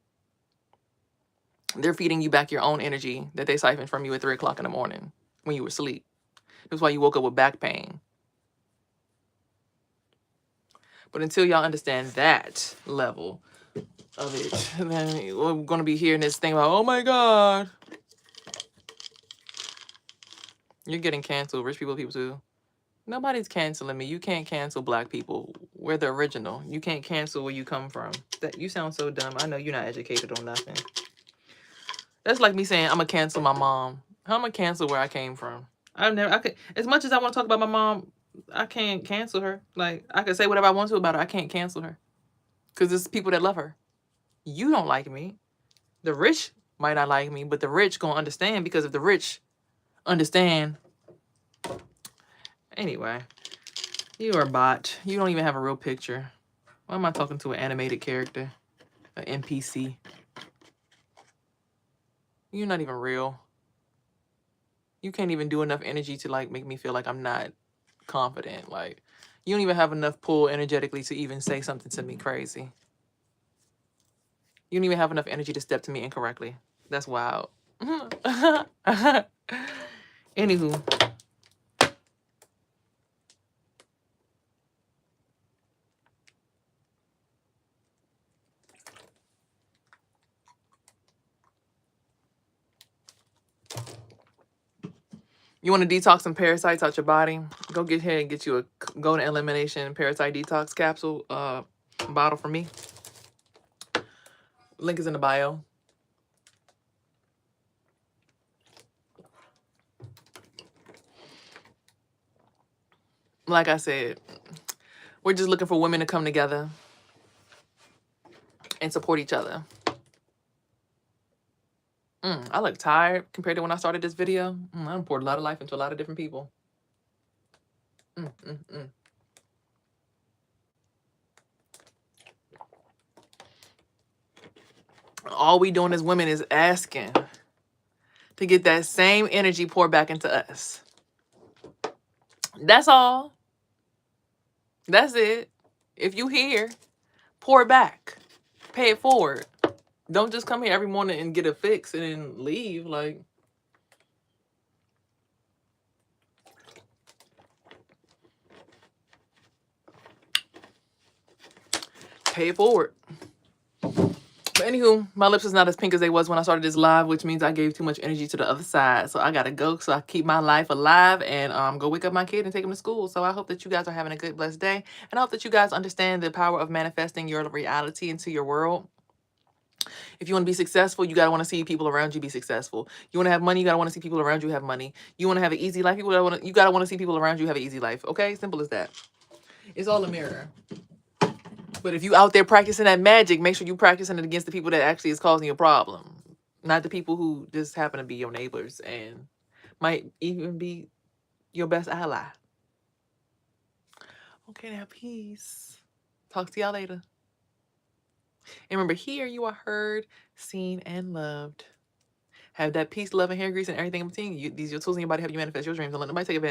They're feeding you back your own energy that they siphoned from you at 3 o'clock in the morning when you were asleep. That's why you woke up with back pain. But until y'all understand that level of it, then we're going to be hearing this thing about, oh my God. You're getting canceled. Rich people too. Nobody's canceling me. You can't cancel black people. We're the original. You can't cancel where you come from. That you sound so dumb. I know you're not educated on nothing. That's like me saying I'm gonna cancel my mom. How am I cancel where I came from? I could, as much as I want to talk about my mom, I can't cancel her. Like I could say whatever I want to about her. I can't cancel her. Because there's people that love her. You don't like me. The rich might not like me, but the rich gonna understand, because if the rich understand. Anyway, you are a bot. You don't even have a real picture. Why am I talking to an animated character? An NPC. You're not even real. You can't even do enough energy to like make me feel like I'm not confident. Like you don't even have enough pull energetically to even say something to me crazy. You don't even have enough energy to step to me incorrectly. That's wild. Anywho. You want to detox some parasites out your body? Go get ahead and get you a golden elimination parasite detox capsule bottle from me. Link is in the bio. Like I said, we're just looking for women to come together and support each other. I look tired compared to when I started this video. I done poured a lot of life into a lot of different people. All we doing as women is asking to get that same energy poured back into us. That's all. That's it. If you here, pour it back. Pay it forward. Don't just come here every morning and get a fix and then leave. Like, pay it forward. But anywho, my lips is not as pink as they was when I started this live, which means I gave too much energy to the other side. So I gotta go so I keep my life alive and go wake up my kid and take him to school. So I hope that you guys are having a good, blessed day. And I hope that you guys understand the power of manifesting your reality into your world. If you want to be successful, you gotta want to see people around you be successful. You want to have money, you gotta want to see people around you have money. You want to have an easy life, you gotta want to see people around you have an easy life. Okay, simple as that. It's all a mirror. But if you out there practicing that magic, make sure you practicing it against the people that actually is causing you a problem, not the people who just happen to be your neighbors and might even be your best ally. Okay, now peace. Talk to y'all later. And remember, here you are heard, seen, and loved. Have that peace, love, and hair grease and everything in between. These are your tools in your body. Help you manifest your dreams. Don't let nobody take advantage.